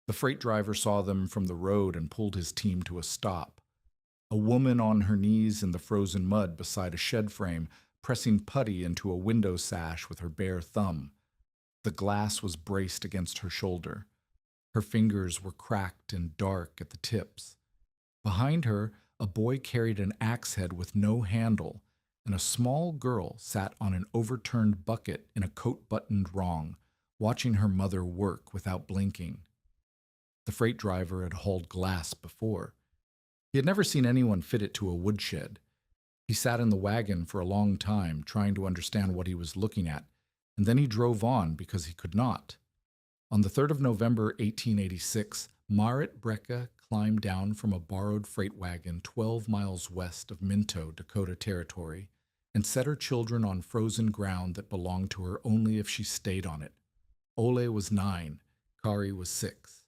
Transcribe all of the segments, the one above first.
The freight driver saw them from the road and pulled his team to a stop. A woman on her knees in the frozen mud beside a shed frame, pressing putty into a window sash with her bare thumb. The glass was braced against her shoulder. Her fingers were cracked and dark at the tips. Behind her, a boy carried an axe head with no handle, and a small girl sat on an overturned bucket in a coat buttoned wrong, watching her mother work without blinking. The freight driver had hauled glass before. He had never seen anyone fit it to a woodshed. He sat in the wagon for a long time, trying to understand what he was looking at, and then he drove on because he could not. On the 3rd of November, 1886, Marit Brecke climbed down from a borrowed freight wagon 12 miles west of Minto, Dakota Territory, and set her children on frozen ground that belonged to her only if she stayed on it. Ole was 9, Kari was 6.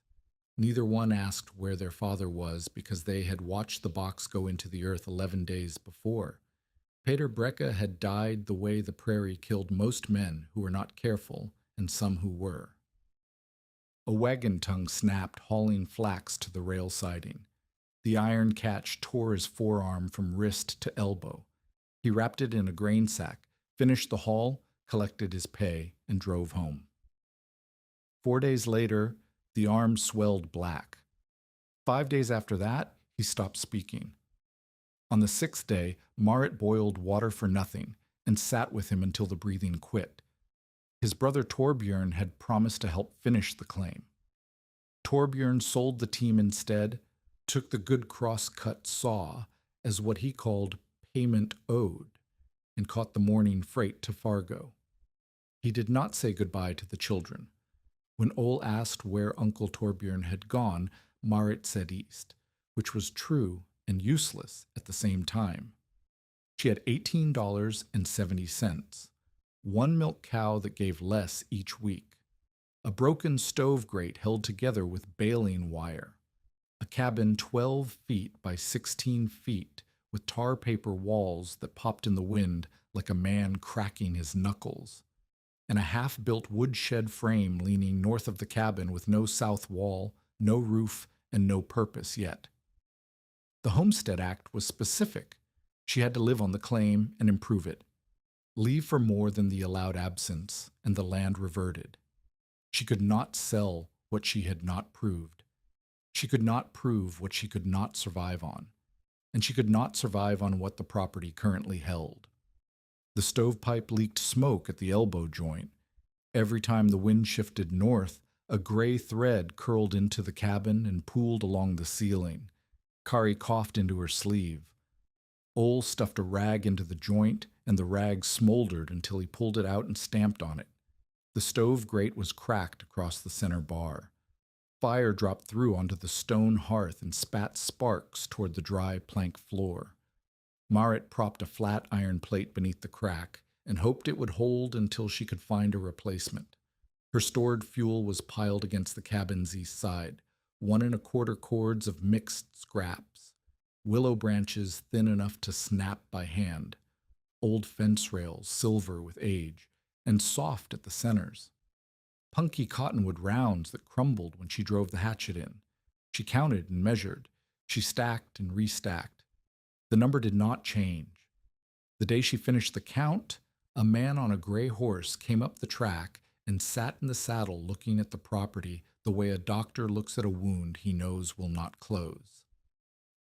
Neither one asked where their father was because they had watched the box go into the earth 11 days before. Peter Brecke had died the way the prairie killed most men who were not careful and some who were. A wagon tongue snapped, hauling flax to the rail siding. The iron catch tore his forearm from wrist to elbow. He wrapped it in a grain sack, finished the haul, collected his pay, and drove home. 4 days later, the arm swelled black. 5 days after that, he stopped speaking. On the 6th day, Marit boiled water for nothing and sat with him until the breathing quit. His brother Torbjörn had promised to help finish the claim. Torbjörn sold the team instead, took the good cross-cut saw as what he called payment owed, and caught the morning freight to Fargo. He did not say goodbye to the children. When Ole asked where Uncle Torbjörn had gone, Marit said east, which was true and useless at the same time. She had $18.70, one milk cow that gave less each week, a broken stove grate held together with baling wire, a cabin 12 feet by 16 feet with tar paper walls that popped in the wind like a man cracking his knuckles, and a half-built woodshed frame leaning north of the cabin with no south wall, no roof, and no purpose yet. The Homestead Act was specific. She had to live on the claim and improve it. Leave for more than the allowed absence, and the land reverted. She could not sell what she had not proved. She could not prove what she could not survive on, and she could not survive on what the property currently held. The stovepipe leaked smoke at the elbow joint. Every time the wind shifted north, a gray thread curled into the cabin and pooled along the ceiling. Kari coughed into her sleeve. Ole stuffed a rag into the joint, and the rag smoldered until he pulled it out and stamped on it. The stove grate was cracked across the center bar. Fire dropped through onto the stone hearth and spat sparks toward the dry plank floor. Marit propped a flat iron plate beneath the crack and hoped it would hold until she could find a replacement. Her stored fuel was piled against the cabin's east side, 1¼ cords of mixed scraps, willow branches thin enough to snap by hand, old fence rails silver with age, and soft at the centers. Punky cottonwood rounds that crumbled when she drove the hatchet in. She counted and measured. She stacked and restacked. The number did not change. The day she finished the count, a man on a gray horse came up the track and sat in the saddle looking at the property the way a doctor looks at a wound he knows will not close.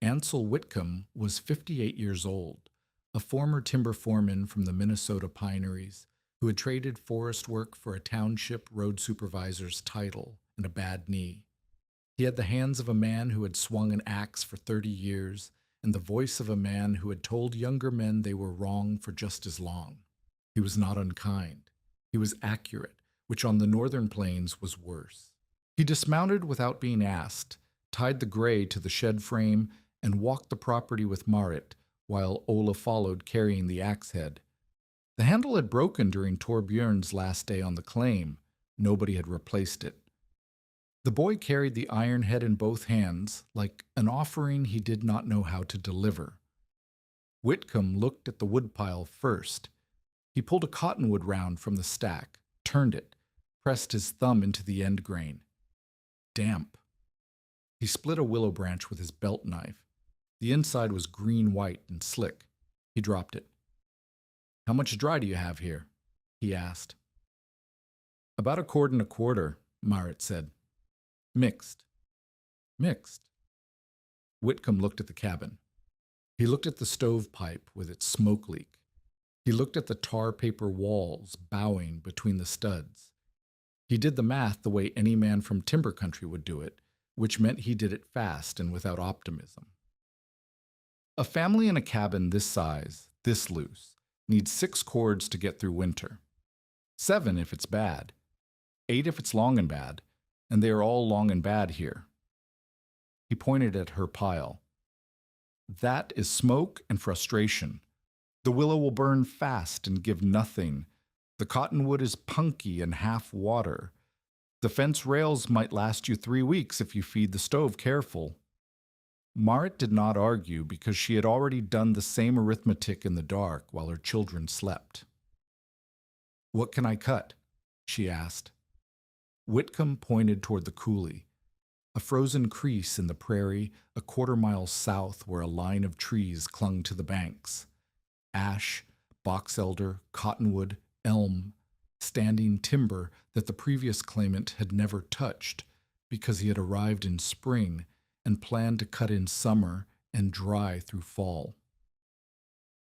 Ansel Whitcomb was 58 years old, a former timber foreman from the Minnesota pineries who had traded forest work for a township road supervisor's title and a bad knee. He had the hands of a man who had swung an axe for 30 years and the voice of a man who had told younger men they were wrong for just as long. He was not unkind. He was accurate, which on the northern plains was worse. He dismounted without being asked, tied the gray to the shed frame, and walked the property with Marit, while Ole followed carrying the axe head. The handle had broken during Torbjörn's last day on the claim. Nobody had replaced it. The boy carried the iron head in both hands, like an offering he did not know how to deliver. Whitcomb looked at the woodpile first. He pulled a cottonwood round from the stack, turned it, pressed his thumb into the end grain. Damp. He split a willow branch with his belt knife. The inside was green-white and slick. He dropped it. "How much dry do you have here?" he asked. "About a cord and a quarter," Marit said. "Mixed." "Mixed?" Whitcomb looked at the cabin. He looked at the stovepipe with its smoke leak. He looked at the tar paper walls bowing between the studs. He did the math the way any man from timber country would do it, which meant he did it fast and without optimism. A family in a cabin this size, this loose, needs 6 cords to get through winter. 7 if it's bad. 8 if it's long and bad, and they are all long and bad here. He pointed at her pile. "That is smoke and frustration. The willow will burn fast and give nothing. The cottonwood is punky and half water. The fence rails might last you 3 weeks if you feed the stove careful." Marit did not argue because she had already done the same arithmetic in the dark while her children slept. "What can I cut?" she asked. Whitcomb pointed toward the coulee, a frozen crease in the prairie a quarter-mile south where a line of trees clung to the banks. Ash, box elder, cottonwood, elm, standing timber that the previous claimant had never touched because he had arrived in spring and planned to cut in summer and dry through fall.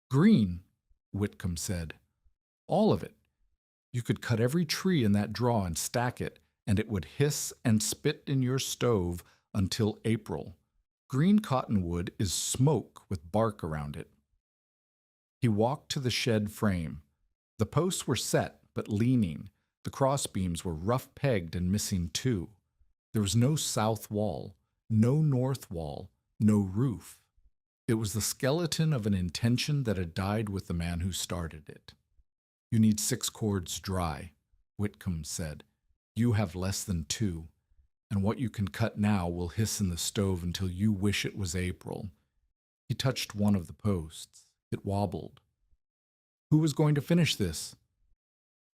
"Green," Whitcomb said. "All of it. You could cut every tree in that draw and stack it, and it would hiss and spit in your stove until April. Green cottonwood is smoke with bark around it." He walked to the shed frame. The posts were set, but leaning. The crossbeams were rough-pegged and missing 2. There was no south wall, no north wall, no roof. It was the skeleton of an intention that had died with the man who started it. "You need 6 cords dry," Whitcomb said. "You have less than 2, and what you can cut now will hiss in the stove until you wish it was April." He touched one of the posts. It wobbled. "Who was going to finish this?"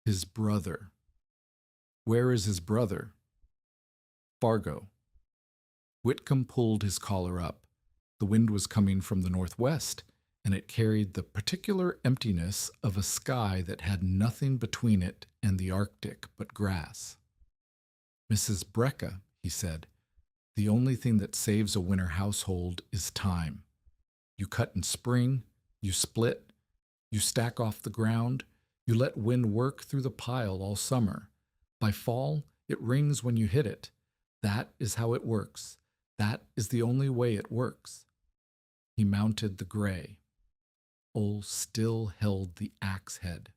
"His brother." "Where is his brother?" "Fargo." Whitcomb pulled his collar up. The wind was coming from the northwest, and it carried the particular emptiness of a sky that had nothing between it and the Arctic but grass. "Mrs. Brecka," he said, "the only thing that saves a winter household is time. You cut in spring, you split, you stack off the ground, you let wind work through the pile all summer. By fall, it rings when you hit it. That is how it works. That is the only way it works." He mounted the gray. Ole still held the axe head.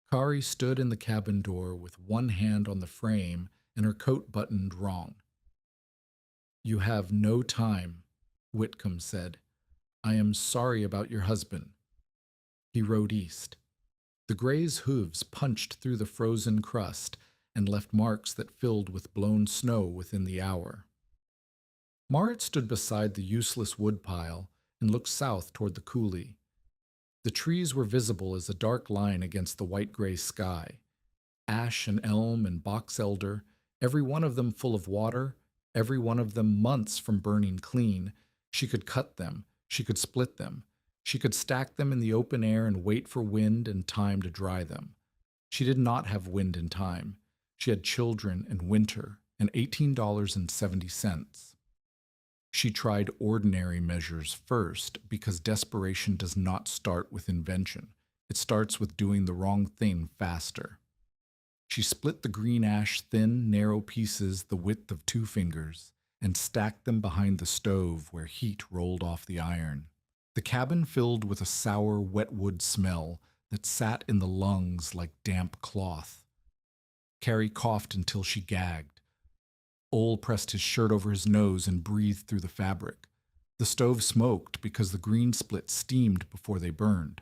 Kari stood in the cabin door with one hand on the frame and her coat buttoned wrong. "You have no time," Whitcomb said. "I am sorry about your husband." He rode east. The gray's hooves punched through the frozen crust and left marks that filled with blown snow within the hour. Marit stood beside the useless woodpile and looked south toward the coulee. The trees were visible as a dark line against the white-gray sky. Ash and elm and box elder, every one of them full of water, every one of them months from burning clean. She could cut them. She could split them. She could stack them in the open air and wait for wind and time to dry them. She did not have wind and time. She had children and winter and $18.70. She tried ordinary measures first because desperation does not start with invention. It starts with doing the wrong thing faster. She split the green ash thin, narrow pieces the width of 2 fingers and stacked them behind the stove where heat rolled off the iron. The cabin filled with a sour, wet wood smell that sat in the lungs like damp cloth. Carrie coughed until she gagged. Ole pressed his shirt over his nose and breathed through the fabric. The stove smoked because the green splits steamed before they burned.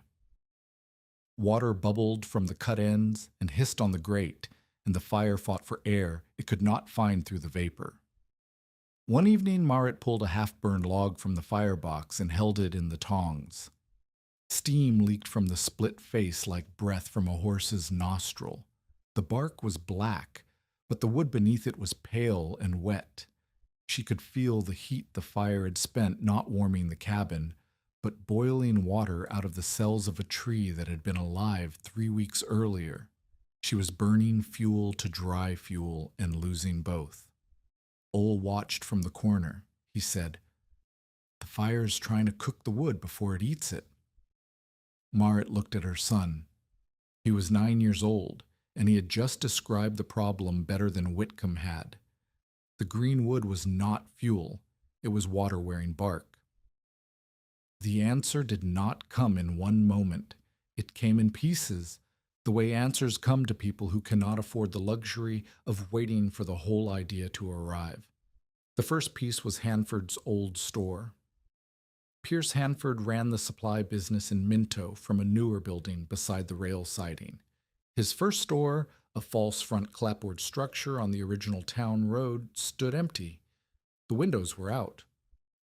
Water bubbled from the cut ends and hissed on the grate, and the fire fought for air it could not find through the vapor. One evening, Marit pulled a half-burned log from the firebox and held it in the tongs. Steam leaked from the split face like breath from a horse's nostril. The bark was black, but the wood beneath it was pale and wet. She could feel the heat the fire had spent not warming the cabin, but boiling water out of the cells of a tree that had been alive 3 weeks earlier. She was burning fuel to dry fuel and losing both. Ole watched from the corner. He said, "The fire's trying to cook the wood before it eats it." Marit looked at her son. He was 9 years old, and he had just described the problem better than Whitcomb had. The green wood was not fuel. It was water-wearing bark. The answer did not come in one moment. It came in pieces, the way answers come to people who cannot afford the luxury of waiting for the whole idea to arrive. The first piece was Hanford's old store. Pierce Hanford ran the supply business in Minto from a newer building beside the rail siding. His first store, a false front clapboard structure on the original town road, stood empty. The windows were out.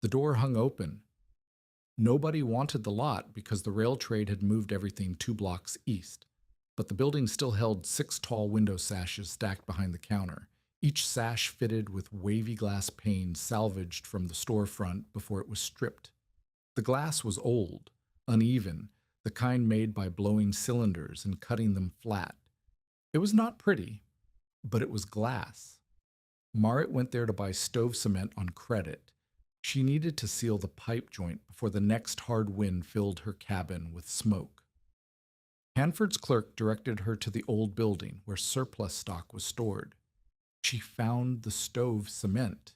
The door hung open. Nobody wanted the lot because the rail trade had moved everything 2 blocks east, but the building still held 6 tall window sashes stacked behind the counter, each sash fitted with wavy glass panes salvaged from the storefront before it was stripped. The glass was old, uneven, the kind made by blowing cylinders and cutting them flat. It was not pretty, but it was glass. Marit went there to buy stove cement on credit. She needed to seal the pipe joint before the next hard wind filled her cabin with smoke. Hanford's clerk directed her to the old building where surplus stock was stored. She found the stove cement.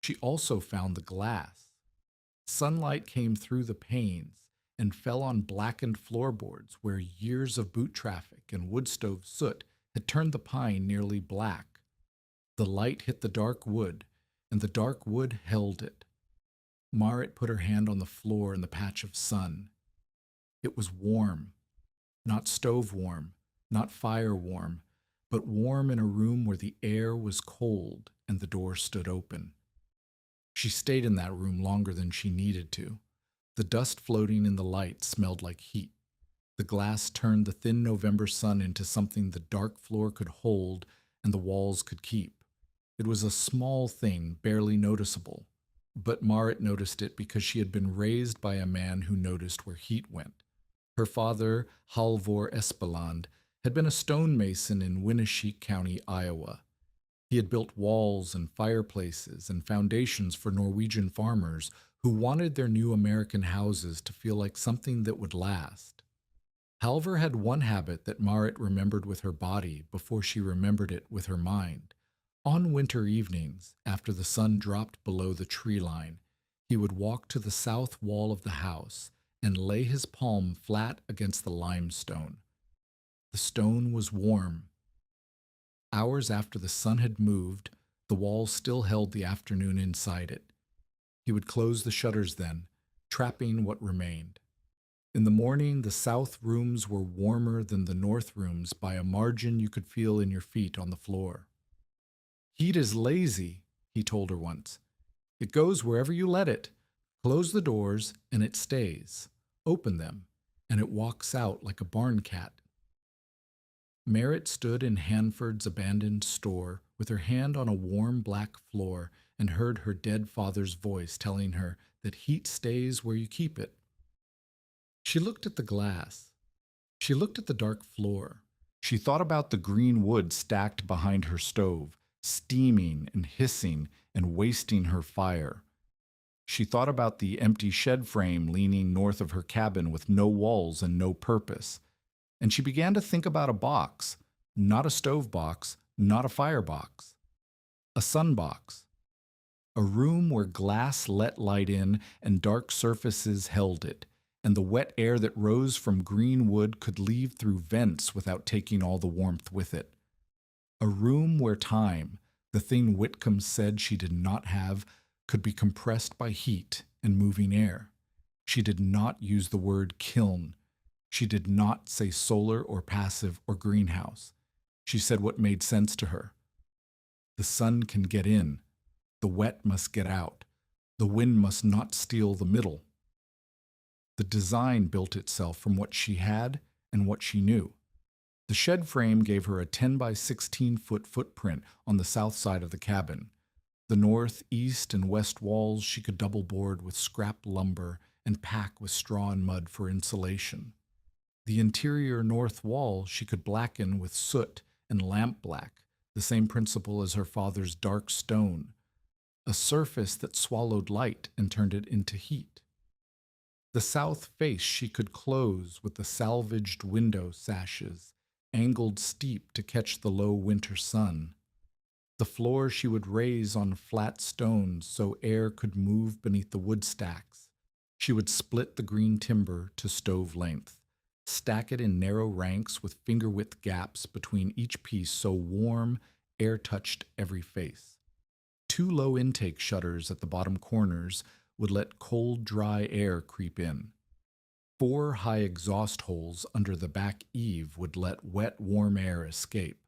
She also found the glass. Sunlight came through the panes and fell on blackened floorboards where years of boot traffic and wood stove soot had turned the pine nearly black. The light hit the dark wood, and the dark wood held it. Marit put her hand on the floor in the patch of sun. It was warm, not stove warm, not fire warm, but warm in a room where the air was cold and the door stood open. She stayed in that room longer than she needed to. The dust floating in the light smelled like heat. The glass turned the thin November sun into something the dark floor could hold and the walls could keep. It was a small thing, barely noticeable, but Marit noticed it because she had been raised by a man who noticed where heat went. Her father, Halvor Espeland, had been a stonemason in Winneshiek County, Iowa. He had built walls and fireplaces and foundations for Norwegian farmers who wanted their new American houses to feel like something that would last. Halvor had one habit that Marit remembered with her body before she remembered it with her mind. On winter evenings, after the sun dropped below the tree line, he would walk to the south wall of the house and lay his palm flat against the limestone. The stone was warm. Hours after the sun had moved, the wall still held the afternoon inside it. He would close the shutters then, trapping what remained. In the morning, the south rooms were warmer than the north rooms by a margin you could feel in your feet on the floor. "Heat is lazy," he told her once. "It goes wherever you let it. Close the doors, and it stays. Open them, and it walks out like a barn cat." Marit stood in Hanford's abandoned store with her hand on a warm black floor and heard her dead father's voice telling her that heat stays where you keep it. She looked at the glass. She looked at the dark floor. She thought about the green wood stacked behind her stove, steaming and hissing and wasting her fire. She thought about the empty shed frame leaning north of her cabin with no walls and no purpose. And she began to think about a box, not a stove box, not a fire box, a sun box, a room where glass let light in and dark surfaces held it, and the wet air that rose from green wood could leave through vents without taking all the warmth with it. A room where time, the thing Whitcomb said she did not have, could be compressed by heat and moving air. She did not use the word kiln. She did not say solar or passive or greenhouse. She said what made sense to her. The sun can get in. The wet must get out. The wind must not steal the middle. The design built itself from what she had and what she knew. The shed frame gave her a 10 by 16 foot footprint on the south side of the cabin. The north, east, and west walls she could double board with scrap lumber and pack with straw and mud for insulation. The interior north wall she could blacken with soot and lamp black, the same principle as her father's dark stone, a surface that swallowed light and turned it into heat. The south face she could close with the salvaged window sashes, angled steep to catch the low winter sun. The floor she would raise on flat stones so air could move beneath the wood stacks. She would split the green timber to stove length, stack it in narrow ranks with finger-width gaps between each piece so warm air touched every face. 2 low intake shutters at the bottom corners would let cold, dry air creep in. 4 high exhaust holes under the back eave would let wet, warm air escape.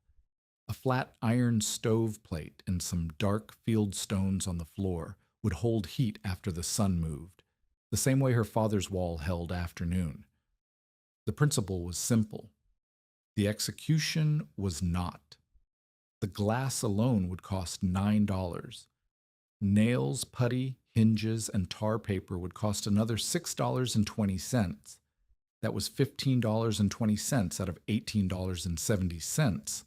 A flat iron stove plate and some dark field stones on the floor would hold heat after the sun moved, the same way her father's wall held afternoon. The principle was simple. The execution was not. The glass alone would cost $9. Nails, putty, hinges, and tar paper would cost another $6.20. That was $15.20 out of $18.70.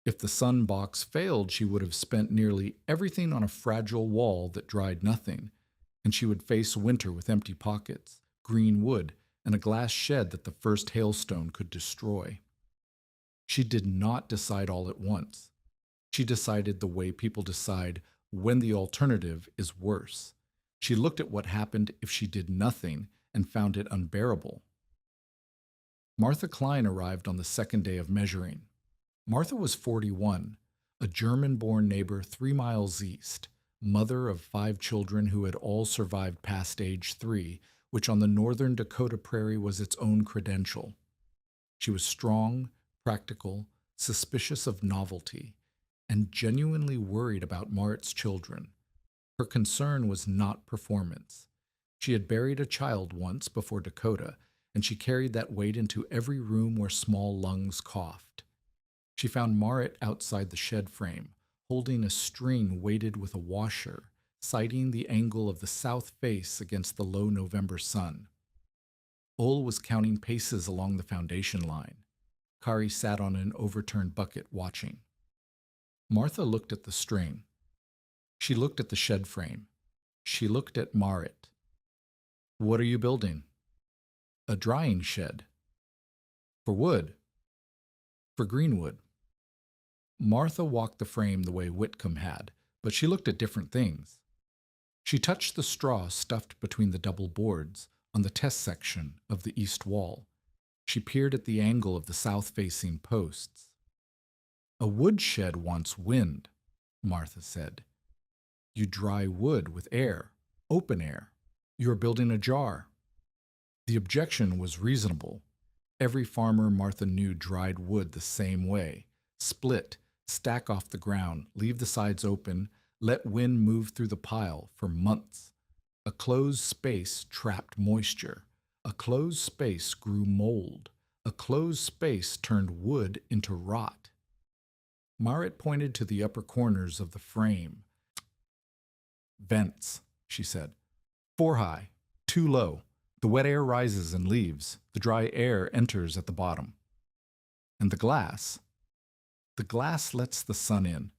If the sun box failed, she would have spent nearly everything on a fragile wall that dried nothing, and she would face winter with empty pockets, green wood, and a glass shed that the first hailstone could destroy. She did not decide all at once. She decided the way people decide when the alternative is worse. She looked at what happened if she did nothing and found it unbearable. Martha Klein arrived on the second day of measuring. Martha was 41, a German-born neighbor 3 miles east, mother of 5 children who had all survived past age 3, which on the northern Dakota prairie was its own credential. She was strong, practical, suspicious of novelty, and genuinely worried about Marit's children. Her concern was not performance. She had buried a child once before Dakota, and she carried that weight into every room where small lungs coughed. She found Marit outside the shed frame, holding a string weighted with a washer, sighting the angle of the south face against the low November sun. Ole was counting paces along the foundation line. Kari sat on an overturned bucket watching. Martha looked at the string. She looked at the shed frame. She looked at Marit. "What are you building?" "A drying shed." "For wood?" "For greenwood." Martha walked the frame the way Whitcomb had, but she looked at different things. She touched the straw stuffed between the double boards on the test section of the east wall. She peered at the angle of the south-facing posts. "A woodshed wants wind," Martha said. "You dry wood with air, open air. You are building a jar." The objection was reasonable. Every farmer Martha knew dried wood the same way: split, stack off the ground, leave the sides open, let wind move through the pile for months. A closed space trapped moisture. A closed space grew mold. A closed space turned wood into rot. Marit pointed to the upper corners of the frame. "Vents," she said. "4 high, 2 low. The wet air rises and leaves. The dry air enters at the bottom." "And the glass?" "The glass lets the sun in.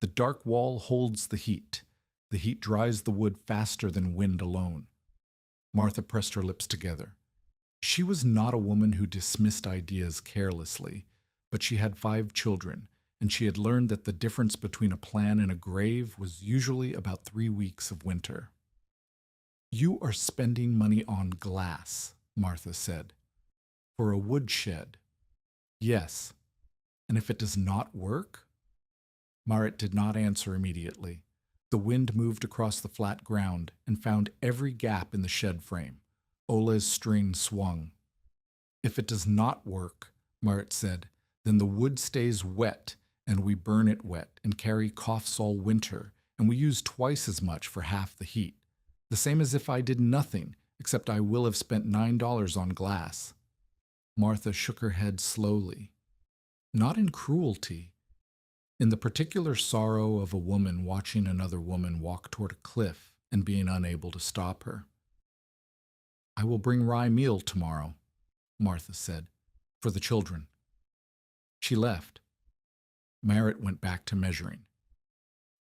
The dark wall holds the heat. The heat dries the wood faster than wind alone." Martha pressed her lips together. She was not a woman who dismissed ideas carelessly, but she had 5 children, and she had learned that the difference between a plan and a grave was usually about 3 weeks of winter. "You are spending money on glass," Martha said. "For a woodshed." "Yes. And if it does not work?" Marit did not answer immediately. The wind moved across the flat ground and found every gap in the shed frame. Ole's string swung. "If it does not work," Marit said, "then the wood stays wet, and we burn it wet and carry coughs all winter, and we use twice as much for half the heat. The same as if I did nothing, except I will have spent $9 on glass." Martha shook her head slowly. "Not in cruelty. in the particular sorrow of a woman watching another woman walk toward a cliff and being unable to stop her. "I will bring rye meal tomorrow," Martha said, "for the children." She left. Merritt went back to measuring.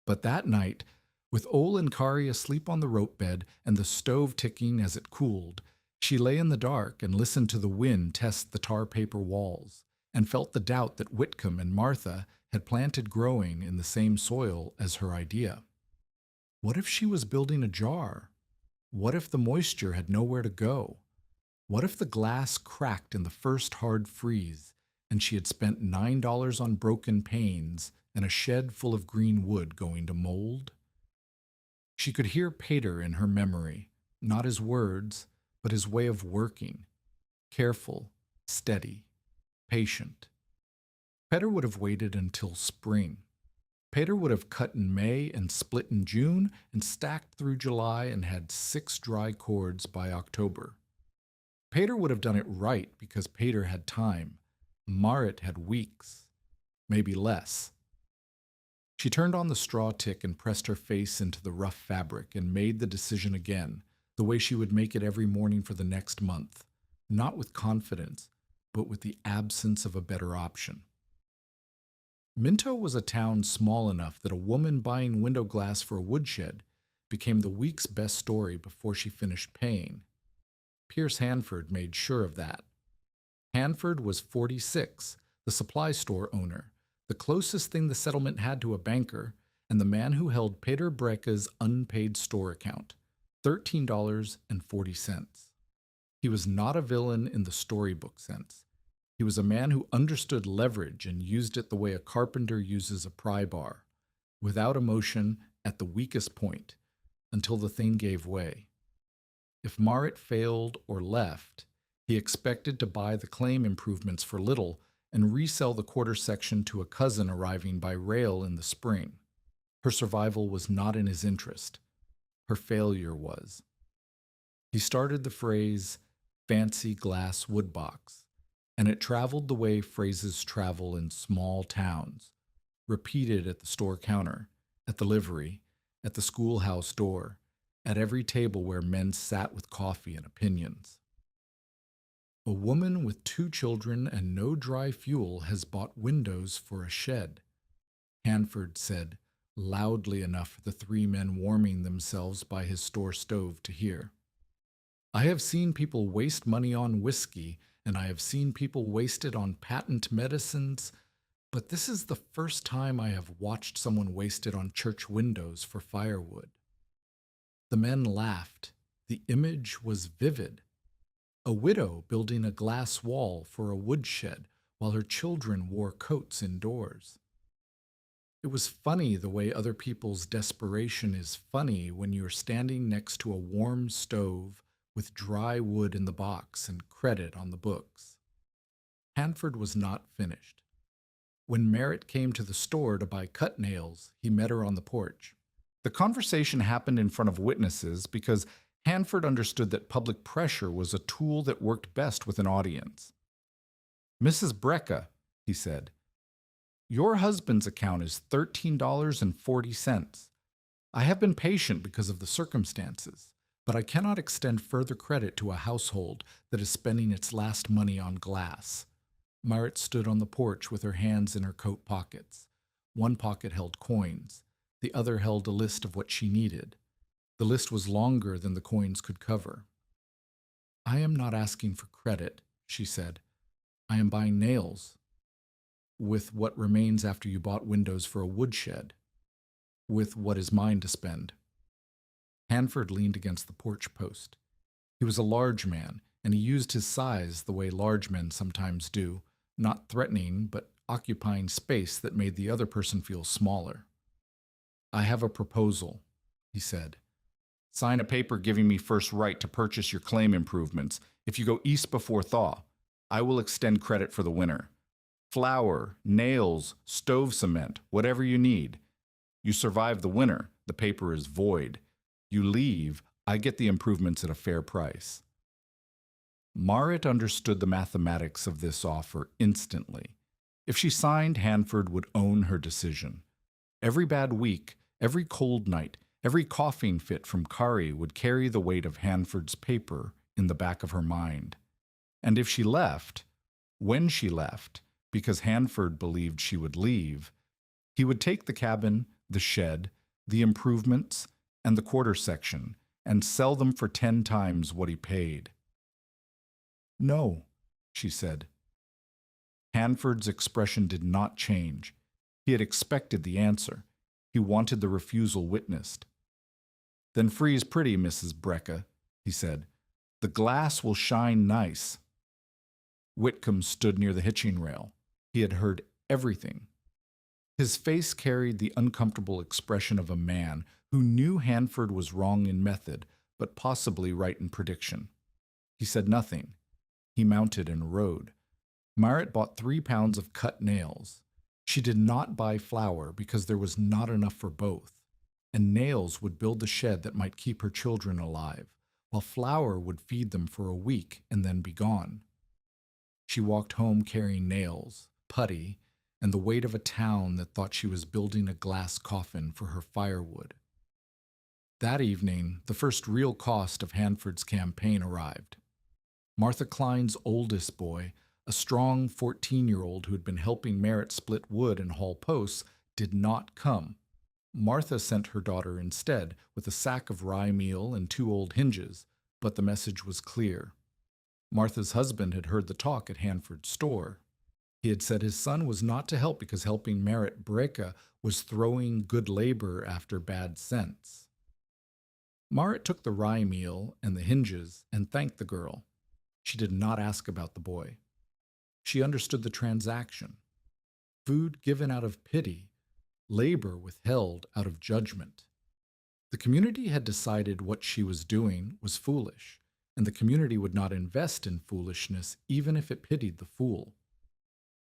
But that night, with Ole and Kari asleep on the rope bed and the stove ticking as it cooled, she lay in the dark and listened to the wind test the tar paper walls, and felt the doubt that Whitcomb and Martha had planted growing in the same soil as her idea. What if she was building a jar? What if the moisture had nowhere to go? What if the glass cracked in the first hard freeze, and she had spent $9 on broken panes and a shed full of green wood going to mold? She could hear Pater in her memory, not his words, but his way of working, careful, steady, patient. Pater would have waited until spring. Pater would have cut in May and split in June and stacked through July and had 6 dry cords by October. Pater would have done it right because Pater had time. Marit had weeks, maybe less. She turned on the straw tick and pressed her face into the rough fabric and made the decision again, the way she would make it every morning for the next month, not with confidence, but with the absence of a better option. Minto was a town small enough that a woman buying window glass for a woodshed became the week's best story before she finished paying. Pierce Hanford made sure of that. Hanford was 46, the supply store owner, the closest thing the settlement had to a banker, and the man who held Peter Brecka's unpaid store account, $13.40. He was not a villain in the storybook sense. He was a man who understood leverage and used it the way a carpenter uses a pry bar, without emotion at the weakest point, until the thing gave way. If Marit failed or left, he expected to buy the claim improvements for little and resell the quarter section to a cousin arriving by rail in the spring. Her survival was not in his interest. Her failure was. He started the phrase, "fancy glass woodbox," and it traveled the way phrases travel in small towns, repeated at the store counter, at the livery, at the schoolhouse door, at every table where men sat with coffee and opinions. A woman with 2 children and no dry fuel has bought windows for a shed, Hanford said, loudly enough for the 3 men warming themselves by his store stove to hear. "I have seen people waste money on whiskey, and I have seen people waste it on patent medicines, but this is the first time I have watched someone waste it on church windows for firewood." The men laughed. The image was vivid. A widow building a glass wall for a woodshed while her children wore coats indoors. It was funny the way other people's desperation is funny when you're standing next to a warm stove with dry wood in the box and credit on the books. Hanford was not finished. When Merritt came to the store to buy cut nails, he met her on the porch. The conversation happened in front of witnesses because Hanford understood that public pressure was a tool that worked best with an audience. "Mrs. Brecka," he said, "your husband's account is $13.40. I have been patient because of the circumstances, but I cannot extend further credit to a household that is spending its last money on glass." Marit stood on the porch with her hands in her coat pockets. One pocket held coins. The other held a list of what she needed. The list was longer than the coins could cover. "I am not asking for credit," she said. "I am buying nails. With what remains after you bought windows for a woodshed. With what is mine to spend." Hanford leaned against the porch post. He was a large man, and he used his size the way large men sometimes do, not threatening, but occupying space that made the other person feel smaller. "I have a proposal," he said. "Sign a paper giving me first right to purchase your claim improvements. If you go east before thaw, I will extend credit for the winter. Flour, nails, stove cement, whatever you need. You survive the winter, the paper is void. You leave, I get the improvements at a fair price." Marit understood the mathematics of this offer instantly. If she signed, Hanford would own her decision. Every bad week, every cold night, every coughing fit from Kari would carry the weight of Hanford's paper in the back of her mind. And if she left, when she left, because Hanford believed she would leave, he would take the cabin, the shed, the improvements, and the quarter section and sell them for 10 times what he paid. No, she said. Hanford's expression did not change. He had expected the answer. He wanted the refusal witnessed. Then freeze pretty, Mrs. Brecka, he said. The glass will shine nice. Whitcomb stood near the hitching rail. He had heard everything. His face carried the uncomfortable expression of a man who knew Hanford was wrong in method, but possibly right in prediction. He said nothing. He mounted and rode. Marit bought 3 pounds of cut nails. She did not buy flour because there was not enough for both, and nails would build the shed that might keep her children alive, while flour would feed them for a week and then be gone. She walked home carrying nails, putty, and the weight of a town that thought she was building a glass coffin for her firewood. That evening, the first real cost of Hanford's campaign arrived. Martha Klein's oldest boy, a strong 14-year-old who had been helping Merritt split wood and haul posts, did not come. Martha sent her daughter instead with a sack of rye meal and 2 old hinges, but the message was clear. Martha's husband had heard the talk at Hanford's store. He had said his son was not to help because helping Marit Brecka was throwing good labor after bad sense. Marit took the rye meal and the hinges and thanked the girl. She did not ask about the boy. She understood the transaction. Food given out of pity, labor withheld out of judgment. The community had decided what she was doing was foolish, and the community would not invest in foolishness even if it pitied the fool.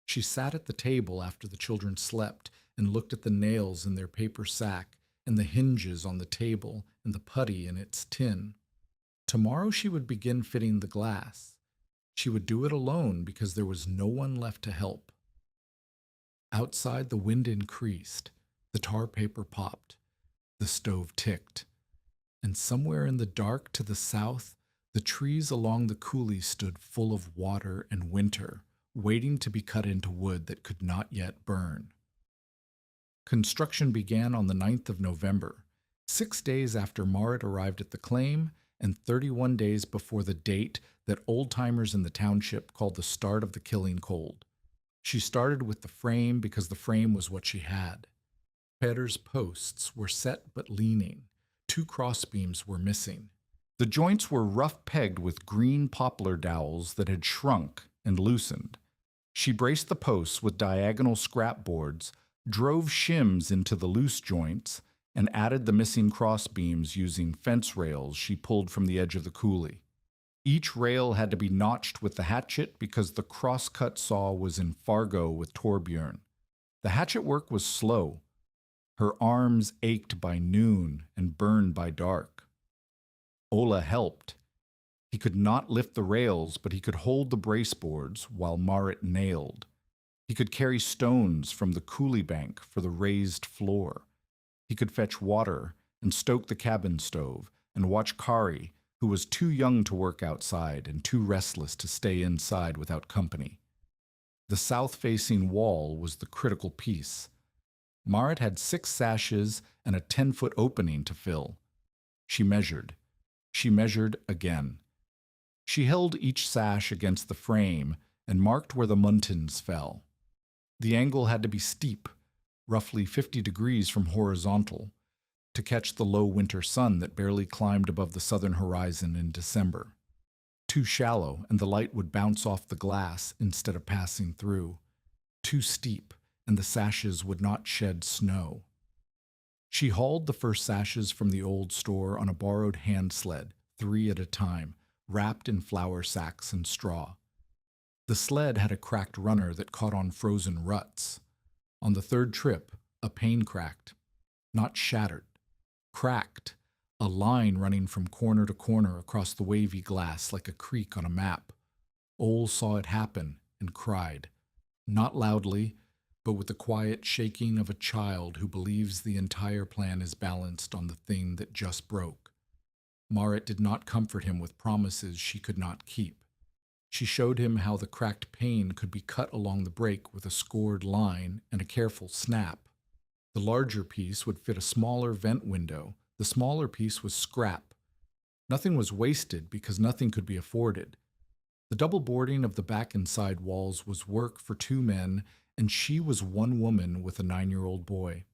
She sat at the table after the children slept and looked at the nails in their paper sack and the hinges on the table and the putty in its tin. Tomorrow she would begin fitting the glass. She would do it alone because there was no one left to help. Outside, the wind increased, the tar paper popped, the stove ticked, and somewhere in the dark to the south, the trees along the coulee stood full of water and winter, waiting to be cut into wood that could not yet burn. Construction began on the 9th of November, 6 days after Marit arrived at the claim and 31 days before the date that old-timers in the township called the start of the killing cold. She started with the frame because the frame was what she had. Peder's posts were set but leaning. 2 crossbeams were missing. The joints were rough pegged with green poplar dowels that had shrunk and loosened. She braced the posts with diagonal scrap boards, drove shims into the loose joints, and added the missing crossbeams using fence rails she pulled from the edge of the coulee. Each rail had to be notched with the hatchet because the cross-cut saw was in Fargo with Torbjörn. The hatchet work was slow. Her arms ached by noon and burned by dark. Ola helped. He could not lift the rails, but he could hold the brace boards while Marit nailed. He could carry stones from the coulee bank for the raised floor. He could fetch water and stoke the cabin stove and watch Kari, who was too young to work outside and too restless to stay inside without company. The south-facing wall was the critical piece. Marit had 6 sashes and a 10-foot opening to fill. She measured. She measured again. She held each sash against the frame and marked where the muntins fell. The angle had to be steep, roughly 50 degrees from horizontal, to catch the low winter sun that barely climbed above the southern horizon in December. Too shallow, and the light would bounce off the glass instead of passing through. Too steep, and the sashes would not shed snow. She hauled the first sashes from the old store on a borrowed hand sled, 3 at a time, wrapped in flour sacks and straw. The sled had a cracked runner that caught on frozen ruts. On the 3rd trip, a pane cracked. Not shattered. Cracked, a line running from corner to corner across the wavy glass like a creek on a map. Ole saw it happen and cried. Not loudly, but with the quiet shaking of a child who believes the entire plan is balanced on the thing that just broke. Marit did not comfort him with promises she could not keep. She showed him how the cracked pane could be cut along the break with a scored line and a careful snap. The larger piece would fit a smaller vent window. The smaller piece was scrap. Nothing was wasted because nothing could be afforded. The double boarding of the back and side walls was work for two men, and she was one woman with a 9-year-old boy.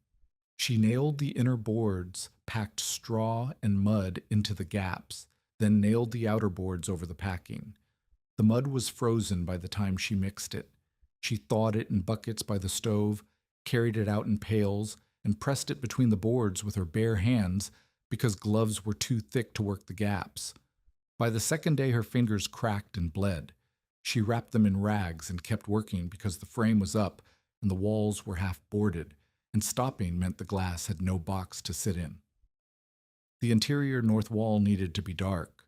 She nailed the inner boards, packed straw and mud into the gaps, then nailed the outer boards over the packing. The mud was frozen by the time she mixed it. She thawed it in buckets by the stove, carried it out in pails, and pressed it between the boards with her bare hands because gloves were too thick to work the gaps. By the second day, her fingers cracked and bled. She wrapped them in rags and kept working because the frame was up and the walls were half boarded, and stopping meant the glass had no box to sit in. The interior north wall needed to be dark.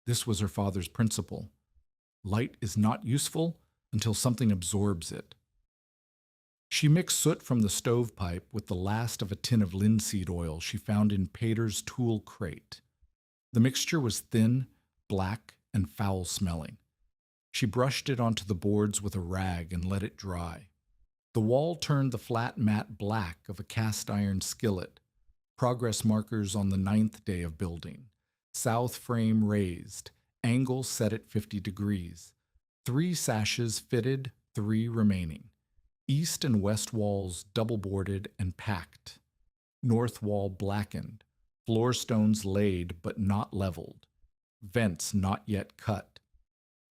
This was her father's principle. Light is not useful until something absorbs it. She mixed soot from the stovepipe with the last of a tin of linseed oil she found in Pater's tool crate. The mixture was thin, black, and foul-smelling. She brushed it onto the boards with a rag and let it dry. The wall turned the flat matte black of a cast-iron skillet. Progress markers on the 9th day of building. South frame raised. Angle set at 50 degrees. 3 sashes fitted, 3 remaining. East and west walls double-boarded and packed. North wall blackened. Floor stones laid but not leveled. Vents not yet cut.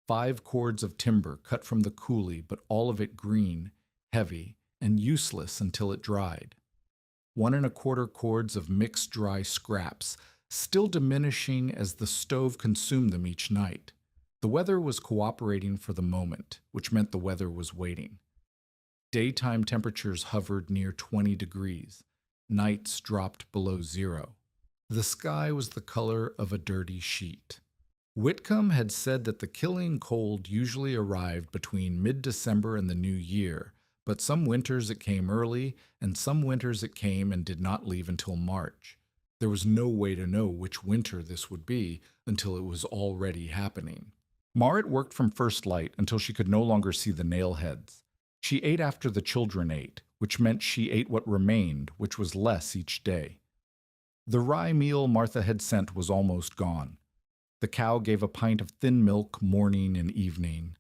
5 cords of timber cut from the coulee, but all of it green, heavy, and useless until it dried. 1 1/4 cords of mixed dry scraps, still diminishing as the stove consumed them each night. The weather was cooperating for the moment, which meant the weather was waiting. Daytime temperatures hovered near 20 degrees. Nights dropped below 0. The sky was the color of a dirty sheet. Whitcomb had said that the killing cold usually arrived between mid-December and the New Year, but some winters it came early, and some winters it came and did not leave until March. There was no way to know which winter this would be until it was already happening. Marit worked from first light until she could no longer see the nail heads. She ate after the children ate, which meant she ate what remained, which was less each day. The rye meal Martha had sent was almost gone. The cow gave a pint of thin milk morning and evening.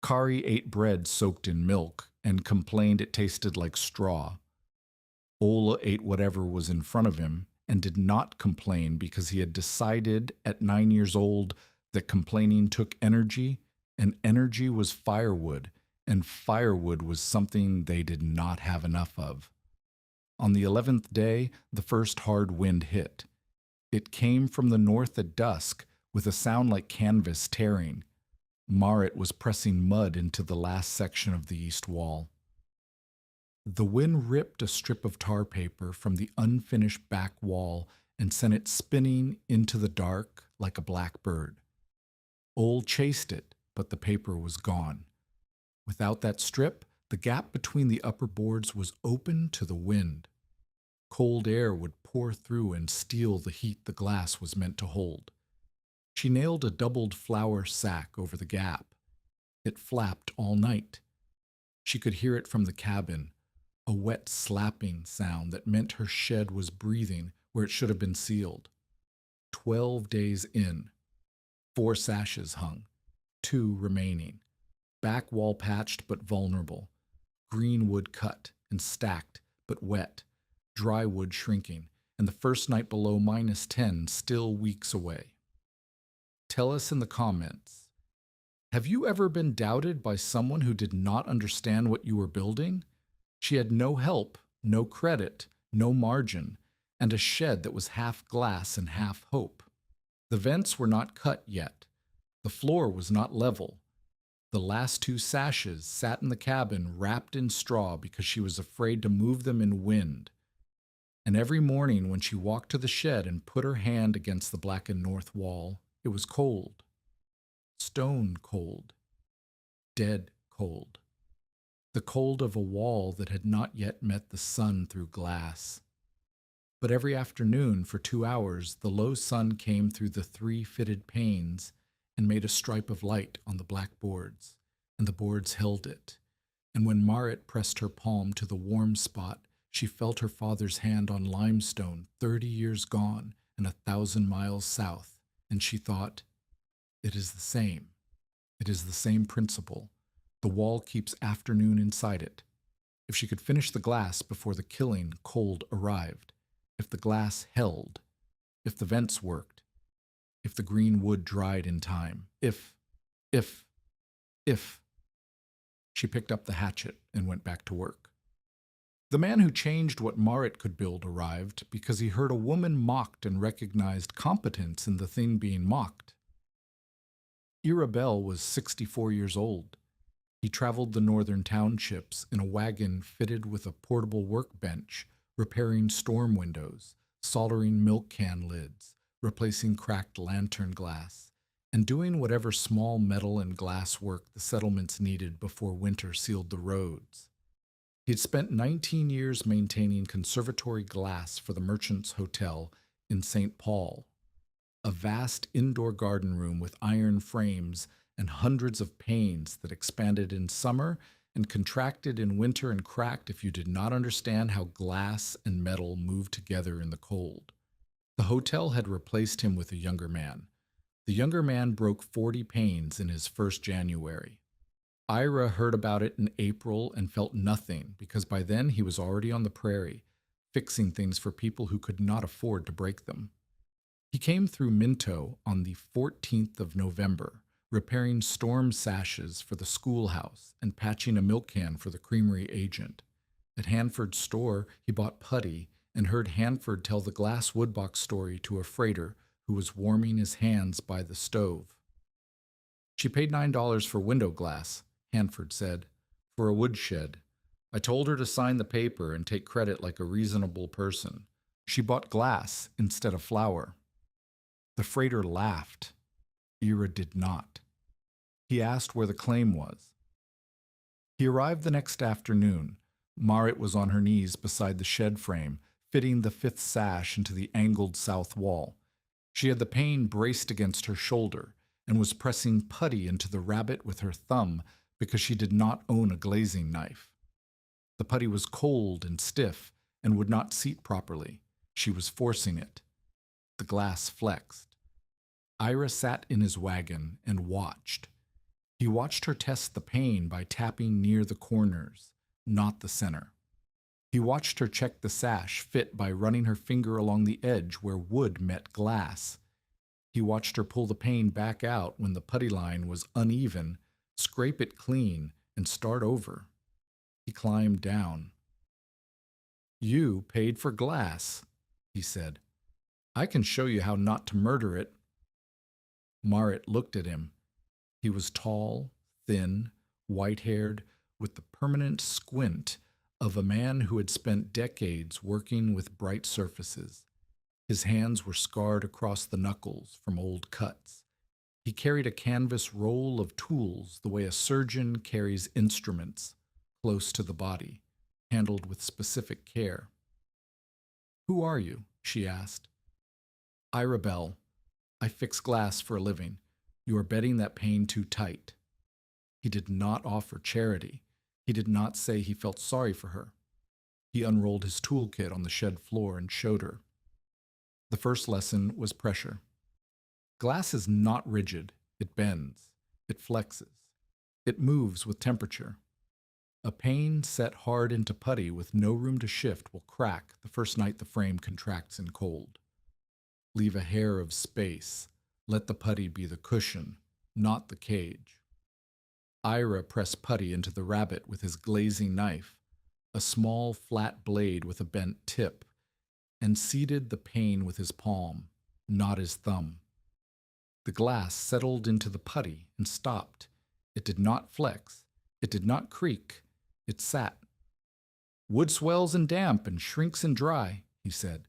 Kari ate bread soaked in milk and complained it tasted like straw. Ola ate whatever was in front of him and did not complain because he had decided at 9 years old that complaining took energy, and energy was firewood, and firewood was something they did not have enough of. On the 11th day, the first hard wind hit. It came from the north at dusk, with a sound like canvas tearing. Marit was pressing mud into the last section of the east wall. The wind ripped a strip of tar paper from the unfinished back wall and sent it spinning into the dark like a black bird. Ole chased it, but the paper was gone. Without that strip, the gap between the upper boards was open to the wind. Cold air would pour through and steal the heat the glass was meant to hold. She nailed a doubled flour sack over the gap. It flapped all night. She could hear it from the cabin, a wet slapping sound that meant her shed was breathing where it should have been sealed. 12 days in. 4 sashes hung, 2 remaining. Back wall patched but vulnerable. Green wood cut and stacked but wet. Dry wood shrinking, and the first night below -10 still weeks away. Tell us in the comments, have you ever been doubted by someone who did not understand what you were building? She had no help, no credit, no margin, and a shed that was half glass and half hope. The vents were not cut yet. The floor was not level. The last 2 sashes sat in the cabin wrapped in straw because she was afraid to move them in wind. And every morning when she walked to the shed and put her hand against the blackened north wall, it was cold. Stone cold. Dead cold. the cold of a wall that had not yet met the sun through glass. But every afternoon for 2 hours, the low sun came through the 3 fitted panes and made a stripe of light on the black boards, and the boards held it. And when Marit pressed her palm to the warm spot, she felt her father's hand on limestone 30 years gone and 1,000 miles south, and she thought, it is the same. It is the same principle. The wall keeps afternoon inside it. If she could finish the glass before the killing cold arrived, if the glass held, if the vents worked, if the green wood dried in time, if. She picked up the hatchet and went back to work. The man who changed what Marit could build arrived because he heard a woman mocked and recognized competence in the thing being mocked. Irabel was 64 years old. He traveled the northern townships in a wagon fitted with a portable workbench, repairing storm windows, soldering milk can lids, replacing cracked lantern glass, and doing whatever small metal and glass work the settlements needed before winter sealed the roads. He had spent 19 years maintaining conservatory glass for the Merchants Hotel in St. Paul, a vast indoor garden room with iron frames and hundreds of panes that expanded in summer and contracted in winter and cracked if you did not understand how glass and metal moved together in the cold. The hotel had replaced him with a younger man. The younger man broke 40 panes in his first January. Ira heard about it in April and felt nothing because by then he was already on the prairie, fixing things for people who could not afford to break them. He came through Minto on the 14th of November, repairing storm sashes for the schoolhouse and patching a milk can for the creamery agent. At Hanford's store, he bought putty and heard Hanford tell the glass woodbox story to a freighter who was warming his hands by the stove. She paid $9 for window glass, Hanford said, for a woodshed. I told her to sign the paper and take credit like a reasonable person. She bought glass instead of flour. The freighter laughed. Ira did not. He asked where the claim was. He arrived the next afternoon. Marit was on her knees beside the shed frame, fitting the 5th sash into the angled south wall. She had the pane braced against her shoulder and was pressing putty into the rabbet with her thumb because she did not own a glazing knife. The putty was cold and stiff and would not seat properly. She was forcing it. The glass flexed. Ira sat in his wagon and watched. He watched her test the pane by tapping near the corners, not the center. He watched her check the sash fit by running her finger along the edge where wood met glass. He watched her pull the pane back out when the putty line was uneven, scrape it clean, and start over. He climbed down. You paid for glass, he said. I can show you how not to murder it. Marit looked at him. He was tall, thin, white-haired, with the permanent squint of a man who had spent decades working with bright surfaces. His hands were scarred across the knuckles from old cuts. He carried a canvas roll of tools the way a surgeon carries instruments, close to the body, handled with specific care. Who are you? She asked. Ira Bell. I fix glass for a living. You are bedding that pane too tight. He did not offer charity. He did not say he felt sorry for her. He unrolled his toolkit on the shed floor and showed her. The first lesson was pressure. Glass is not rigid. It bends. It flexes. It moves with temperature. A pane set hard into putty with no room to shift will crack the first night the frame contracts in cold. Leave a hair of space. Let the putty be the cushion, not the cage. Ira pressed putty into the rabbet with his glazing knife, a small flat blade with a bent tip, and seated the pane with his palm, not his thumb. The glass settled into the putty and stopped. It did not flex. It did not creak. It sat. Wood swells in damp and shrinks in dry, he said.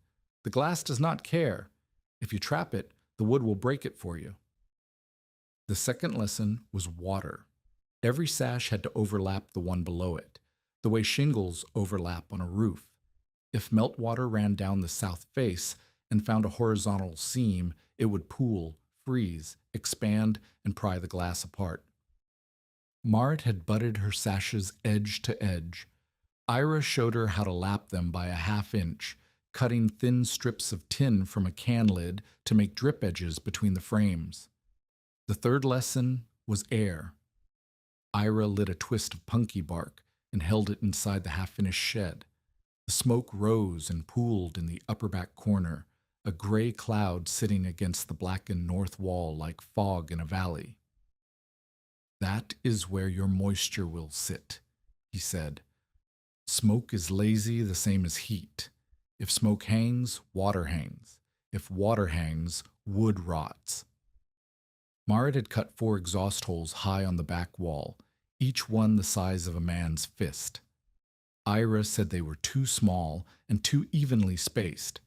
The glass does not care. If you trap it, the wood will break it for you. The second lesson was water. Every sash had to overlap the one below it, the way shingles overlap on a roof. If meltwater ran down the south face and found a horizontal seam, it would pool, freeze, expand, and pry the glass apart. Marit had butted her sashes edge to edge. Ira showed her how to lap them by a half-inch, cutting thin strips of tin from a can lid to make drip edges between the frames. The third lesson was air. Ira lit a twist of punky bark and held it inside the half-finished shed. The smoke rose and pooled in the upper back corner, a gray cloud sitting against the blackened north wall like fog in a valley. "That is where your moisture will sit," he said. "Smoke is lazy the same as heat. If smoke hangs, water hangs. If water hangs, wood rots." Marit had cut 4 exhaust holes high on the back wall, each one the size of a man's fist. Ira said they were too small and too evenly spaced.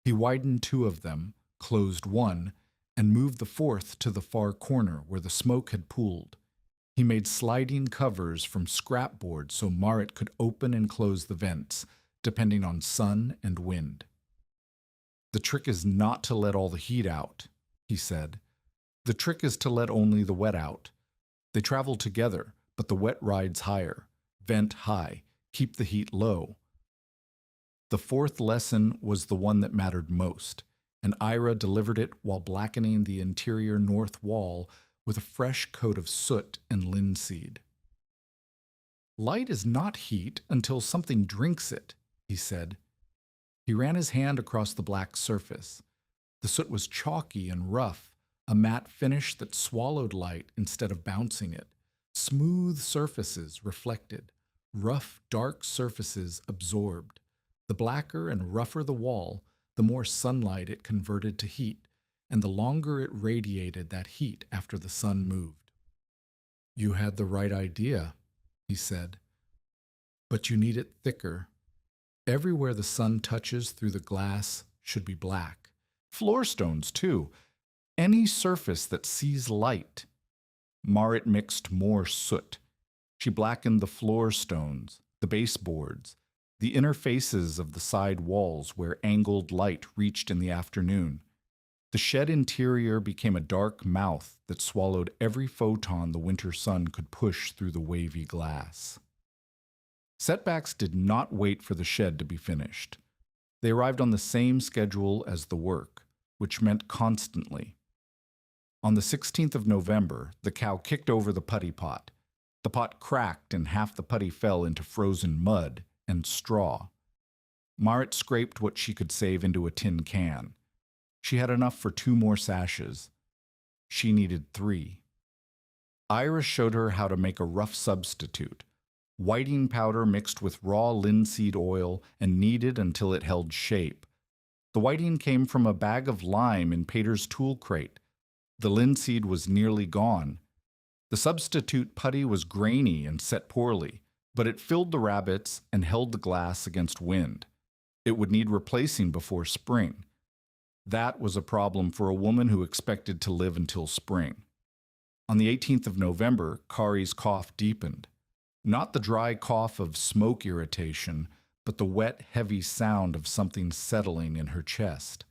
He widened 2 of them, closed one, and moved the 4th to the far corner where the smoke had pooled. He made sliding covers from scrap board so Marit could open and close the vents, depending on sun and wind. "The trick is not to let all the heat out," he said. "The trick is to let only the wet out. They travel together, but the wet rides higher. Vent high. Keep the heat low." The 4th lesson was the one that mattered most, and Ira delivered it while blackening the interior north wall with a fresh coat of soot and linseed. "Light is not heat until something drinks it," he said. He ran his hand across the black surface. The soot was chalky and rough, a matte finish that swallowed light instead of bouncing it. Smooth surfaces reflected, rough, dark surfaces absorbed. The blacker and rougher the wall, the more sunlight it converted to heat, and the longer it radiated that heat after the sun moved. "You had the right idea," he said. "But you need it thicker. Everywhere the sun touches through the glass should be black. Floor stones, too. Any surface that sees light." Marit mixed more soot. She blackened the floor stones, the baseboards, the inner faces of the side walls where angled light reached in the afternoon. The shed interior became a dark mouth that swallowed every photon the winter sun could push through the wavy glass. Setbacks did not wait for the shed to be finished. They arrived on the same schedule as the work, which meant constantly. On the 16th of November, the cow kicked over the putty pot. The pot cracked and half the putty fell into frozen mud and straw. Marit scraped what she could save into a tin can. She had enough for 2 more sashes. She needed 3. Ira showed her how to make a rough substitute. Whiting powder mixed with raw linseed oil and kneaded until it held shape. The whiting came from a bag of lime in Pater's tool crate. The linseed was nearly gone. The substitute putty was grainy and set poorly, but it filled the rabbits and held the glass against wind. It would need replacing before spring. That was a problem for a woman who expected to live until spring. On the 18th of November, Kari's cough deepened. Not the dry cough of smoke irritation, but the wet, heavy sound of something settling in her chest.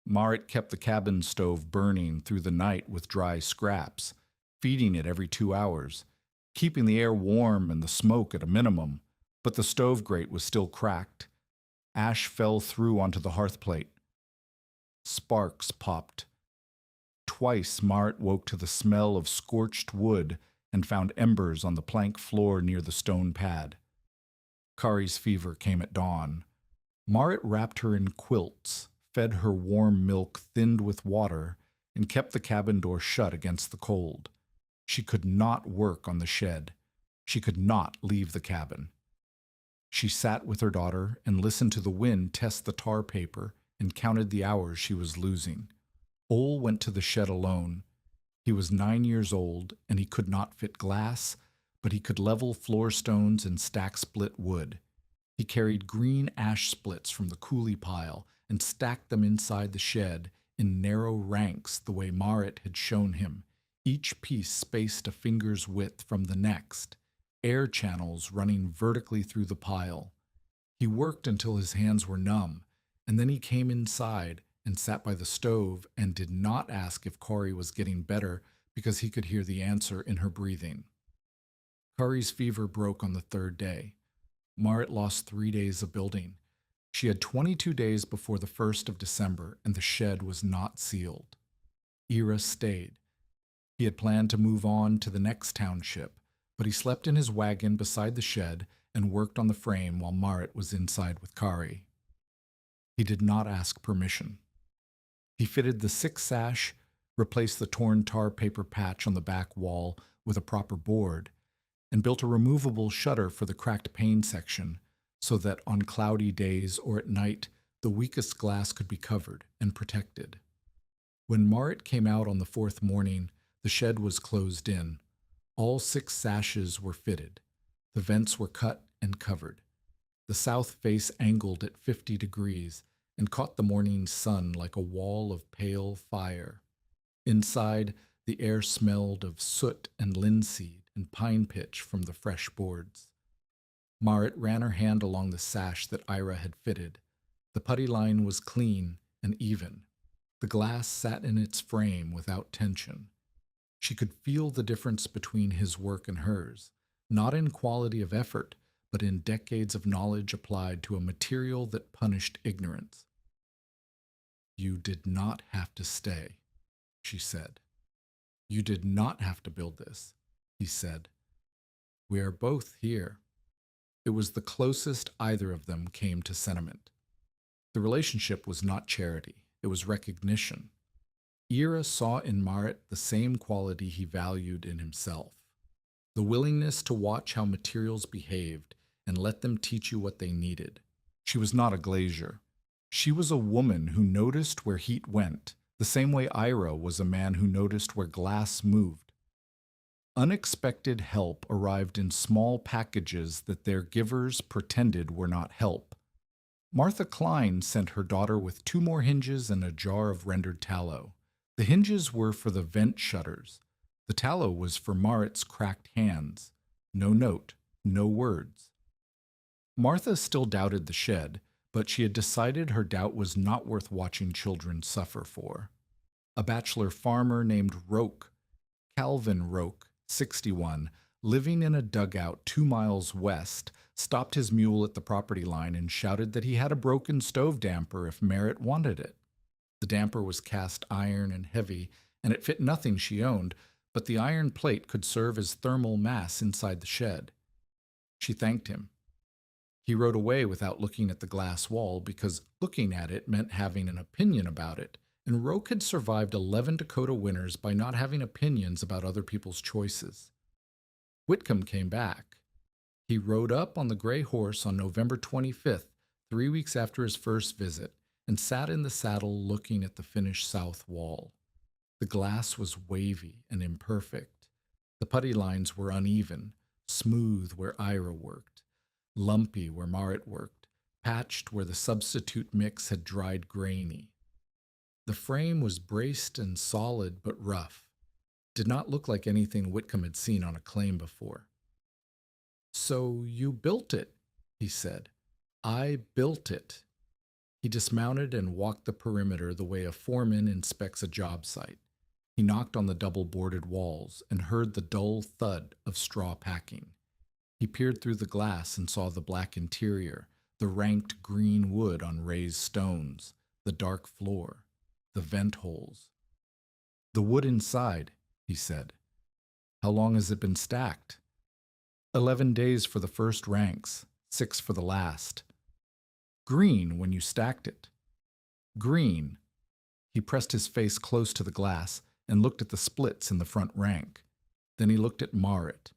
Marit kept the cabin stove burning through the night with dry scraps, feeding it every 2 hours, keeping the air warm and the smoke at a minimum, but the stove grate was still cracked. Ash fell through onto the hearth plate. Sparks popped. Twice Marit woke to the smell of scorched wood and found embers on the plank floor near the stone pad. Kari's fever came at dawn. Marit wrapped her in quilts, fed her warm milk thinned with water, and kept the cabin door shut against the cold. She could not work on the shed. She could not leave the cabin. She sat with her daughter and listened to the wind test the tar paper and counted the hours she was losing. Ole went to the shed alone. He was 9 years old, and he could not fit glass, but he could level floor stones and stack split wood. He carried green ash splits from the coulee pile and stacked them inside the shed in narrow ranks the way Marit had shown him, each piece spaced a finger's width from the next, air channels running vertically through the pile. He worked until his hands were numb, and then he came inside and sat by the stove and did not ask if Corey was getting better because he could hear the answer in her breathing. Corey's fever broke on the third day. Marit lost 3 days of building. She had 22 days before the 1st of December, and the shed was not sealed. Ira stayed. He had planned to move on to the next township, but he slept in his wagon beside the shed and worked on the frame while Marit was inside with Kari. He did not ask permission. He fitted the 6 sash, replaced the torn tar paper patch on the back wall with a proper board, and built a removable shutter for the cracked pane section so that on cloudy days or at night the weakest glass could be covered and protected. When Marit came out on the 4th morning, the shed was closed in. All 6 sashes were fitted. The vents were cut and covered. The south face angled at 50 degrees and caught the morning sun like a wall of pale fire. Inside, the air smelled of soot and linseed and pine pitch from the fresh boards. Marit ran her hand along the sash that Ira had fitted. The putty line was clean and even. The glass sat in its frame without tension. She could feel the difference between his work and hers, not in quality of effort, but in decades of knowledge applied to a material that punished ignorance. "You did not have to stay," she said. "You did not have to build this," he said. "We are both here." It was the closest either of them came to sentiment. The relationship was not charity, it was recognition. Ira saw in Marit the same quality he valued in himself, the willingness to watch how materials behaved and let them teach you what they needed. She was not a glazier. She was a woman who noticed where heat went, the same way Ira was a man who noticed where glass moved. Unexpected help arrived in small packages that their givers pretended were not help. Martha Klein sent her daughter with 2 more hinges and a jar of rendered tallow. The hinges were for the vent shutters. The tallow was for Marit's cracked hands. No note, no words. Martha still doubted the shed, but she had decided her doubt was not worth watching children suffer for. A bachelor farmer named Roke, Calvin Roke, 61, living in a dugout 2 miles west, stopped his mule at the property line and shouted that he had a broken stove damper if Marit wanted it. The damper was cast iron and heavy, and it fit nothing she owned, but the iron plate could serve as thermal mass inside the shed. She thanked him. He rode away without looking at the glass wall because looking at it meant having an opinion about it, and Roke had survived 11 Dakota winters by not having opinions about other people's choices. Whitcomb came back. He rode up on the gray horse on November 25th, 3 weeks after his first visit, and sat in the saddle looking at the finished south wall. The glass was wavy and imperfect. The putty lines were uneven, smooth where Ira worked, lumpy where Marit worked, patched where the substitute mix had dried grainy. The frame was braced and solid but rough. Did not look like anything Whitcomb had seen on a claim before. "So you built it," he said. "I built it." He dismounted and walked the perimeter the way a foreman inspects a job site. He knocked on the double-boarded walls and heard the dull thud of straw packing. He peered through the glass and saw the black interior, the ranked green wood on raised stones, the dark floor, the vent holes. "The wood inside," he said. "How long has it been stacked?" 11 days for the first ranks, 6 for the last. "Green when you stacked it." "Green." He pressed his face close to the glass and looked at the splits in the front rank. Then he looked at Marit.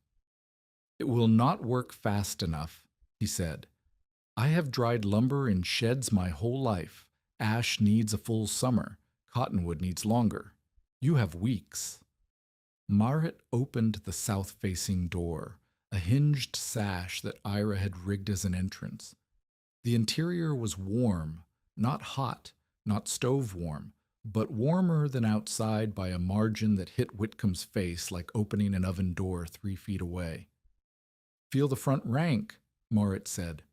"It will not work fast enough," he said. "I have dried lumber in sheds my whole life. Ash needs a full summer. Cottonwood needs longer. You have weeks." Marit opened the south-facing door, a hinged sash that Ira had rigged as an entrance. The interior was warm, not hot, not stove warm, but warmer than outside by a margin that hit Whitcomb's face like opening an oven door 3 feet away. "Feel the front rank," Morit said.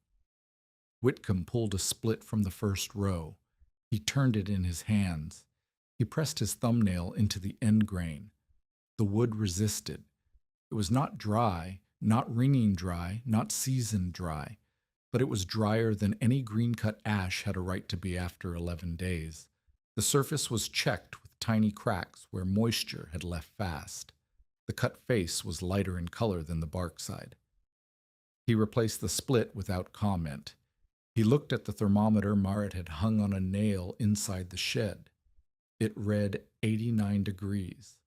Whitcomb pulled a split from the first row. He turned it in his hands. He pressed his thumbnail into the end grain. The wood resisted. It was not dry, not wringing dry, not seasoned dry, but it was drier than any green-cut ash had a right to be after 11 days. The surface was checked with tiny cracks where moisture had left fast. The cut face was lighter in color than the bark side. He replaced the split without comment. He looked at the thermometer Morit had hung on a nail inside the shed. It read 89 degrees.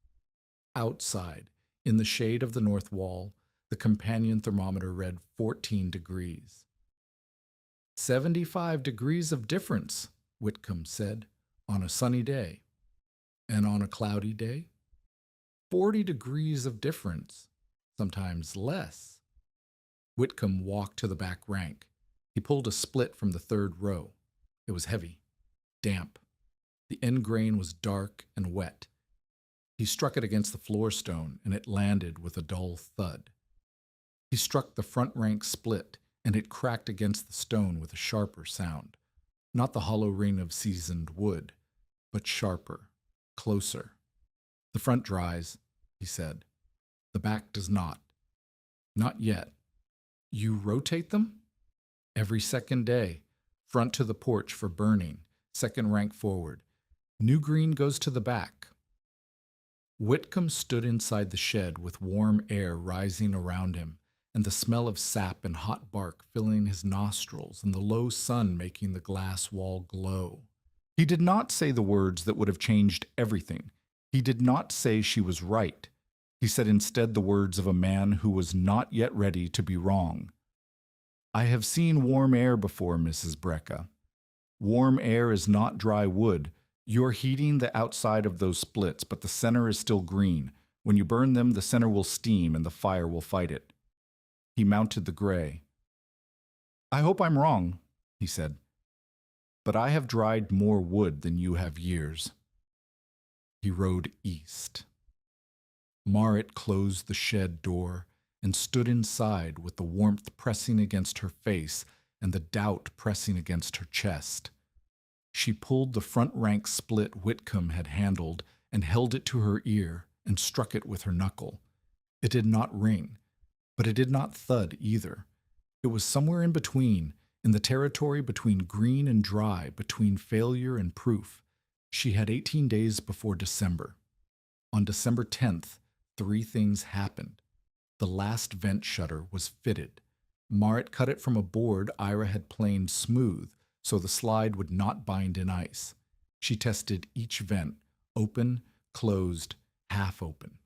Outside, in the shade of the north wall, the companion thermometer read 14 degrees. 75 degrees of difference, Whitcomb said, on a sunny day. And on a cloudy day? 40 degrees of difference, sometimes less. Whitcomb walked to the back rank. He pulled a split from the third row. It was heavy, damp. The end grain was dark and wet. He struck it against the floor stone, and it landed with a dull thud. He struck the front rank split, and it cracked against the stone with a sharper sound. Not the hollow ring of seasoned wood, but sharper, closer. "The front dries," he said. "The back does not. Not yet. You rotate them?" "Every second day. Front to the porch for burning. Second rank forward. New green goes to the back." Whitcomb stood inside the shed with warm air rising around him, and the smell of sap and hot bark filling his nostrils and the low sun making the glass wall glow. He did not say the words that would have changed everything. He did not say she was right. He said instead the words of a man who was not yet ready to be wrong. "I have seen warm air before, Mrs. Brecka. Warm air is not dry wood. You're heating the outside of those splits, but the center is still green. When you burn them, the center will steam and the fire will fight it." He mounted the gray. "I hope I'm wrong," he said, "but I have dried more wood than you have years." He rode east. Morit closed the shed door and stood inside with the warmth pressing against her face and the doubt pressing against her chest. She pulled the front rank split Whitcomb had handled and held it to her ear and struck it with her knuckle. It did not ring, but it did not thud either. It was somewhere in between, in the territory between green and dry, between failure and proof. She had 18 days before December. On December 10th, 3 things happened. The last vent shutter was fitted. Morit cut it from a board Ira had planed smooth, so the slide would not bind in ice. She tested each vent, open, closed, half open.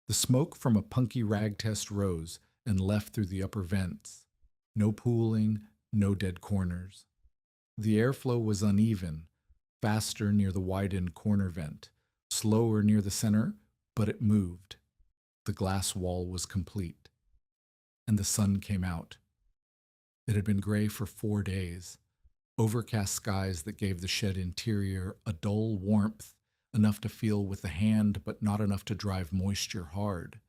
The smoke from a punky rag test rose and left through the upper vents. No pooling, no dead corners. The airflow was uneven, faster near the widened corner vent, slower near the center, but it moved. The glass wall was complete. And the sun came out. It had been gray for 4 days. Overcast skies that gave the shed interior a dull warmth, enough to feel with the hand but not enough to drive moisture hard.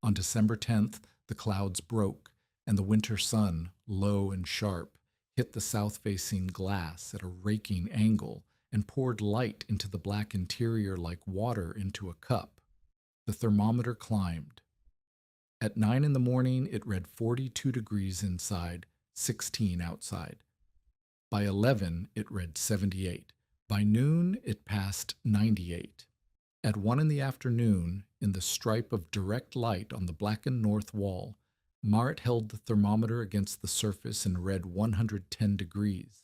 On December 10th, the clouds broke, and the winter sun, low and sharp, hit the south-facing glass at a raking angle and poured light into the black interior like water into a cup. The thermometer climbed. At 9 in the morning, it read 42 degrees inside, 16 outside. By 11, it read 78. By noon, it passed 98. At 1 in the afternoon, in the stripe of direct light on the blackened north wall, Morit held the thermometer against the surface and read 110 degrees.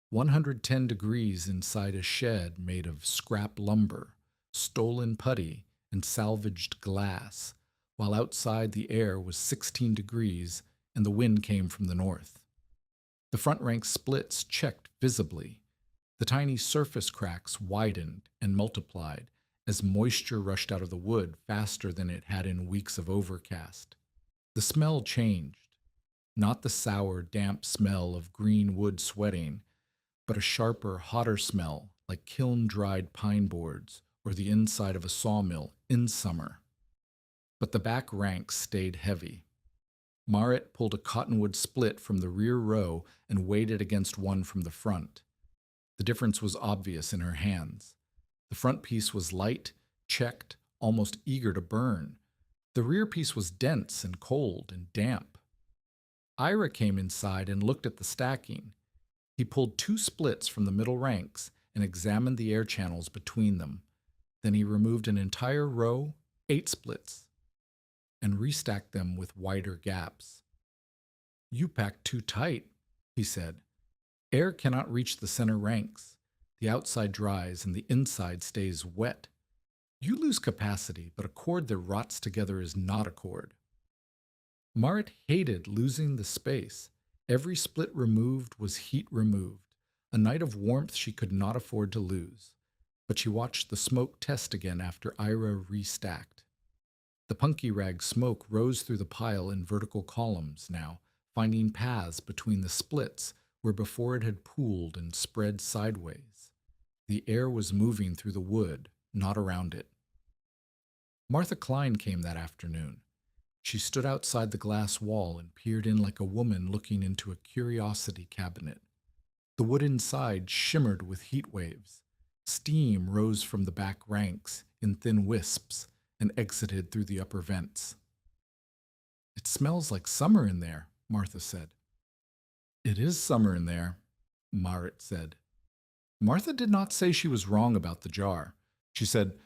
110 degrees inside a shed made of scrap lumber, stolen putty, and salvaged glass, while outside the air was 16 degrees and the wind came from the north. The front rank splits checked visibly. The tiny surface cracks widened and multiplied as moisture rushed out of the wood faster than it had in weeks of overcast. The smell changed, not the sour, damp smell of green wood sweating, but a sharper, hotter smell like kiln-dried pine boards or the inside of a sawmill in summer. But the back ranks stayed heavy. Marit pulled a cottonwood split from the rear row and weighed it against one from the front. The difference was obvious in her hands. The front piece was light, checked, almost eager to burn. The rear piece was dense and cold and damp. Ira came inside and looked at the stacking. He pulled 2 splits from the middle ranks and examined the air channels between them. Then he removed an entire row, 8 splits, and restacked them with wider gaps. "You packed too tight," he said. "Air cannot reach the center ranks. The outside dries and the inside stays wet. You lose capacity, but a cord that rots together is not a cord." Marit hated losing the space. Every split removed was heat removed, a night of warmth she could not afford to lose. But she watched the smoke test again after Ira restacked. The punky rag smoke rose through the pile in vertical columns now, finding paths between the splits where before it had pooled and spread sideways. The air was moving through the wood, not around it. Martha Klein came that afternoon. She stood outside the glass wall and peered in like a woman looking into a curiosity cabinet. The wood inside shimmered with heat waves. Steam rose from the back ranks in thin wisps and exited through the upper vents. "It smells like summer in there," Martha said. "It is summer in there," Marit said. Martha did not say she was wrong about the jar. She said,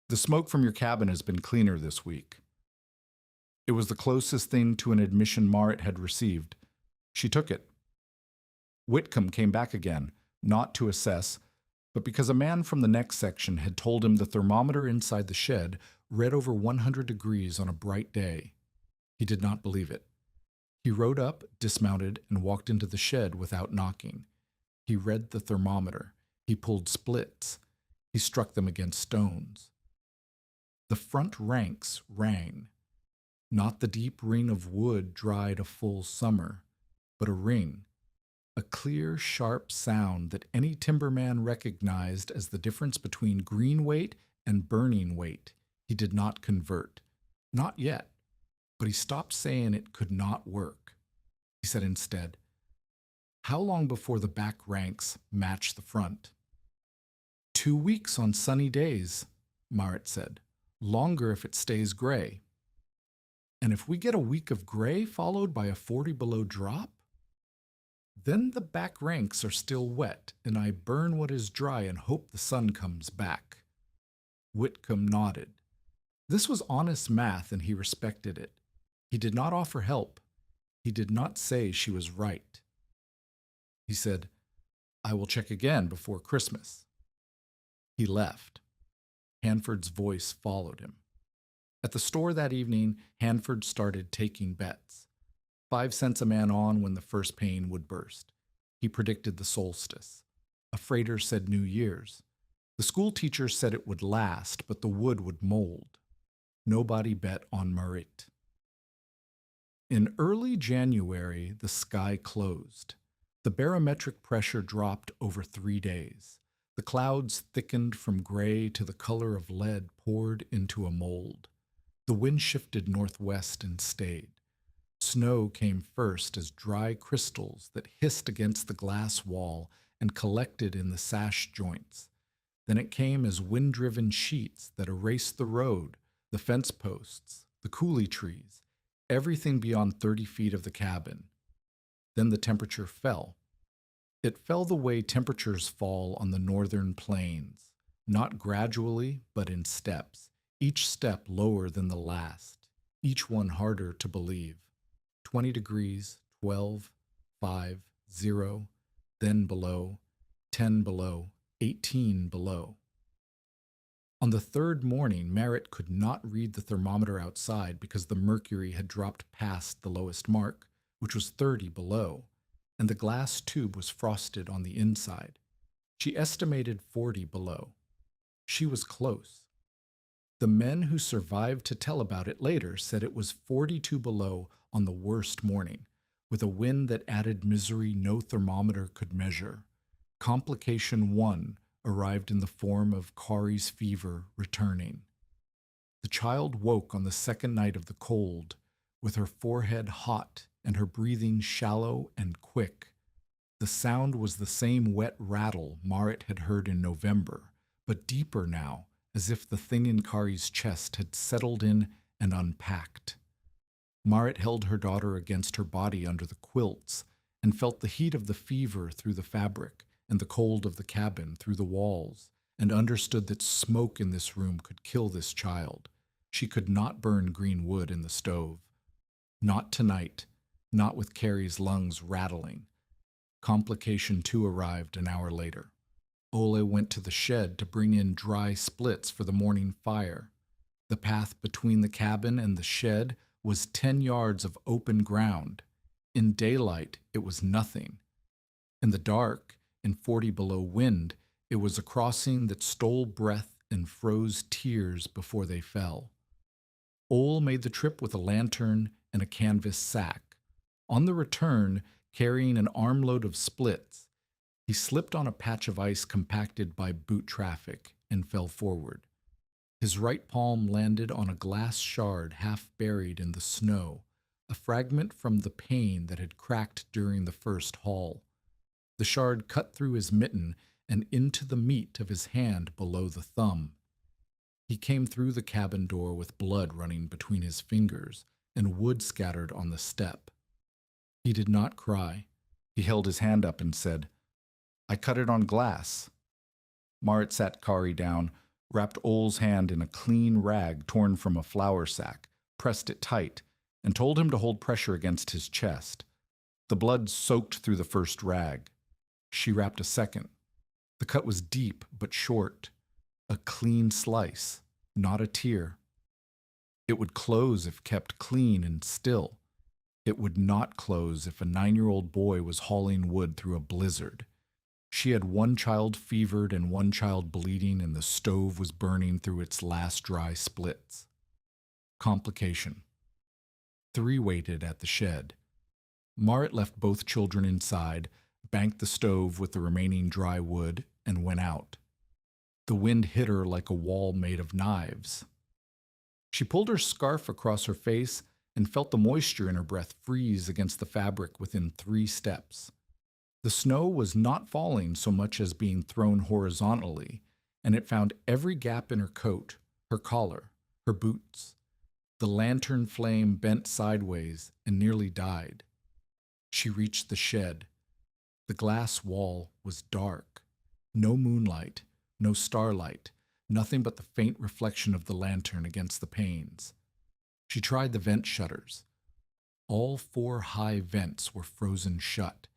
"The smoke from your cabin has been cleaner this week." It was the closest thing to an admission Marit had received. She took it. Whitcomb came back again, not to assess, but because a man from the next section had told him the thermometer inside the shed read over 100 degrees on a bright day. He did not believe it. He rode up, dismounted, and walked into the shed without knocking. He read the thermometer. He pulled splits. He struck them against stones. The front ranks rang. Not the deep ring of wood dried a full summer, but a ring, a clear, sharp sound that any timberman recognized as the difference between green weight and burning weight. He did not convert. Not yet. But he stopped saying it could not work. He said instead, "How long before the back ranks match the front?" 2 weeks on sunny days, Marit said. "Longer if it stays gray." "And if we get a week of gray followed by a 40 below drop?" "Then the back ranks are still wet, and I burn what is dry and hope the sun comes back." Whitcomb nodded. This was honest math, and he respected it. He did not offer help. He did not say she was right. He said, "I will check again before Christmas." He left. Hanford's voice followed him. At the store that evening, Hanford started taking bets. 5 cents a man on when the first pane would burst. He predicted the solstice. A freighter said New Year's. The school teacher said it would last, but the wood would mold. Nobody bet on Marit. In early January, the sky closed. The barometric pressure dropped over 3 days. The clouds thickened from gray to the color of lead poured into a mold. The wind shifted northwest and stayed. Snow came first as dry crystals that hissed against the glass wall and collected in the sash joints. Then it came as wind-driven sheets that erased the road, the fence posts, the coulee trees, everything beyond 30 feet of the cabin. Then the temperature fell. It fell the way temperatures fall on the northern plains, not gradually, but in steps, each step lower than the last, each one harder to believe. 20 degrees, 12, 5, 0, then below, 10 below, 18 below. On the third morning, Marit could not read the thermometer outside because the mercury had dropped past the lowest mark, which was 30 below, and the glass tube was frosted on the inside. She estimated 40 below. She was close. The men who survived to tell about it later said it was 42 below on the worst morning, with a wind that added misery no thermometer could measure. Complication 1, arrived in the form of Kari's fever returning. The child woke on the second night of the cold, with her forehead hot and her breathing shallow and quick. The sound was the same wet rattle Marit had heard in November, but deeper now, as if the thing in Kari's chest had settled in and unpacked. Marit held her daughter against her body under the quilts and felt the heat of the fever through the fabric and the cold of the cabin through the walls, and understood that smoke in this room could kill this child. She could not burn green wood in the stove. Not tonight, not with Carrie's lungs rattling. Complication 2 arrived an hour later. Ole went to the shed to bring in dry splits for the morning fire. The path between the cabin and the shed was 10 yards of open ground. In daylight, it was nothing. In the dark, in 40 below wind, it was a crossing that stole breath and froze tears before they fell. Ole made the trip with a lantern and a canvas sack. On the return, carrying an armload of splits, he slipped on a patch of ice compacted by boot traffic and fell forward. His right palm landed on a glass shard half buried in the snow, a fragment from the pane that had cracked during the first haul. The shard cut through his mitten and into the meat of his hand below the thumb. He came through the cabin door with blood running between his fingers and wood scattered on the step. He did not cry. He held his hand up and said, "I cut it on glass." Marit sat Kari down, wrapped Ole's hand in a clean rag torn from a flour sack, pressed it tight, and told him to hold pressure against his chest. The blood soaked through the first rag. She wrapped a second. The cut was deep but short. A clean slice, not a tear. It would close if kept clean and still. It would not close if a 9-year-old boy was hauling wood through a blizzard. She had one child fevered and one child bleeding, and the stove was burning through its last dry splits. Complication. 3 waited at the shed. Marit left both children inside, banked the stove with the remaining dry wood, and went out. The wind hit her like a wall made of knives. She pulled her scarf across her face and felt the moisture in her breath freeze against the fabric within 3 steps. The snow was not falling so much as being thrown horizontally, and it found every gap in her coat, her collar, her boots. The lantern flame bent sideways and nearly died. She reached the shed. The glass wall was dark. No moonlight, no starlight, nothing but the faint reflection of the lantern against the panes. She tried the vent shutters. All 4 high vents were frozen shut.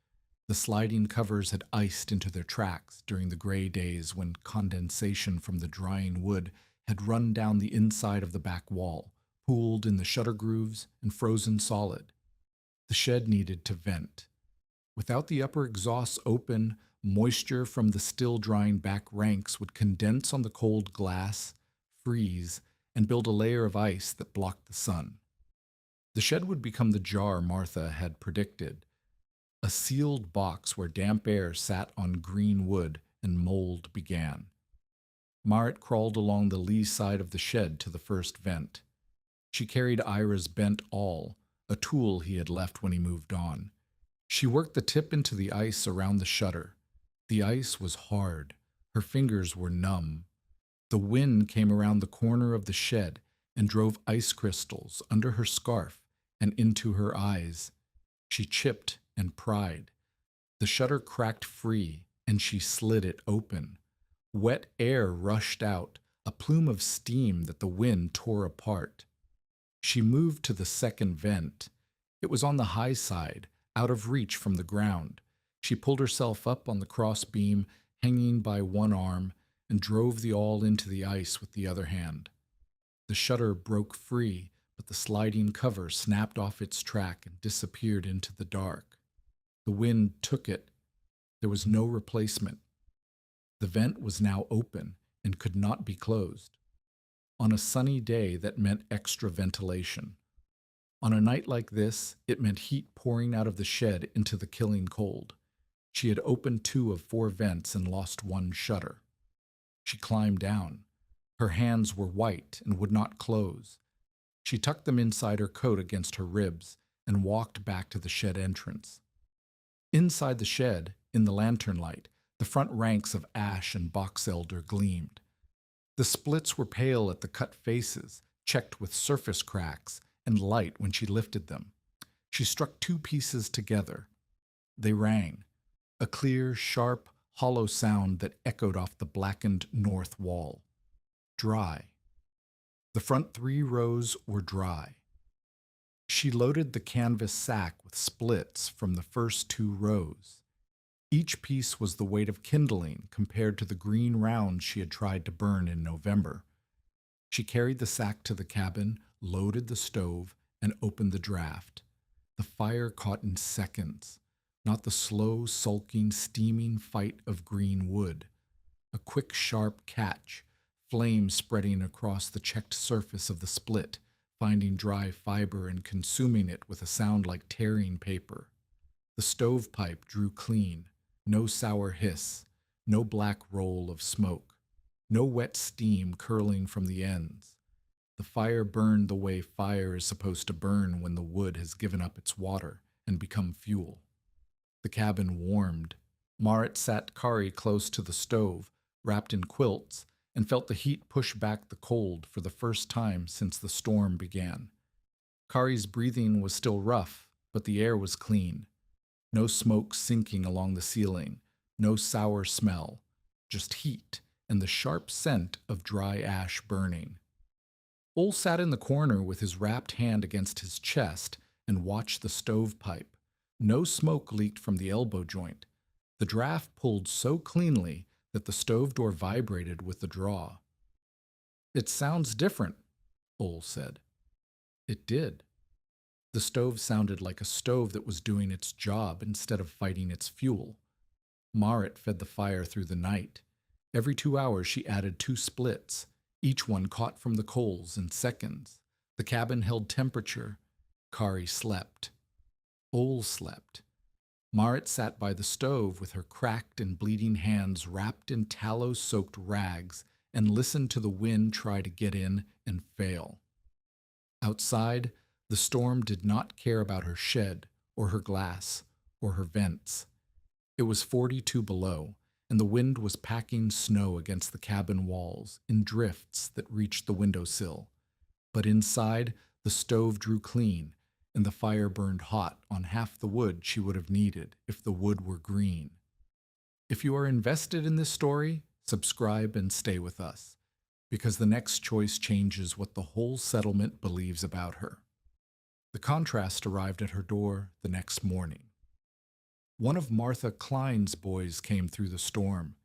The sliding covers had iced into their tracks during the gray days when condensation from the drying wood had run down the inside of the back wall, pooled in the shutter grooves, and frozen solid. The shed needed to vent. Without the upper exhausts open, moisture from the still drying back ranks would condense on the cold glass, freeze, and build a layer of ice that blocked the sun. The shed would become the jar Martha had predicted, a sealed box where damp air sat on green wood and mold began. Marit crawled along the lee side of the shed to the first vent. She carried Ira's bent awl, a tool he had left when he moved on. She worked the tip into the ice around the shutter. The ice was hard. Her fingers were numb. The wind came around the corner of the shed and drove ice crystals under her scarf and into her eyes. She chipped and pried. The shutter cracked free, and she slid it open. Wet air rushed out, a plume of steam that the wind tore apart. She moved to the second vent. It was on the high side, out of reach from the ground. She pulled herself up on the cross beam, hanging by one arm, and drove the awl into the ice with the other hand. The shutter broke free, but the sliding cover snapped off its track and disappeared into the dark. The wind took it. There was no replacement. The vent was now open and could not be closed. On a sunny day, that meant extra ventilation. On a night like this, it meant heat pouring out of the shed into the killing cold. She had opened 2 of 4 vents and lost 1 shutter. She climbed down. Her hands were white and would not close. She tucked them inside her coat against her ribs and walked back to the shed entrance. Inside the shed, in the lantern light, the front ranks of ash and box elder gleamed. The splits were pale at the cut faces, checked with surface cracks, and light when she lifted them. She struck two pieces together. They rang, a clear, sharp, hollow sound that echoed off the blackened north wall. Dry. The front 3 rows were dry. She loaded the canvas sack with splits from the first 2 rows. Each piece was the weight of kindling compared to the green rounds she had tried to burn in November. She carried the sack to the cabin, loaded the stove, and opened the draft. The fire caught in seconds, not the slow, sulking, steaming fight of green wood. A quick, sharp catch, flame spreading across the checked surface of the split, finding dry fiber and consuming it with a sound like tearing paper. The stovepipe drew clean, no sour hiss, no black roll of smoke, no wet steam curling from the ends. The fire burned the way fire is supposed to burn when the wood has given up its water and become fuel. The cabin warmed. Marit sat Kari close to the stove, wrapped in quilts, and felt the heat push back the cold for the first time since the storm began. Kari's breathing was still rough, but the air was clean. No smoke sinking along the ceiling, no sour smell, just heat and the sharp scent of dry ash burning. Ole sat in the corner with his wrapped hand against his chest and watched the stovepipe. No smoke leaked from the elbow joint. The draft pulled so cleanly that the stove door vibrated with the draw. "It sounds different," Ole said. It did. The stove sounded like a stove that was doing its job instead of fighting its fuel. Marit fed the fire through the night. Every 2 hours she added 2 splits, each one caught from the coals in seconds. The cabin held temperature. Kari slept. Ole slept. Marit sat by the stove with her cracked and bleeding hands wrapped in tallow-soaked rags and listened to the wind try to get in and fail. Outside, the storm did not care about her shed or her glass or her vents. It was 42 below, and the wind was packing snow against the cabin walls in drifts that reached the windowsill. But inside, the stove drew clean, and the fire burned hot on half the wood she would have needed if the wood were green. If you are invested in this story, subscribe and stay with us, because the next choice changes what the whole settlement believes about her. The contrast arrived at her door the next morning. One of Martha Klein's boys came through the storm.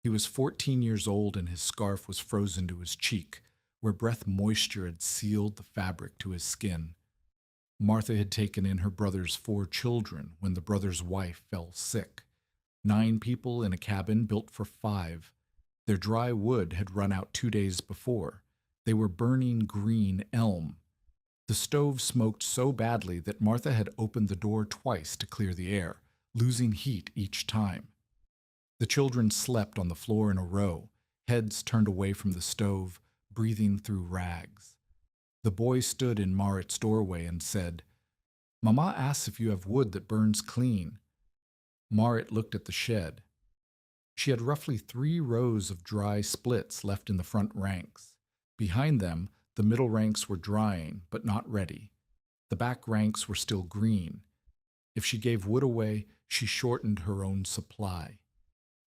He was 14 years old and his scarf was frozen to his cheek, where breath moisture had sealed the fabric to his skin. Martha had taken in her brother's 4 children when the brother's wife fell sick. 9 people in a cabin built for 5. Their dry wood had run out 2 days before. They were burning green elm. The stove smoked so badly that Martha had opened the door twice to clear the air, losing heat each time. The children slept on the floor in a row, heads turned away from the stove, breathing through rags. The boy stood in Marit's doorway and said, "Mama asks if you have wood that burns clean." Marit looked at the shed. She had roughly 3 rows of dry splits left in the front ranks. Behind them, the middle ranks were drying, but not ready. The back ranks were still green. If she gave wood away, she shortened her own supply.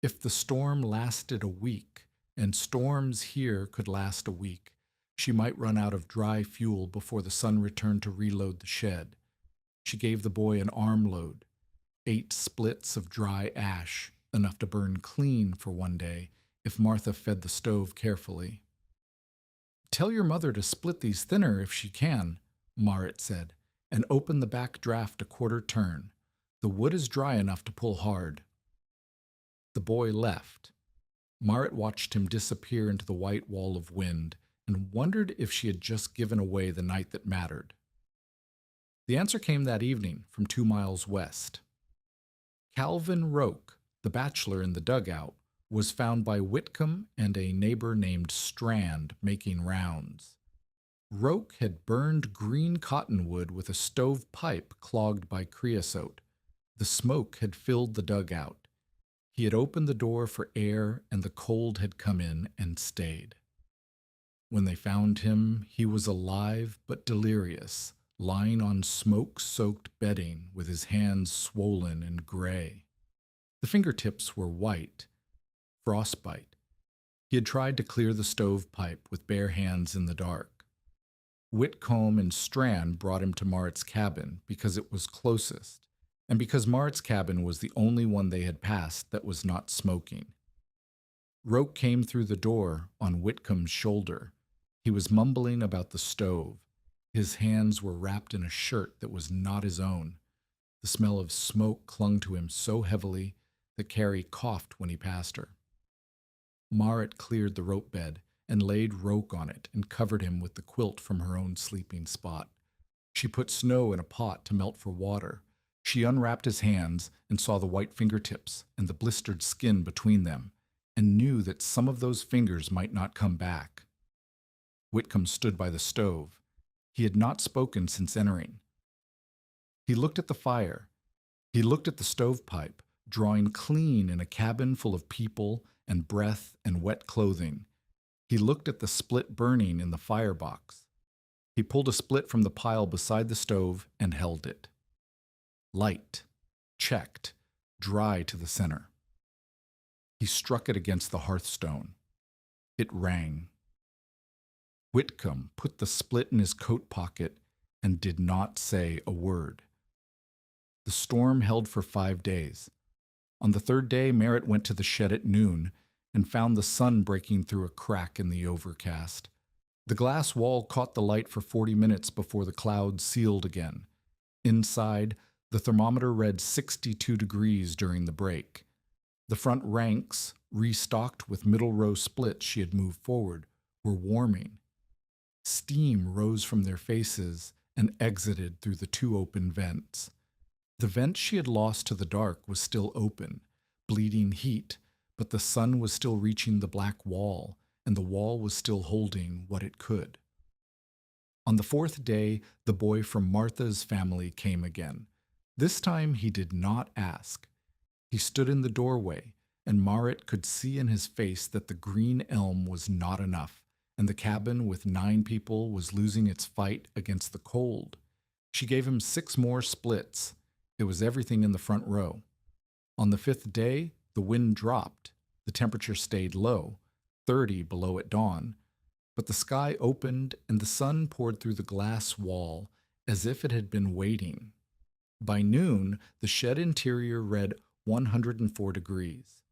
If the storm lasted a week, and storms here could last a week, she might run out of dry fuel before the sun returned to reload the shed. She gave the boy an armload, 8 splits of dry ash, enough to burn clean for one day if Martha fed the stove carefully. "Tell your mother to split these thinner if she can," Marit said, and opened the back draft a quarter turn. "The wood is dry enough to pull hard." The boy left. Marit watched him disappear into the white wall of wind and wondered if she had just given away the night that mattered. The answer came that evening from 2 miles west. Calvin Roke, the bachelor in the dugout, was found by Whitcomb and a neighbor named Strand making rounds. Roke had burned green cottonwood with a stove pipe clogged by creosote. The smoke had filled the dugout. He had opened the door for air, and the cold had come in and stayed. When they found him, he was alive but delirious, lying on smoke-soaked bedding with his hands swollen and gray. The fingertips were white, frostbite. He had tried to clear the stovepipe with bare hands in the dark. Whitcomb and Strand brought him to Marit's cabin because it was closest, and because Marit's cabin was the only one they had passed that was not smoking. Roke came through the door on Whitcomb's shoulder. He was mumbling about the stove. His hands were wrapped in a shirt that was not his own. The smell of smoke clung to him so heavily that Carrie coughed when he passed her. Marit cleared the rope bed and laid Roke on it and covered him with the quilt from her own sleeping spot. She put snow in a pot to melt for water. She unwrapped his hands and saw the white fingertips and the blistered skin between them, and knew that some of those fingers might not come back. Whitcomb stood by the stove. He had not spoken since entering. He looked at the fire. He looked at the stovepipe, drawing clean in a cabin full of people and breath and wet clothing. He looked at the split burning in the firebox. He pulled a split from the pile beside the stove and held it. Light, checked, dry to the center. He struck it against the hearthstone. It rang. Whitcomb put the split in his coat pocket and did not say a word. The storm held for 5 days. On the 3rd day, Merritt went to the shed at noon and found the sun breaking through a crack in the overcast. The glass wall caught the light for 40 minutes before the clouds sealed again. Inside, the thermometer read 62 degrees during the break. The front ranks, restocked with middle row splits she had moved forward, were warming. Steam rose from their faces and exited through the 2 open vents. The vent she had lost to the dark was still open, bleeding heat, but the sun was still reaching the black wall, and the wall was still holding what it could. On the 4th day, the boy from Martha's family came again. This time he did not ask. He stood in the doorway, and Marit could see in his face that the green elm was not enough, and the cabin with 9 people was losing its fight against the cold. She gave him 6 more splits. It was everything in the front row. On the 5th day, the wind dropped. The temperature stayed low, 30 below at dawn, but the sky opened and the sun poured through the glass wall as if it had been waiting. By noon, the shed interior read 104 degrees.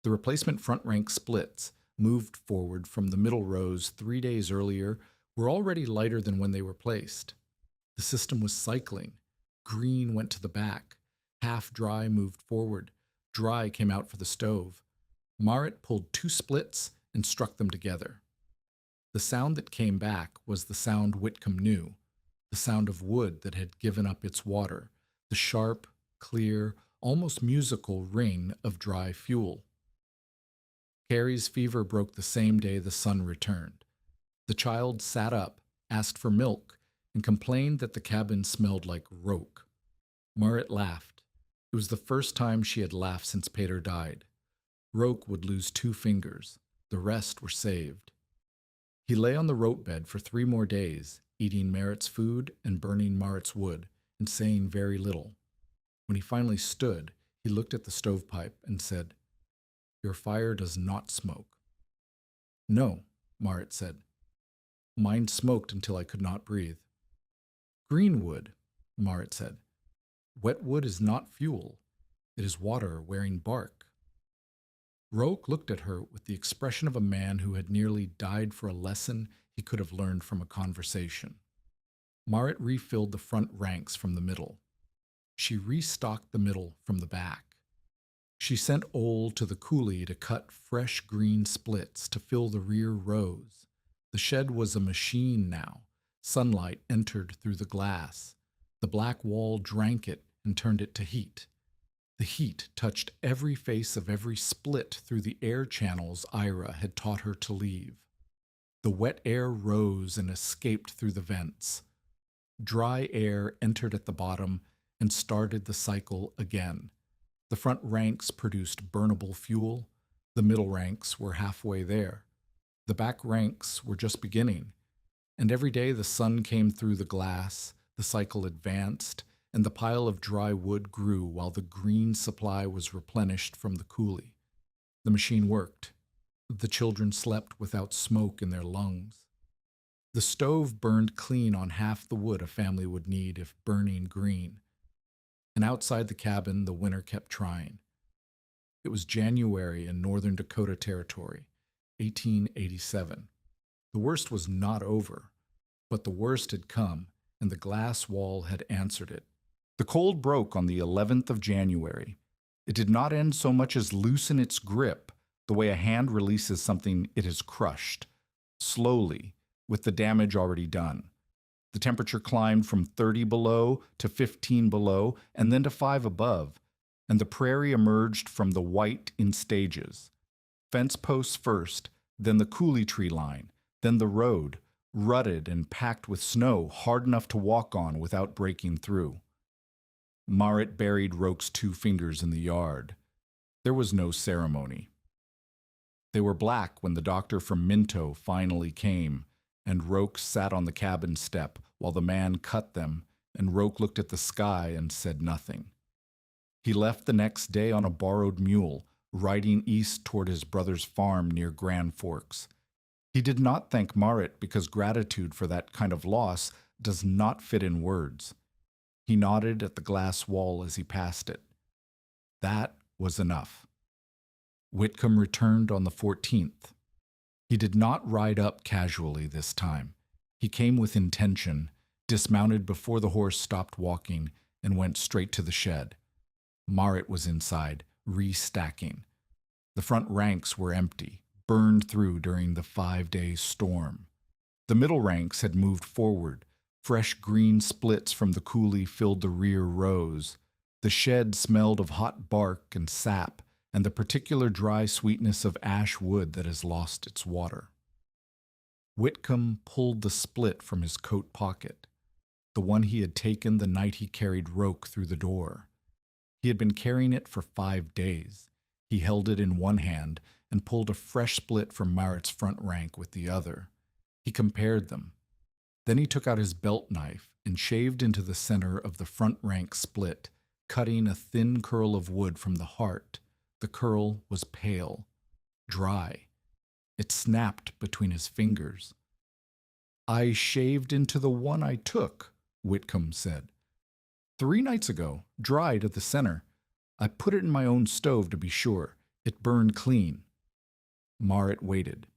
The replacement front rank splits, moved forward from the middle rows 3 days earlier, were already lighter than when they were placed. The system was cycling. Green went to the back. Half dry moved forward. Dry came out for the stove. Marit pulled 2 splits and struck them together. The sound that came back was the sound Whitcomb knew, the sound of wood that had given up its water, the sharp, clear, almost musical ring of dry fuel. Carrie's fever broke the same day the sun returned. The child sat up, asked for milk, and complained that the cabin smelled like roke. Marit laughed. It was the first time she had laughed since Peter died. Roke would lose 2 fingers. The rest were saved. He lay on the rope bed for 3 more days, eating Marit's food and burning Marit's wood, and saying very little. When he finally stood, he looked at the stovepipe and said, "Your fire does not smoke." "No," Marit said. "Mine smoked until I could not breathe." "Green wood," Marit said. "Wet wood is not fuel. It is water wearing bark." Roke looked at her with the expression of a man who had nearly died for a lesson he could have learned from a conversation. Marit refilled the front ranks from the middle. She restocked the middle from the back. She sent Ole to the coulee to cut fresh green splits to fill the rear rows. The shed was a machine now. Sunlight entered through the glass. The black wall drank it and turned it to heat. The heat touched every face of every split through the air channels Ira had taught her to leave. The wet air rose and escaped through the vents. Dry air entered at the bottom and started the cycle again. The front ranks produced burnable fuel. The middle ranks were halfway there. The back ranks were just beginning. And every day the sun came through the glass, the cycle advanced, and the pile of dry wood grew while the green supply was replenished from the coulee. The machine worked. The children slept without smoke in their lungs. The stove burned clean on half the wood a family would need if burning green. And outside the cabin, the winter kept trying. It was January in northern Dakota Territory, 1887. The worst was not over, but the worst had come, and the glass wall had answered it. The cold broke on the 11th of January. It did not end so much as loosen its grip, the way a hand releases something it has crushed, slowly, with the damage already done. The temperature climbed from 30 below to 15 below, and then to 5 above, and the prairie emerged from the white in stages. Fence posts first, then the coulee tree line, then the road, rutted and packed with snow, hard enough to walk on without breaking through. Marit buried Roke's 2 fingers in the yard. There was no ceremony. They were black when the doctor from Minto finally came, and Roke sat on the cabin step while the man cut them, and Roke looked at the sky and said nothing. He left the next day on a borrowed mule, riding east toward his brother's farm near Grand Forks. He did not thank Marit because gratitude for that kind of loss does not fit in words. He nodded at the glass wall as he passed it. That was enough. Whitcomb returned on the 14th. He did not ride up casually this time. He came with intention, dismounted before the horse stopped walking, and went straight to the shed. Marit was inside, restacking. The front ranks were empty, burned through during the 5-day storm. The middle ranks had moved forward. Fresh green splits from the coulee filled the rear rows. The shed smelled of hot bark and sap, and the particular dry sweetness of ash wood that has lost its water. Whitcomb pulled the split from his coat pocket, the one he had taken the night he carried Roke through the door. He had been carrying it for 5 days. He held it in one hand and pulled a fresh split from Marit's front rank with the other. He compared them. Then he took out his belt knife and shaved into the center of the front rank split, cutting a thin curl of wood from the heart. The curl was pale, dry. It snapped between his fingers. "I shaved into the one I took," Whitcomb said. "3 nights ago, dried at the center. I put it in my own stove to be sure. It burned clean." Marit waited.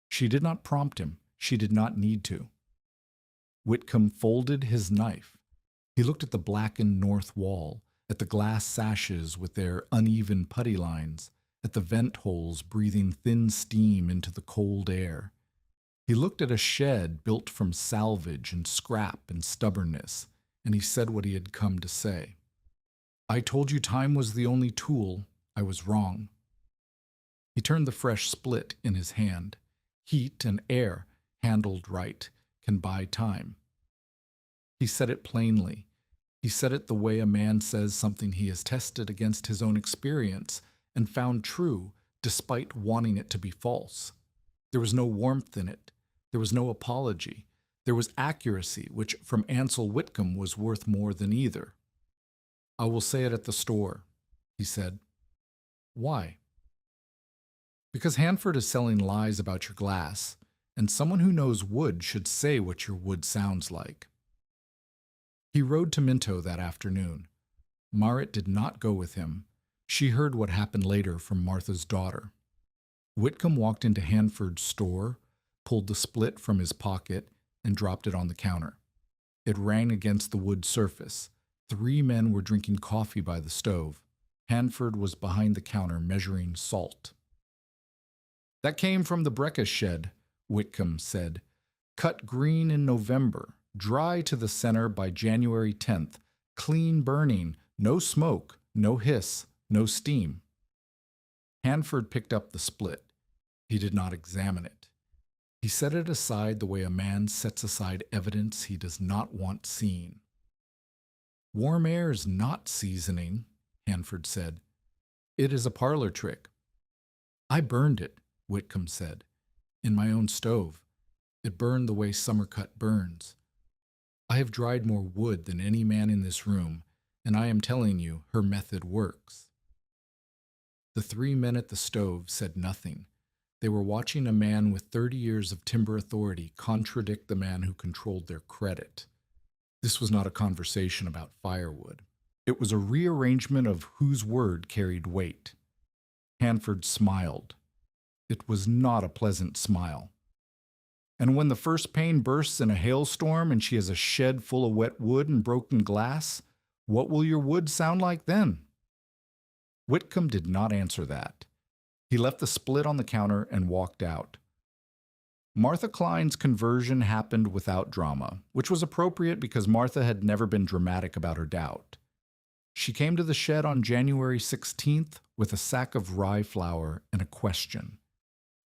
She did not prompt him. She did not need to. Whitcomb folded his knife. He looked at the blackened north wall, at the glass sashes with their uneven putty lines, at the vent holes breathing thin steam into the cold air. He looked at a shed built from salvage and scrap and stubbornness, and he said what he had come to say. "I told you time was the only tool. I was wrong." He turned the fresh split in his hand. Heat and air, handled right, can buy time. He said it plainly. He said it the way a man says something he has tested against his own experience and found true despite wanting it to be false. There was no warmth in it. There was no apology. There was accuracy, which from Ansel Whitcomb was worth more than either. "I will say it at the store," he said. "Why?" "Because Hanford is selling lies about your glass, and someone who knows wood should say what your wood sounds like." He rode to Minto that afternoon. Marit did not go with him. She heard what happened later from Martha's daughter. Whitcomb walked into Hanford's store, pulled the split from his pocket, and dropped it on the counter. It rang against the wood surface. 3 men were drinking coffee by the stove. Hanford was behind the counter measuring salt. "That came from the breakfast shed," Whitcomb said. "Cut green in November, dry to the center by January 10th, clean burning, no smoke, no hiss, no steam. Hanford picked up the split. He did not examine it. He set it aside the way a man sets aside evidence he does not want seen. Warm air is not seasoning, Hanford said. It is a parlor trick. I burned it, Whitcomb said, in my own stove. It burned the way Summercut burns. I have dried more wood than any man in this room, and I am telling you her method works. The three men at the stove said nothing. They were watching a man with 30 years of timber authority contradict the man who controlled their credit. This was not a conversation about firewood. It was a rearrangement of whose word carried weight. Hanford smiled. It was not a pleasant smile. And when the first pane bursts in a hailstorm and she has a shed full of wet wood and broken glass, what will your wood sound like then? Whitcomb did not answer that. He left the split on the counter and walked out. Martha Klein's conversion happened without drama, which was appropriate because Martha had never been dramatic about her doubt. She came to the shed on January 16th with a sack of rye flour and a question.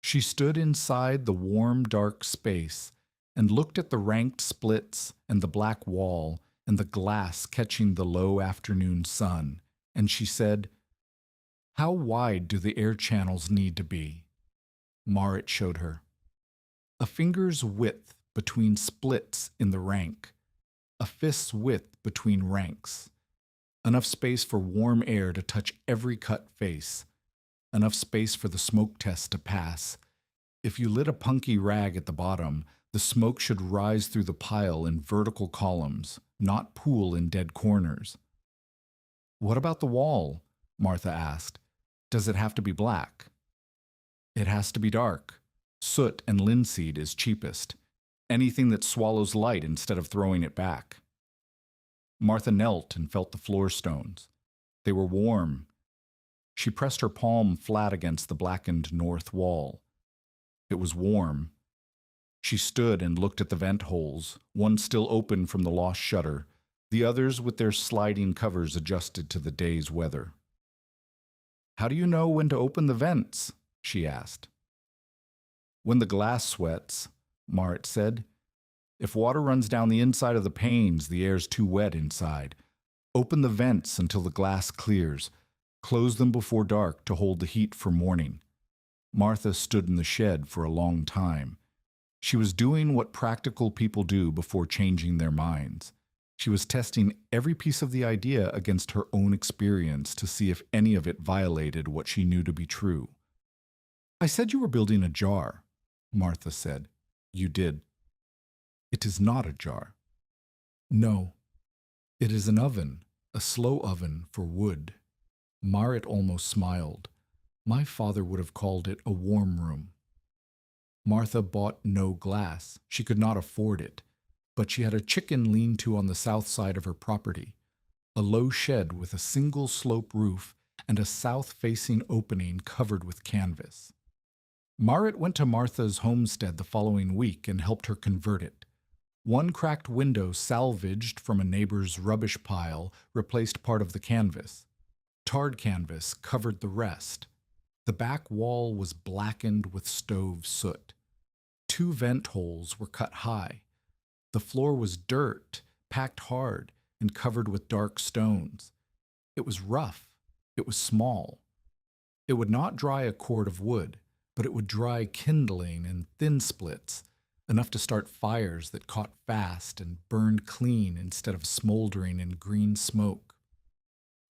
She stood inside the warm, dark space and looked at the ranked splits and the black wall and the glass catching the low afternoon sun, and she said, "How wide do the air channels need to be?" Marit showed her. A finger's width between splits in the rank, a fist's width between ranks. Enough space for warm air to touch every cut face. Enough space for the smoke test to pass. If you lit a punky rag at the bottom, the smoke should rise through the pile in vertical columns, not pool in dead corners. What about the wall? Martha asked. Does it have to be black? It has to be dark. Soot and linseed is cheapest. Anything that swallows light instead of throwing it back. Martha knelt and felt the floor stones. They were warm. She pressed her palm flat against the blackened north wall. It was warm. She stood and looked at the vent holes, one still open from the lost shutter, the others with their sliding covers adjusted to the day's weather. "How do you know when to open the vents?" she asked. "When the glass sweats," Marit said. "If water runs down the inside of the panes, the air's too wet inside. Open the vents until the glass clears. Close them before dark to hold the heat for morning." Martha stood in the shed for a long time. She was doing what practical people do before changing their minds. She was testing every piece of the idea against her own experience to see if any of it violated what she knew to be true. "I said you were building a jar," Martha said. "You did." "It is not a jar." "No. It is an oven, a slow oven for wood." Marit almost smiled. "My father would have called it a warm room." Martha bought no glass. She could not afford it. But she had a chicken lean-to on the south side of her property, a low shed with a single slope roof and a south-facing opening covered with canvas. Marit went to Martha's homestead the following week and helped her convert it. One cracked window salvaged from a neighbor's rubbish pile replaced part of the canvas. Tarred canvas covered the rest. The back wall was blackened with stove soot. 2 vent holes were cut high. The floor was dirt, packed hard, and covered with dark stones. It was rough. It was small. It would not dry a cord of wood, but it would dry kindling and thin splits, enough to start fires that caught fast and burned clean instead of smoldering in green smoke.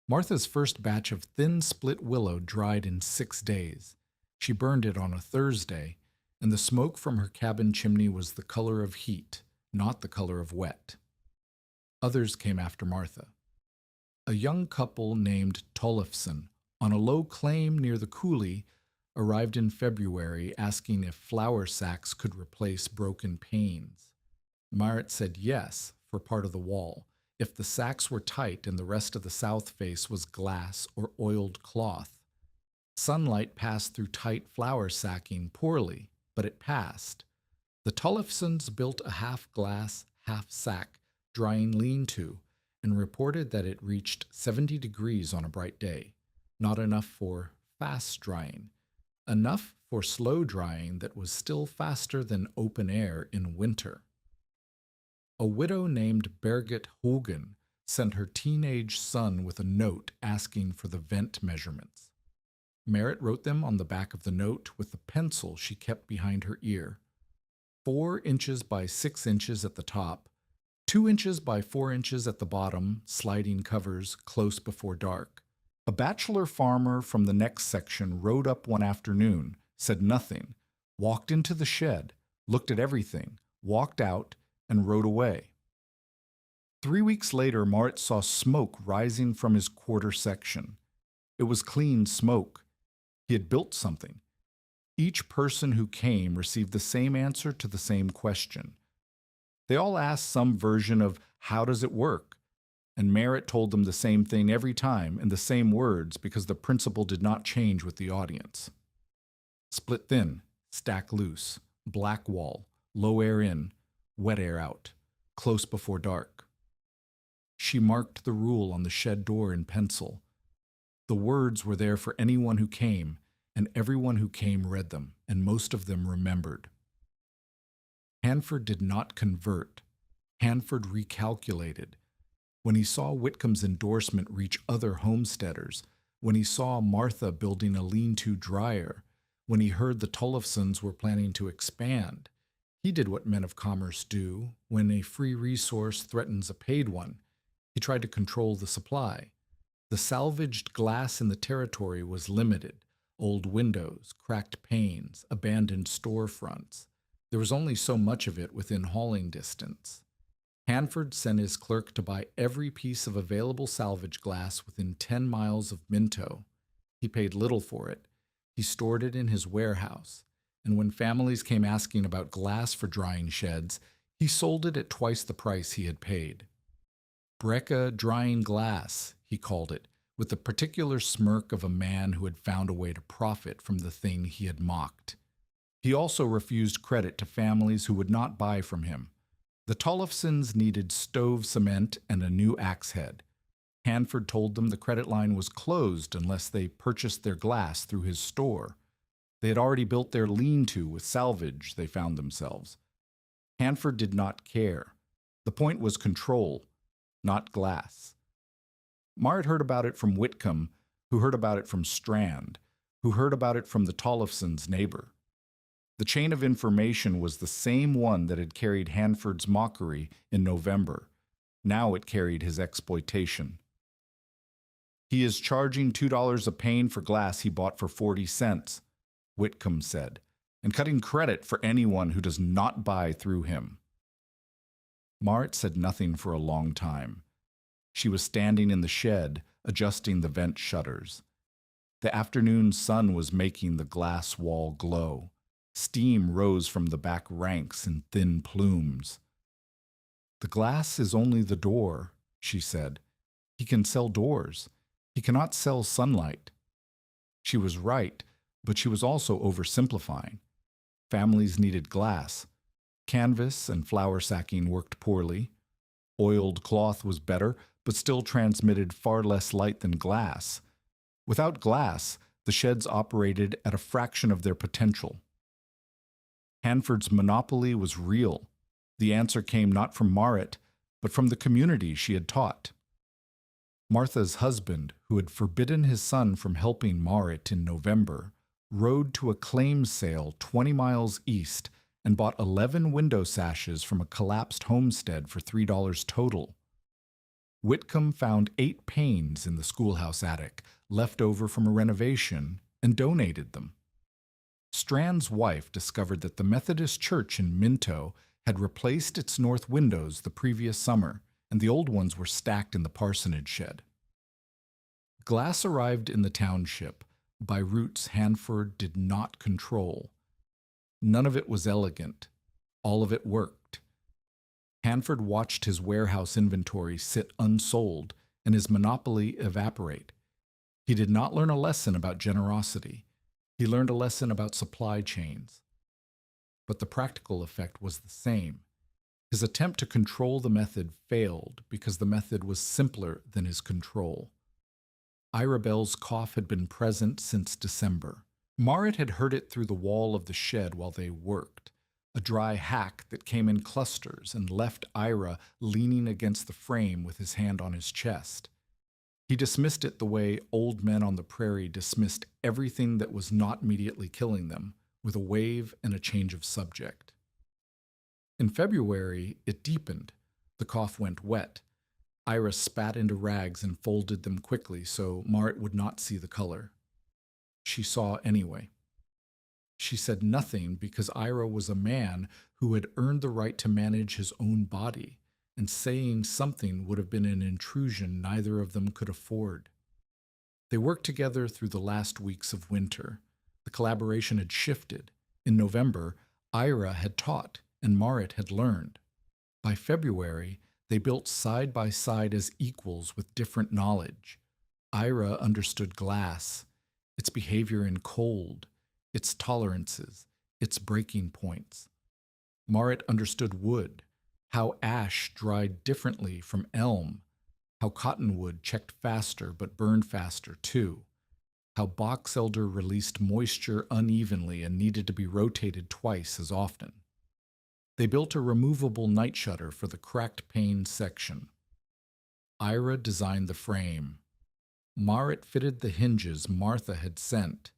Martha's first batch of thin split willow dried in 6 days. She burned it on a Thursday, and the smoke from her cabin chimney was the color of heat, not the color of wet. Others came after Martha. A young couple named Tollefson, on a low claim near the coulee, arrived in February asking if flour sacks could replace broken panes. Marit said yes for part of the wall, if the sacks were tight and the rest of the south face was glass or oiled cloth. Sunlight passed through tight flour sacking poorly, but it passed. The Tollefsons built a half-glass, half-sack drying lean-to, and reported that it reached 70 degrees on a bright day, not enough for fast drying, enough for slow drying that was still faster than open air in winter. A widow named Birgit Hogan sent her teenage son with a note asking for the vent measurements. Merritt wrote them on the back of the note with the pencil she kept behind her ear. 4 inches by 6 inches at the top, 2 inches by 4 inches at the bottom, sliding covers close before dark. A bachelor farmer from the next section rode up one afternoon, said nothing, walked into the shed, looked at everything, walked out, and rode away. 3 weeks later, Mart saw smoke rising from his quarter section. It was clean smoke. He had built something. Each person who came received the same answer to the same question. They all asked some version of, "How does it work?" And Merritt told them the same thing every time in the same words because the principle did not change with the audience. Split thin, stack loose, black wall, low air in, wet air out, close before dark. She marked the rule on the shed door in pencil. The words were there for anyone who came, and everyone who came read them, and most of them remembered. Hanford did not convert. Hanford recalculated. When he saw Whitcomb's endorsement reach other homesteaders, when he saw Martha building a lean-to dryer, when he heard the Tollefsons were planning to expand, he did what men of commerce do when a free resource threatens a paid one. He tried to control the supply. The salvaged glass in the territory was limited. Old windows, cracked panes, abandoned storefronts. There was only so much of it within hauling distance. Hanford sent his clerk to buy every piece of available salvage glass within 10 miles of Minto. He paid little for it. He stored it in his warehouse, and when families came asking about glass for drying sheds, he sold it at twice the price he had paid. Brecca drying glass, he called it, with the particular smirk of a man who had found a way to profit from the thing he had mocked. He also refused credit to families who would not buy from him. The Tollefsons needed stove cement and a new axe head. Hanford told them the credit line was closed unless they purchased their glass through his store. They had already built their lean-to with salvage, they found themselves. Hanford did not care. The point was control, not glass. Mart heard about it from Whitcomb, who heard about it from Strand, who heard about it from the Tollefsons' neighbor. The chain of information was the same one that had carried Hanford's mockery in November. Now it carried his exploitation. "He is charging $2 a pane for glass he bought for 40 cents, Whitcomb said, "and cutting credit for anyone who does not buy through him." Mart said nothing for a long time. She was standing in the shed, adjusting the vent shutters. The afternoon sun was making the glass wall glow. Steam rose from the back ranks in thin plumes. "The glass is only the door," she said. "He can sell doors. He cannot sell sunlight." She was right, but she was also oversimplifying. Families needed glass. Canvas and flour sacking worked poorly. Oiled cloth was better, but still transmitted far less light than glass. Without glass, the sheds operated at a fraction of their potential. Hanford's monopoly was real. The answer came not from Marett, but from the community she had taught. Martha's husband, who had forbidden his son from helping Marett in November, rode to a claim sale 20 miles east and bought 11 window sashes from a collapsed homestead for $3 total. Whitcomb found 8 panes in the schoolhouse attic, left over from a renovation, and donated them. Strand's wife discovered that the Methodist church in Minto had replaced its north windows the previous summer, and the old ones were stacked in the parsonage shed. Glass arrived in the township by routes Hanford did not control. None of it was elegant. All of it worked. Hanford watched his warehouse inventory sit unsold and his monopoly evaporate. He did not learn a lesson about generosity. He learned a lesson about supply chains. But the practical effect was the same. His attempt to control the method failed because the method was simpler than his control. Ira Bell's cough had been present since December. Marit had heard it through the wall of the shed while they worked, a dry hack that came in clusters and left Ira leaning against the frame with his hand on his chest. He dismissed it the way old men on the prairie dismissed everything that was not immediately killing them, with a wave and a change of subject. In February, it deepened. The cough went wet. Ira spat into rags and folded them quickly so Marit would not see the color. She saw anyway. She said nothing because Ira was a man who had earned the right to manage his own body, and saying something would have been an intrusion neither of them could afford. They worked together through the last weeks of winter. The collaboration had shifted. In November, Ira had taught, and Marit had learned. By February, they built side by side as equals with different knowledge. Ira understood glass, its behavior in cold, its tolerances, its breaking points. Marit understood wood, how ash dried differently from elm, how cottonwood checked faster but burned faster too, how box elder released moisture unevenly and needed to be rotated twice as often. They built a removable night shutter for the cracked pane section. Ira designed the frame. Marit fitted the hinges Martha had sent.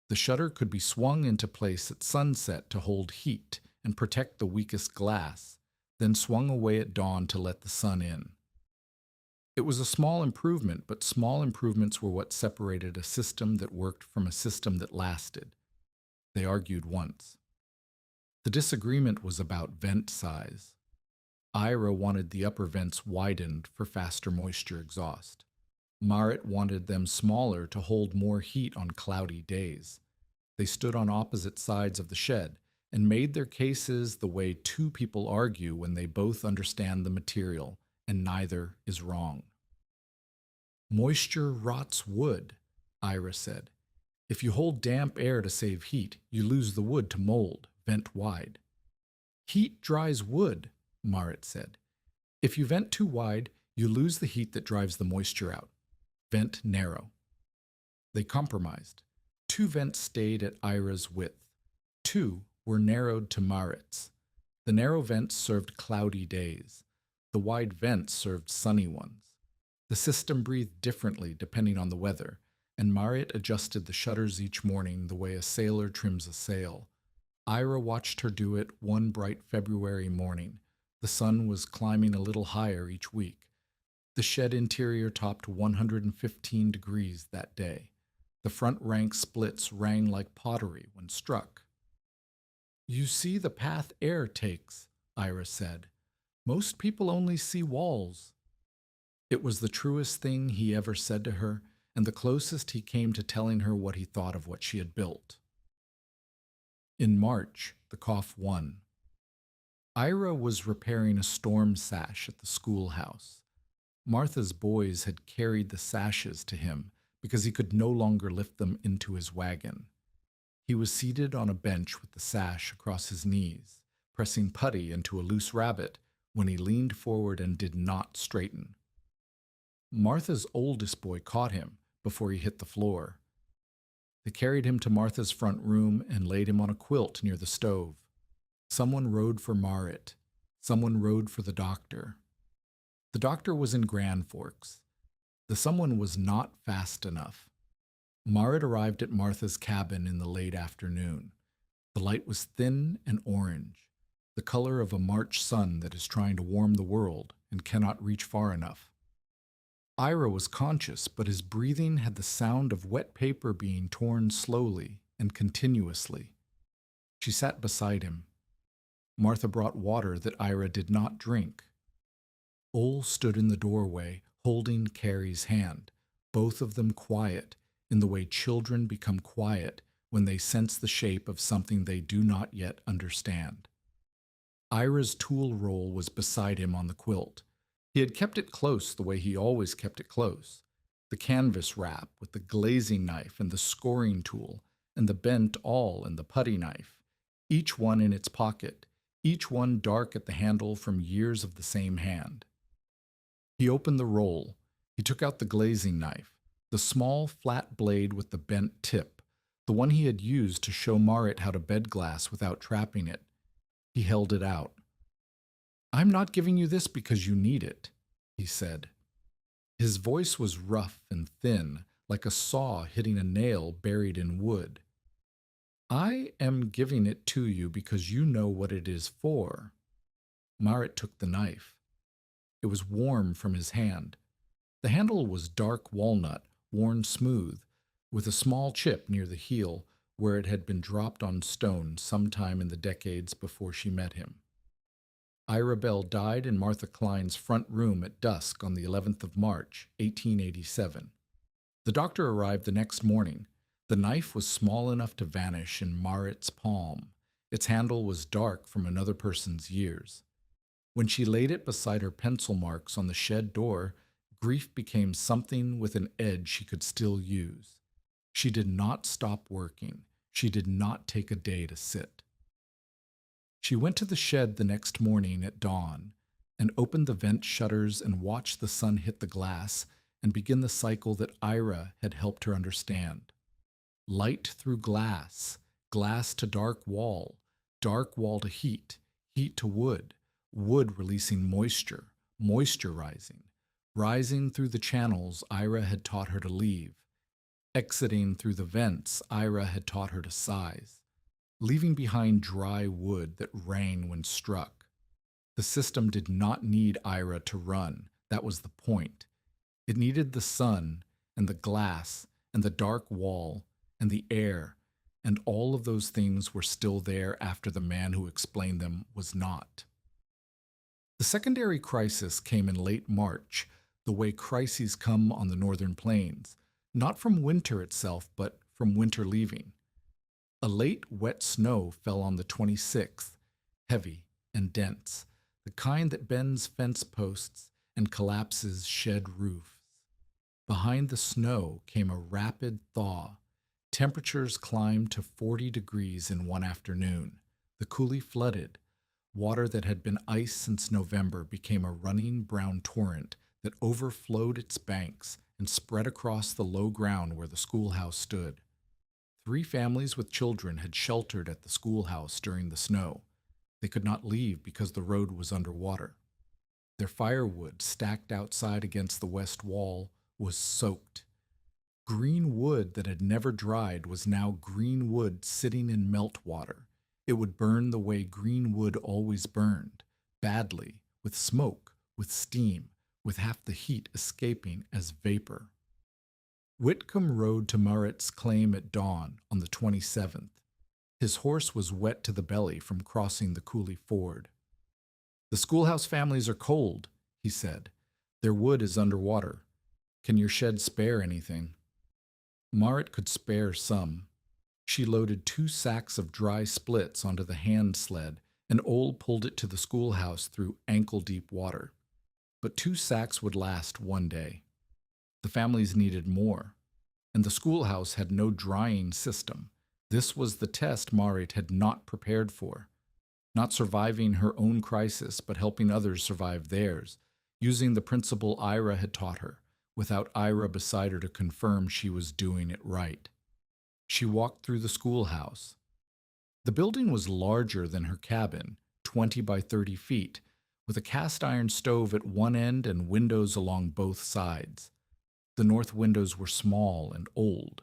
The shutter could be swung into place at sunset to hold heat and protect the weakest glass, then swung away at dawn to let the sun in. It was a small improvement, but small improvements were what separated a system that worked from a system that lasted. They argued once. The disagreement was about vent size. Ira wanted the upper vents widened for faster moisture exhaust. Marit wanted them smaller to hold more heat on cloudy days. They stood on opposite sides of the shed and made their cases the way two people argue when they both understand the material, and neither is wrong. Moisture rots wood, Ira said. If you hold damp air to save heat, you lose the wood to mold, vent wide. Heat dries wood, Marit said. If you vent too wide, you lose the heat that drives the moisture out. Vent narrow. They compromised. 2 vents stayed at Ira's width. 2 were narrowed to Marit's. The narrow vents served cloudy days. The wide vents served sunny ones. The system breathed differently depending on the weather, and Marit adjusted the shutters each morning the way a sailor trims a sail. Ira watched her do it one bright February morning. The sun was climbing a little higher each week. The shed interior topped 115 degrees that day. The front rank splits rang like pottery when struck. You see the path air takes, Ira said. Most people only see walls. It was the truest thing he ever said to her, and the closest he came to telling her what he thought of what she had built. In March, the cough won. Ira was repairing a storm sash at the schoolhouse. Martha's boys had carried the sashes to him because he could no longer lift them into his wagon. He was seated on a bench with the sash across his knees, pressing putty into a loose rabbit when he leaned forward and did not straighten. Martha's oldest boy caught him before he hit the floor. They carried him to Martha's front room and laid him on a quilt near the stove. Someone rode for Marit. Someone rode for the doctor. The doctor was in Grand Forks. The someone was not fast enough. Marit arrived at Martha's cabin in the late afternoon. The light was thin and orange, the color of a March sun that is trying to warm the world and cannot reach far enough. Ira was conscious, but his breathing had the sound of wet paper being torn slowly and continuously. She sat beside him. Martha brought water that Ira did not drink. Ole stood in the doorway, holding Carrie's hand, both of them quiet, in the way children become quiet when they sense the shape of something they do not yet understand. Ira's tool roll was beside him on the quilt. He had kept it close the way he always kept it close. The canvas wrap with the glazing knife and the scoring tool and the bent awl and the putty knife, each one in its pocket, each one dark at the handle from years of the same hand. He opened the roll. He took out the glazing knife, the small flat blade with the bent tip, the one he had used to show Marit how to bed glass without trapping it. He held it out. "I'm not giving you this because you need it," he said. His voice was rough and thin, like a saw hitting a nail buried in wood. "I am giving it to you because you know what it is for." Marit took the knife. It was warm from his hand. The handle was dark walnut, worn smooth, with a small chip near the heel where it had been dropped on stone sometime in the decades before she met him. Ira Bell died in Martha Klein's front room at dusk on the 11th of March, 1887. The doctor arrived the next morning. The knife was small enough to vanish in Marit's palm. Its handle was dark from another person's years. When she laid it beside her pencil marks on the shed door, grief became something with an edge she could still use. She did not stop working. She did not take a day to sit. She went to the shed the next morning at dawn and opened the vent shutters and watched the sun hit the glass and begin the cycle that Ira had helped her understand. Light through glass, glass to dark wall to heat, heat to wood, wood releasing moisture, moisture rising through the channels Ira had taught her to leave, exiting through the vents Ira had taught her to size, leaving behind dry wood that rang when struck. The system did not need Ira to run. That was the point. It needed the sun and the glass and the dark wall and the air, and all of those things were still there after the man who explained them was not. The secondary crisis came in late March, the way crises come on the northern plains, not from winter itself, but from winter leaving. A late, wet snow fell on the 26th, heavy and dense, the kind that bends fence posts and collapses shed roofs. Behind the snow came a rapid thaw. Temperatures climbed to 40 degrees in one afternoon. The coulee flooded. Water that had been ice since November became a running brown torrent that overflowed its banks and spread across the low ground where the schoolhouse stood. 3 families with children had sheltered at the schoolhouse during the snow. They could not leave because the road was underwater. Their firewood, stacked outside against the west wall, was soaked. Green wood that had never dried was now green wood sitting in meltwater. It would burn the way green wood always burned, badly, with smoke, with steam, with half the heat escaping as vapor. Whitcomb rode to Marit's claim at dawn on the 27th. His horse was wet to the belly from crossing the coulee ford. "The schoolhouse families are cold," he said. "Their wood is underwater. Can your shed spare anything?" Marit could spare some. She loaded 2 sacks of dry splits onto the hand sled, and Ole pulled it to the schoolhouse through ankle-deep water. But 2 sacks would last one day. The families needed more, and the schoolhouse had no drying system. This was the test Marit had not prepared for. Not surviving her own crisis, but helping others survive theirs, using the principle Ira had taught her, without Ira beside her to confirm she was doing it right. She walked through the schoolhouse. The building was larger than her cabin, 20 by 30 feet, with a cast-iron stove at one end and windows along both sides. The north windows were small and old.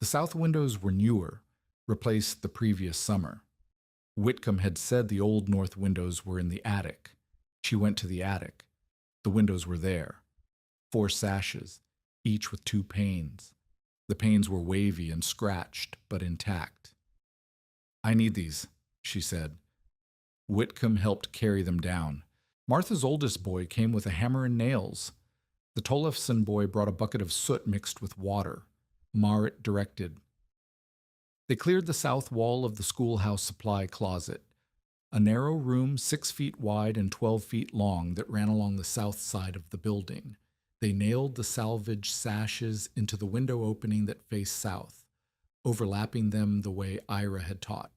The south windows were newer, replaced the previous summer. Whitcomb had said the old north windows were in the attic. She went to the attic. The windows were there. 4 sashes, each with 2 panes. The panes were wavy and scratched, but intact. "I need these," she said. Whitcomb helped carry them down. Martha's oldest boy came with a hammer and nails. The Tollefson boy brought a bucket of soot mixed with water. Marit directed. They cleared the south wall of the schoolhouse supply closet, a narrow room 6 feet wide and 12 feet long that ran along the south side of the building. They nailed the salvaged sashes into the window opening that faced south, overlapping them the way Ira had taught,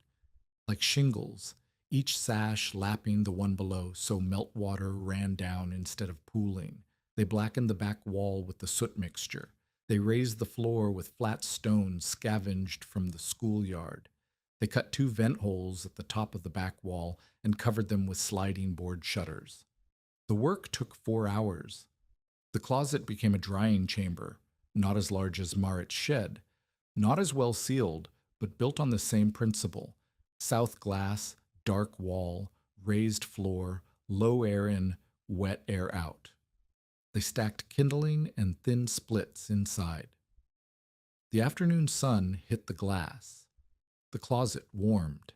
like shingles, each sash lapping the one below so meltwater ran down instead of pooling. They blackened the back wall with the soot mixture. They raised the floor with flat stones scavenged from the schoolyard. They cut 2 vent holes at the top of the back wall and covered them with sliding board shutters. The work took 4 hours. The closet became a drying chamber, not as large as Marit's shed, not as well sealed, but built on the same principle: south glass, dark wall, raised floor, low air in, wet air out. They stacked kindling and thin splits inside. The afternoon sun hit the glass. The closet warmed.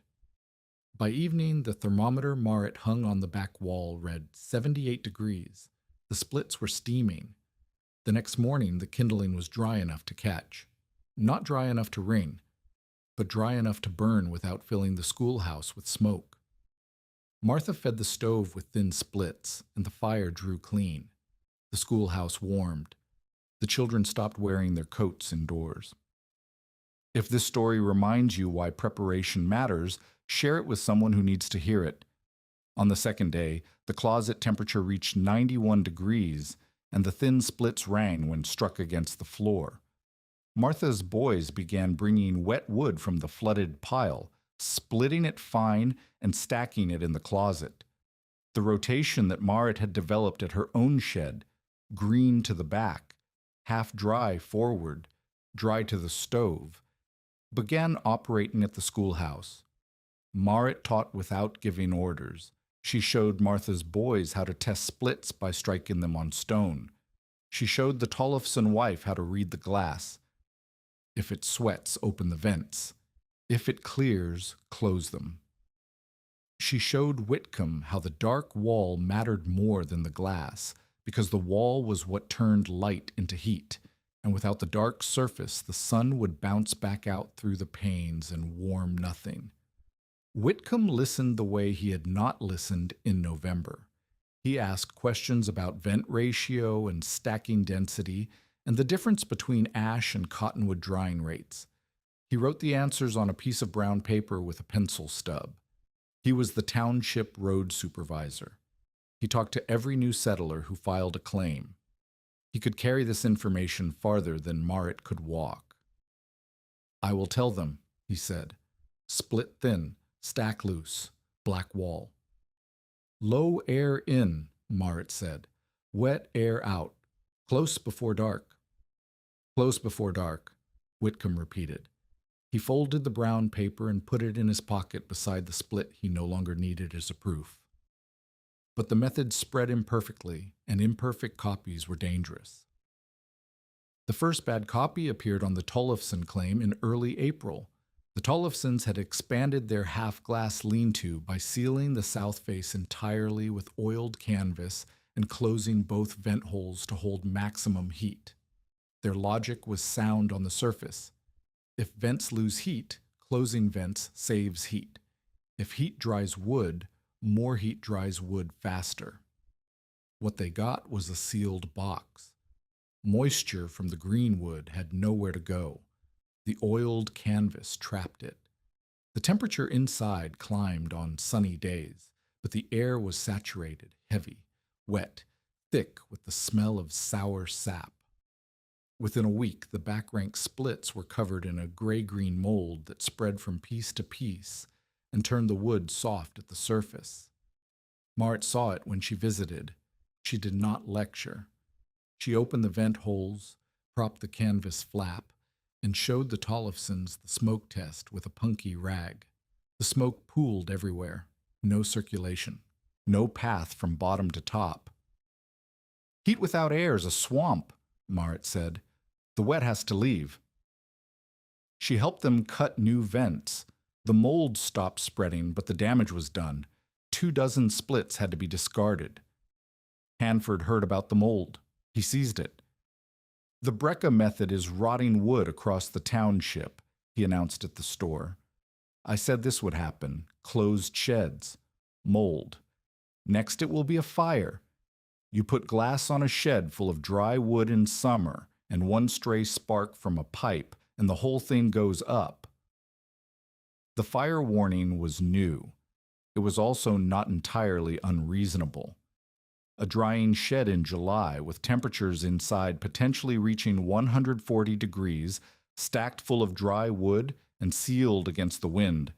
By evening, the thermometer Marit hung on the back wall read 78 degrees. The splits were steaming. The next morning, the kindling was dry enough to catch. Not dry enough to ring, but dry enough to burn without filling the schoolhouse with smoke. Martha fed the stove with thin splits, and the fire drew clean. The schoolhouse warmed. The children stopped wearing their coats indoors. If this story reminds you why preparation matters, share it with someone who needs to hear it. On the second day, the closet temperature reached 91 degrees, and the thin splits rang when struck against the floor. Martha's boys began bringing wet wood from the flooded pile, splitting it fine and stacking it in the closet. The rotation that Marit had developed at her own shed, green to the back, half dry forward, dry to the stove, began operating at the schoolhouse. Marit taught without giving orders. She showed Martha's boys how to test splits by striking them on stone. She showed the Tollefson wife how to read the glass. If it sweats, open the vents. If it clears, close them. She showed Whitcomb how the dark wall mattered more than the glass, because the wall was what turned light into heat, and without the dark surface, the sun would bounce back out through the panes and warm nothing. Whitcomb listened the way he had not listened in November. He asked questions about vent ratio and stacking density, and the difference between ash and cottonwood drying rates. He wrote the answers on a piece of brown paper with a pencil stub. He was the township road supervisor. He talked to every new settler who filed a claim. He could carry this information farther than Marit could walk. "I will tell them," he said. "Split thin, stack loose, black wall." "Low air in," Marit said. "Wet air out. Close before dark." "Close before dark," Whitcomb repeated. He folded the brown paper and put it in his pocket beside the split he no longer needed as a proof. But the method spread imperfectly, and imperfect copies were dangerous. The first bad copy appeared on the Tollefson claim in early April. The Tollefsons had expanded their half-glass lean-to by sealing the south face entirely with oiled canvas and closing both vent holes to hold maximum heat. Their logic was sound on the surface. If vents lose heat, closing vents saves heat. If heat dries wood, more heat dries wood faster. What they got was a sealed box. Moisture from the green wood had nowhere to go. The oiled canvas trapped it. The temperature inside climbed on sunny days, but the air was saturated, heavy, wet, thick with the smell of sour sap. Within a week, the back rank splits were covered in a gray-green mold that spread from piece to piece and turned the wood soft at the surface. Marit saw it when she visited. She did not lecture. She opened the vent holes, propped the canvas flap, and showed the Tollefsons the smoke test with a punky rag. The smoke pooled everywhere. No circulation. No path from bottom to top. "Heat without air is a swamp," Marit said. "The wet has to leave." She helped them cut new vents. The mold stopped spreading, but the damage was done. 24 splits had to be discarded. Hanford heard about the mold. He seized it. "The Brecka method is rotting wood across the township," he announced at the store. "I said this would happen. Closed sheds. Mold. Next it will be a fire. You put glass on a shed full of dry wood in summer, and one stray spark from a pipe, and the whole thing goes up." The fire warning was new. it was also not entirely unreasonable. A drying shed in July, with temperatures inside potentially reaching 140 degrees, stacked full of dry wood and sealed against the wind.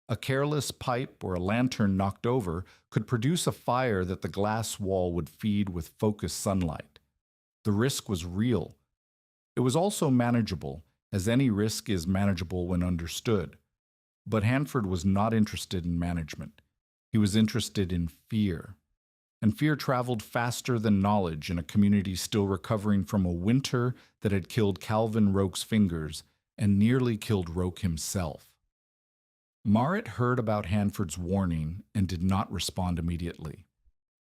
A careless pipe or a lantern knocked over could produce a fire that the glass wall would feed with focused sunlight. The risk was real. It was also manageable, as any risk is manageable when understood. But Hanford was not interested in management. He was interested in fear. And fear traveled faster than knowledge in a community still recovering from a winter that had killed Calvin Roke's fingers and nearly killed Roke himself. Marit heard about Hanford's warning and did not respond immediately.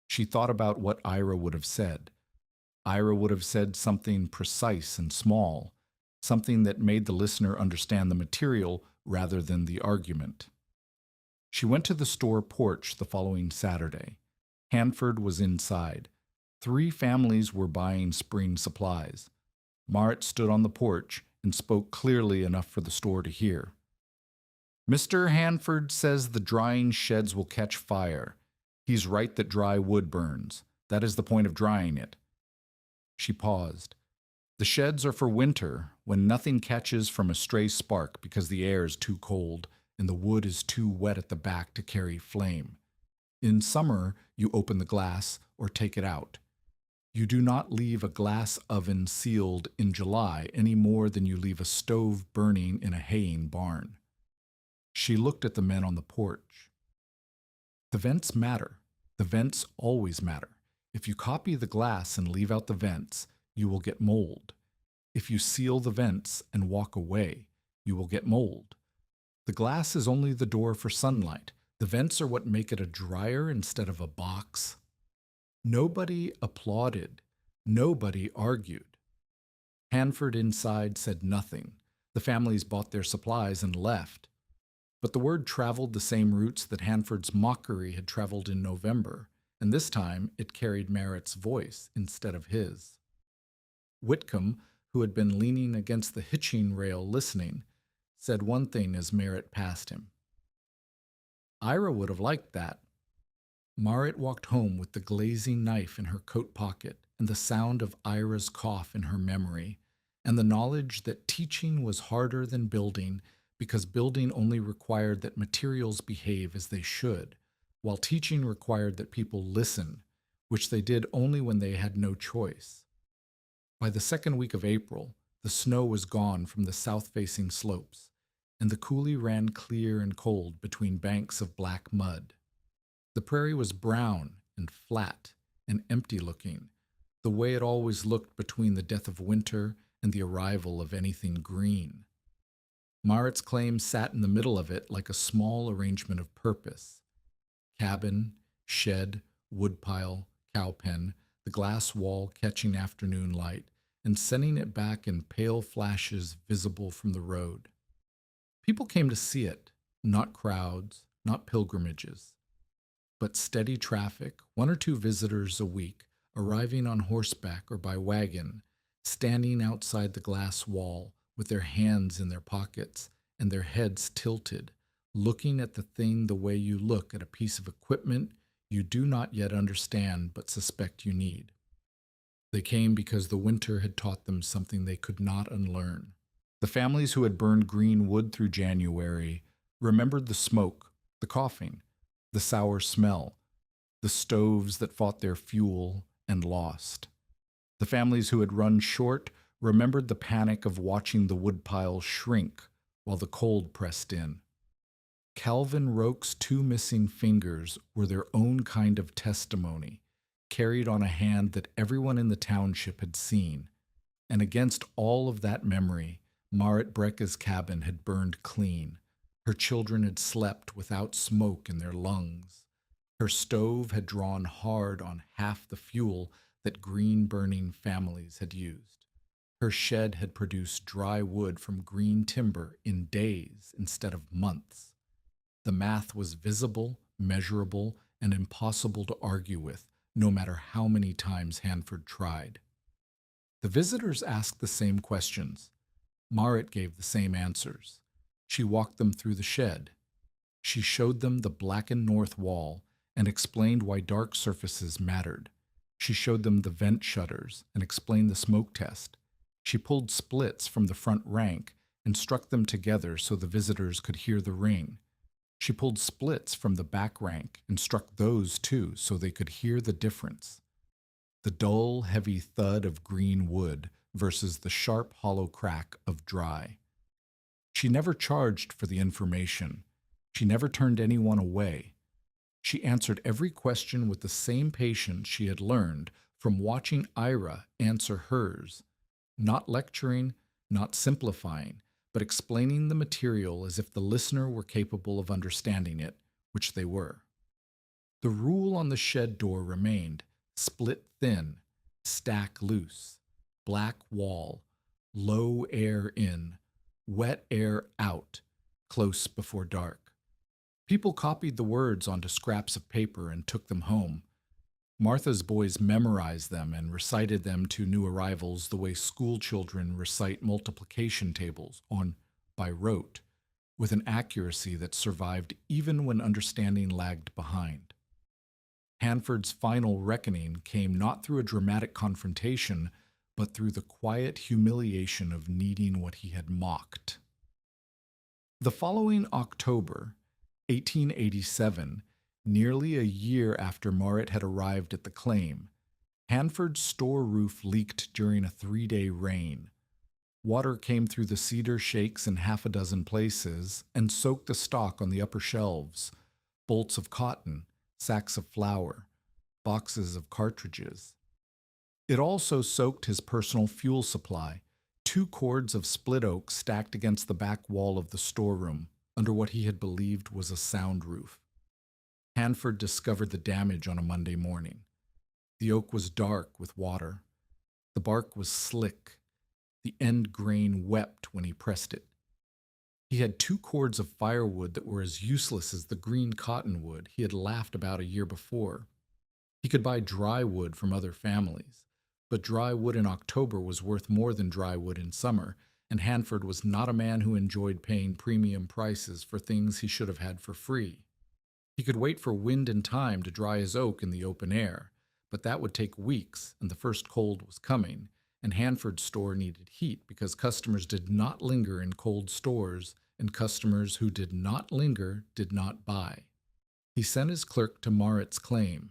She thought about what Ira would have said. Ira would have said something precise and small, something that made the listener understand the material rather than the argument. She went to the store porch the following Saturday. Hanford was inside. 3 families were buying spring supplies. Marit stood on the porch and spoke clearly enough for the store to hear. Mr. Hanford says the drying sheds will catch fire. He's right that dry wood burns. That is the point of drying it. She paused. The sheds are for winter, when nothing catches from a stray spark because the air is too cold and the wood is too wet at the back to carry flame. In summer, you open the glass or take it out. You do not leave a glass oven sealed in July any more than you leave a stove burning in a haying barn. She looked at the men on the porch. The vents matter. The vents always matter. If you copy the glass and leave out the vents, you will get mold. If you seal the vents and walk away, you will get mold. The glass is only the door for sunlight. The vents are what make it a dryer instead of a box. Nobody applauded. Nobody argued. Hanford inside said nothing. The families bought their supplies and left. But the word traveled the same routes that Hanford's mockery had traveled in November, and this time it carried Marit's voice instead of his. Whitcomb, who had been leaning against the hitching rail listening, said one thing as Marit passed him. Ira would have liked that. Marit walked home with the glazing knife in her coat pocket and the sound of Ira's cough in her memory, and the knowledge that teaching was harder than building because building only required that materials behave as they should, while teaching required that people listen, which they did only when they had no choice. By the second week of April, the snow was gone from the south-facing slopes, and the coulee ran clear and cold between banks of black mud. The prairie was brown and flat and empty-looking, the way it always looked between the death of winter and the arrival of anything green. Marit's claim sat in the middle of it like a small arrangement of purpose. Cabin, shed, woodpile, cowpen, the glass wall catching afternoon light and sending it back in pale flashes visible from the road. People came to see it, not crowds, not pilgrimages, but steady traffic, 1 or 2 visitors a week, arriving on horseback or by wagon, standing outside the glass wall with their hands in their pockets and their heads tilted, looking at the thing the way you look at a piece of equipment you do not yet understand but suspect you need. They came because the winter had taught them something they could not unlearn. The families who had burned green wood through January remembered the smoke, the coughing, the sour smell, the stoves that fought their fuel and lost. The families who had run short remembered the panic of watching the woodpile shrink while the cold pressed in. Calvin Roke's 2 missing fingers were their own kind of testimony, carried on a hand that everyone in the township had seen, and against all of that memory, Marit Brecka's cabin had burned clean. Her children had slept without smoke in their lungs. Her stove had drawn hard on half the fuel that green-burning families had used. Her shed had produced dry wood from green timber in days instead of months. The math was visible, measurable, and impossible to argue with, no matter how many times Hanford tried. The visitors asked the same questions. Marit gave the same answers. She walked them through the shed. She showed them the blackened north wall and explained why dark surfaces mattered. She showed them the vent shutters and explained the smoke test. She pulled splits from the front rank and struck them together so the visitors could hear the ring. She pulled splits from the back rank and struck those too so they could hear the difference. The dull, heavy thud of green wood versus the sharp, hollow crack of dry. She never charged for the information. She never turned anyone away. She answered every question with the same patience she had learned from watching Ira answer hers, not lecturing, not simplifying, but explaining the material as if the listener were capable of understanding it, which they were. The rule on the shed door remained: split thin, stack loose, black wall, low air in, wet air out, close before dark. People copied the words onto scraps of paper and took them home. Martha's boys memorized them and recited them to new arrivals the way school children recite multiplication tables by rote, with an accuracy that survived even when understanding lagged behind. Hanford's final reckoning came not through a dramatic confrontation, but through the quiet humiliation of needing what he had mocked. The following October, 1887, nearly a year after Marit had arrived at the claim, Hanford's store roof leaked during a 3-day rain. Water came through the cedar shakes in half a dozen places and soaked the stock on the upper shelves, bolts of cotton, sacks of flour, boxes of cartridges. It also soaked his personal fuel supply, 2 cords of split oak stacked against the back wall of the storeroom, under what he had believed was a sound roof. Hanford discovered the damage on a Monday morning. The oak was dark with water. The bark was slick. The end grain wept when he pressed it. He had 2 cords of firewood that were as useless as the green cottonwood he had laughed about a year before. He could buy dry wood from other families, but dry wood in October was worth more than dry wood in summer, and Hanford was not a man who enjoyed paying premium prices for things he should have had for free. He could wait for wind and time to dry his oak in the open air, but that would take weeks, and the first cold was coming, and Hanford's store needed heat because customers did not linger in cold stores, and customers who did not linger did not buy. He sent his clerk to Marit's claim.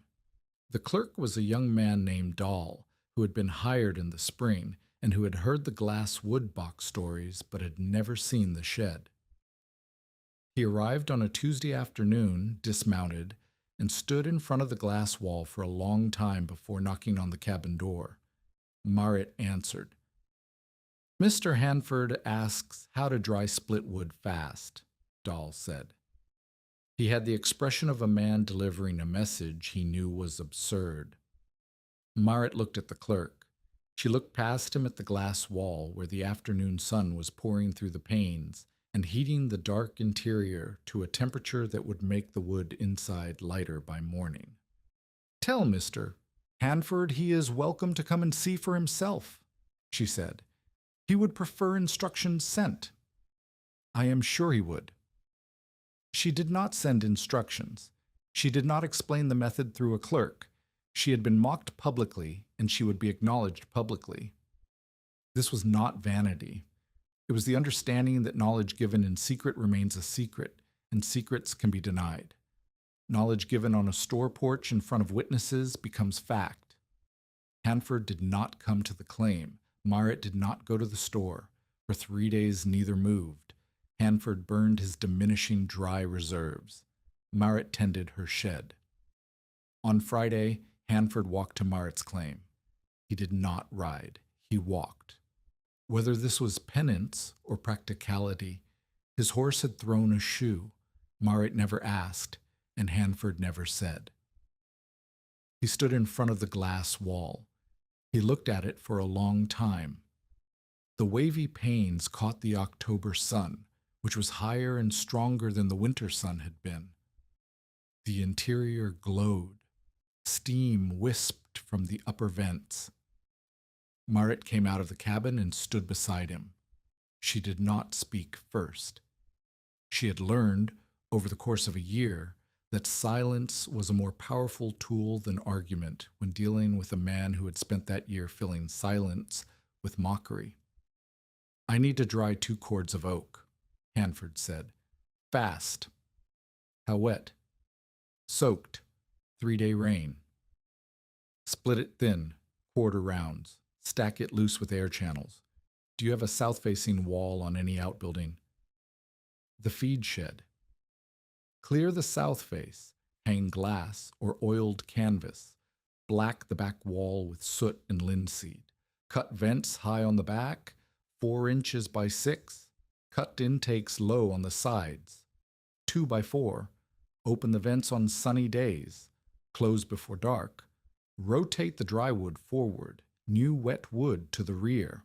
The clerk was a young man named Dahl, who had been hired in the spring and who had heard the glass woodbox stories but had never seen the shed. He arrived on a Tuesday afternoon, dismounted, and stood in front of the glass wall for a long time before knocking on the cabin door. Marit answered. "Mr. Hanford asks how to dry split wood fast," Dahl said. He had the expression of a man delivering a message he knew was absurd. Marit looked at the clerk. She looked past him at the glass wall where the afternoon sun was pouring through the panes and heating the dark interior to a temperature that would make the wood inside lighter by morning. "Tell Mr. Hanford he is welcome to come and see for himself," she said. "He would prefer instructions sent." "I am sure he would." She did not send instructions. She did not explain the method through a clerk. She had been mocked publicly, and she would be acknowledged publicly. This was not vanity. It was the understanding that knowledge given in secret remains a secret, and secrets can be denied. Knowledge given on a store porch in front of witnesses becomes fact. Hanford did not come to the claim. Marit did not go to the store. For 3 days neither moved. Hanford burned his diminishing dry reserves. Marit tended her shed. On Friday, Hanford walked to Marit's claim. He did not ride. He walked. Whether this was penance or practicality, his horse had thrown a shoe. Marit never asked, and Hanford never said. He stood in front of the glass wall. He looked at it for a long time. The wavy panes caught the October sun, which was higher and stronger than the winter sun had been. The interior glowed. Steam wisped from the upper vents. Marit came out of the cabin and stood beside him. She did not speak first. She had learned, over the course of a year, that silence was a more powerful tool than argument when dealing with a man who had spent that year filling silence with mockery. "I need to dry 2 cords of oak," Hanford said. "Fast." "How wet?" "Soaked. 3-day rain." "Split it thin, quarter rounds. Stack it loose with air channels. Do you have a south-facing wall on any outbuilding?" "The feed shed." "Clear the south face. Hang glass or oiled canvas. Black the back wall with soot and linseed. Cut vents high on the back, 4 inches by 6. Cut intakes low on the sides. 2 by 4. Open the vents on sunny days. Close before dark. Rotate the dry wood forward. New wet wood to the rear."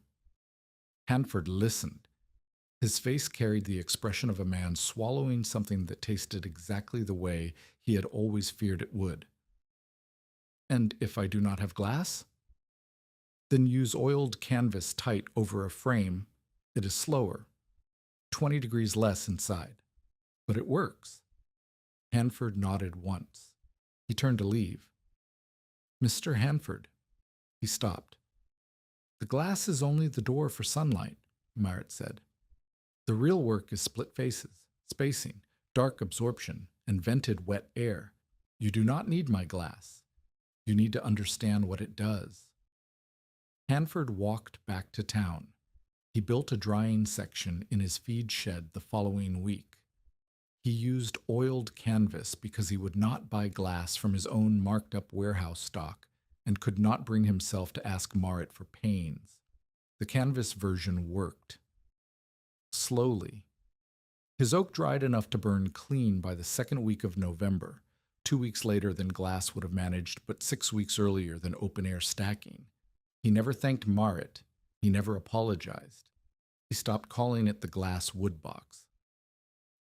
Hanford listened. His face carried the expression of a man swallowing something that tasted exactly the way he had always feared it would. "And if I do not have glass?" "Then use oiled canvas tight over a frame. It is slower. 20 degrees less inside. But it works." Hanford nodded once. He turned to leave. "Mr. Hanford." He stopped. "The glass is only the door for sunlight," Marit said. "The real work is split faces, spacing, dark absorption, and vented wet air. You do not need my glass. You need to understand what it does." Hanford walked back to town. He built a drying section in his feed shed the following week. He used oiled canvas because he would not buy glass from his own marked-up warehouse stock and could not bring himself to ask Marit for panes. The canvas version worked. Slowly. His oak dried enough to burn clean by the 2nd week of November, 2 weeks later than glass would have managed, but 6 weeks earlier than open-air stacking. He never thanked Marit. He never apologized. He stopped calling it the glass woodbox.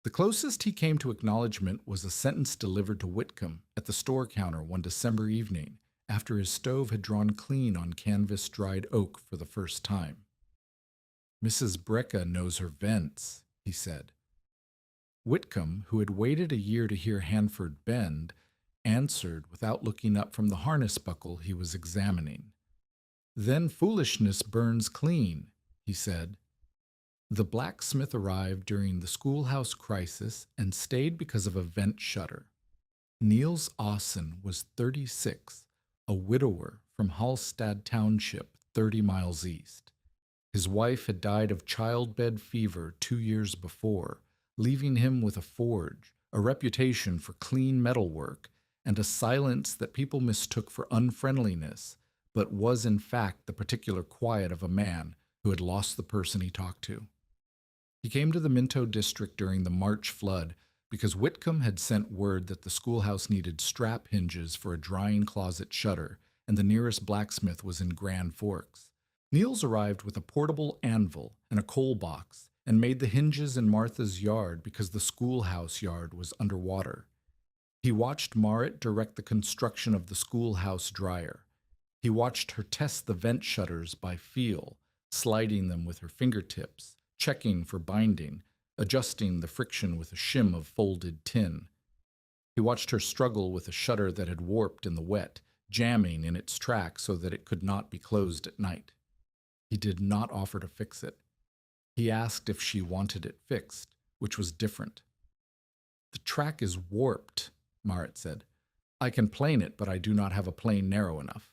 The closest he came to acknowledgement was a sentence delivered to Whitcomb at the store counter one December evening, after his stove had drawn clean on canvas-dried oak for the first time. "Mrs. Brecka knows her vents," he said. Whitcomb, who had waited a year to hear Hanford bend, answered without looking up from the harness buckle he was examining. "Then foolishness burns clean," he said. The blacksmith arrived during the schoolhouse crisis and stayed because of a vent shutter. Niels Aussen was 36, a widower from Hallstad Township, 30 miles east. His wife had died of childbed fever 2 years before, leaving him with a forge, a reputation for clean metalwork, and a silence that people mistook for unfriendliness, but was in fact the particular quiet of a man who had lost the person he talked to. He came to the Minto district during the March flood because Whitcomb had sent word that the schoolhouse needed strap hinges for a drying closet shutter, and the nearest blacksmith was in Grand Forks. Niels arrived with a portable anvil and a coal box and made the hinges in Martha's yard because the schoolhouse yard was underwater. He watched Marit direct the construction of the schoolhouse dryer. He watched her test the vent shutters by feel, sliding them with her fingertips, checking for binding, adjusting the friction with a shim of folded tin. He watched her struggle with a shutter that had warped in the wet, jamming in its track so that it could not be closed at night. He did not offer to fix it. He asked if she wanted it fixed, which was different. "The track is warped," Marit said. "I can plane it, but I do not have a plane narrow enough."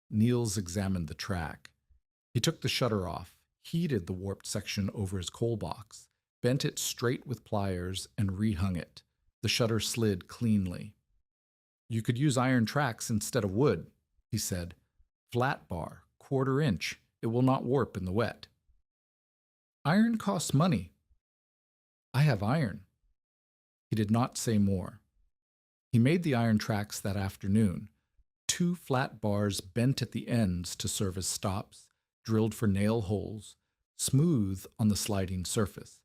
Niels examined the track. He took the shutter off, heated the warped section over his coal box, bent it straight with pliers, and rehung it. The shutter slid cleanly. "You could use iron tracks instead of wood," he said. "Flat bar, 1/4 inch. It will not warp in the wet." "Iron costs money." "I have iron." He did not say more. He made the iron tracks that afternoon. 2 flat bars bent at the ends to serve as stops, drilled for nail holes, smooth on the sliding surface.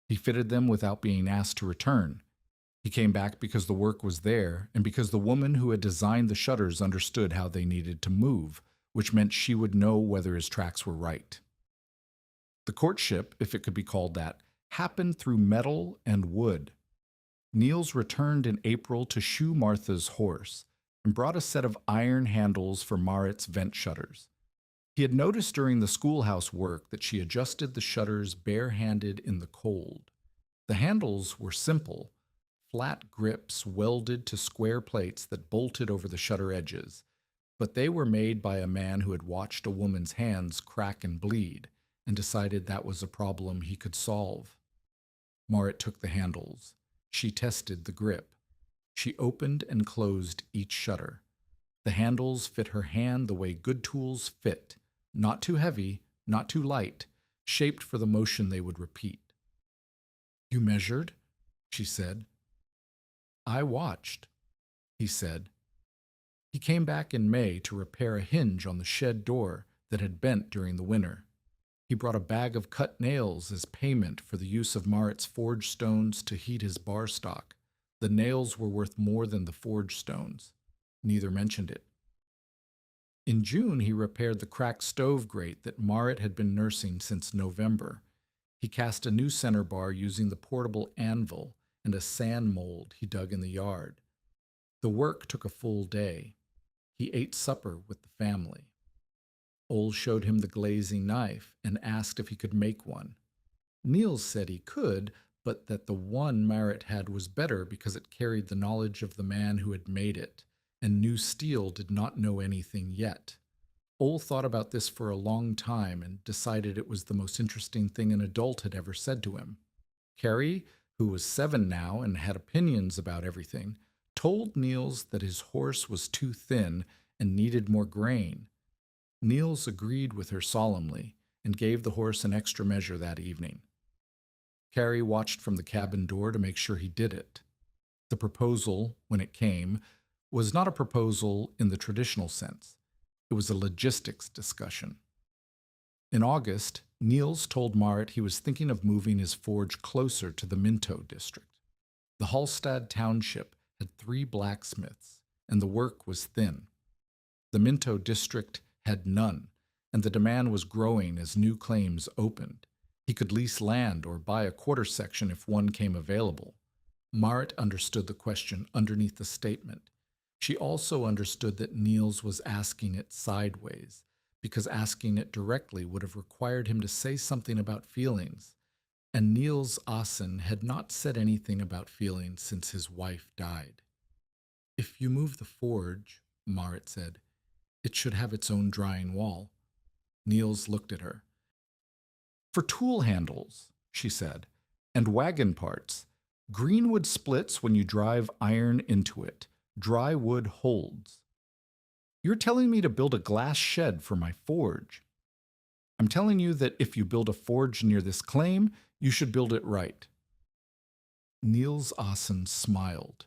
He fitted them without being asked to return. He came back because the work was there and because the woman who had designed the shutters understood how they needed to move, which meant she would know whether his tracks were right. The courtship, if it could be called that, happened through metal and wood. Niels returned in April to shoe Martha's horse and brought a set of iron handles for Marit's vent shutters. He had noticed during the schoolhouse work that she adjusted the shutters barehanded in the cold. The handles were simple, flat grips welded to square plates that bolted over the shutter edges, but they were made by a man who had watched a woman's hands crack and bleed and decided that was a problem he could solve. Marit took the handles. She tested the grip. She opened and closed each shutter. The handles fit her hand the way good tools fit, not too heavy, not too light, shaped for the motion they would repeat. "You measured?" she said. "I watched," he said. He came back in May to repair a hinge on the shed door that had bent during the winter. He brought a bag of cut nails as payment for the use of Marit's forge stones to heat his bar stock. The nails were worth more than the forge stones. Neither mentioned it. In June, he repaired the cracked stove grate that Marit had been nursing since November. He cast a new center bar using the portable anvil and a sand mold he dug in the yard. The work took a full day. He ate supper with the family. Ole showed him the glazing knife and asked if he could make one. Niels said he could, but that the one Marit had was better because it carried the knowledge of the man who had made it, and new steel did not know anything yet. Ole thought about this for a long time and decided it was the most interesting thing an adult had ever said to him. Carrie, who was 7 now and had opinions about everything, told Niels that his horse was too thin and needed more grain. Niels agreed with her solemnly and gave the horse an extra measure that evening. Carrie watched from the cabin door to make sure he did it. The proposal, when it came, was not a proposal in the traditional sense. It was a logistics discussion. In August, Niels told Marit he was thinking of moving his forge closer to the Minto district. The Hallstad township had 3 blacksmiths, and the work was thin. The Minto district had none, and the demand was growing as new claims opened. He could lease land or buy a quarter section if one came available. Marit understood the question underneath the statement. She also understood that Niels was asking it sideways, because asking it directly would have required him to say something about feelings, and Niels Assen had not said anything about feelings since his wife died. "If you move the forge," Marit said, "it should have its own drying wall." Niels looked at her. "For tool handles," she said, "and wagon parts, green wood splits when you drive iron into it. Dry wood holds. You're telling me to build a glass shed for my forge. I'm telling you that if you build a forge near this claim, you should build it right." Niels Assen smiled.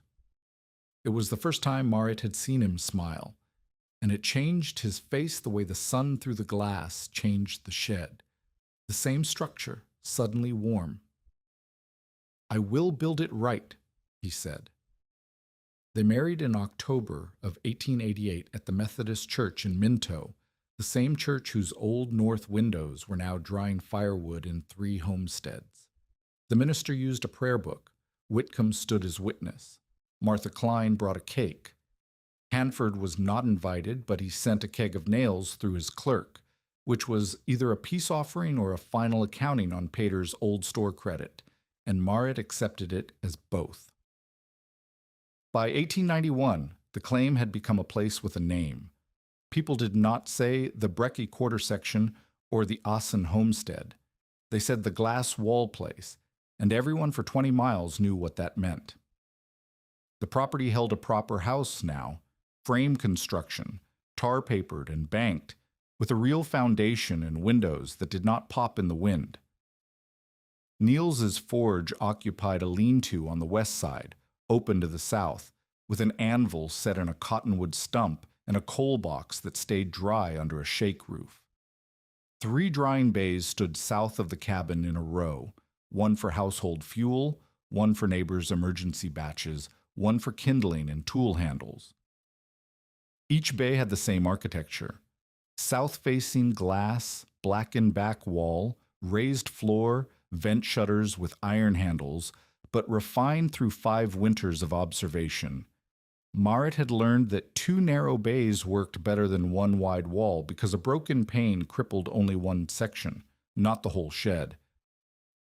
It was the first time Marit had seen him smile, and it changed his face the way the sun through the glass changed the shed. The same structure, suddenly warm. "I will build it right," he said. They married in October of 1888 at the Methodist Church in Minto, the same church whose old north windows were now drying firewood in 3 homesteads. The minister used a prayer book. Whitcomb stood as witness. Martha Klein brought a cake. Hanford was not invited, but he sent a keg of nails through his clerk, which was either a peace offering or a final accounting on Pater's old store credit, and Marit accepted it as both. By 1891, the claim had become a place with a name. People did not say the Brecky quarter section or the Assen homestead. They said the glass wall place, and everyone for 20 miles knew what that meant. The property held a proper house now, frame construction, tar-papered and banked, with a real foundation and windows that did not pop in the wind. Niels's forge occupied a lean-to on the west side, open to the south, with an anvil set in a cottonwood stump and a coal box that stayed dry under a shake roof. 3 drying bays stood south of the cabin in a row, one for household fuel, one for neighbors' emergency batches, one for kindling and tool handles. Each bay had the same architecture: south-facing glass, blackened back wall, raised floor, vent shutters with iron handles, but refined through 5 winters of observation. Marit had learned that 2 narrow bays worked better than one wide wall because a broken pane crippled only one section, not the whole shed.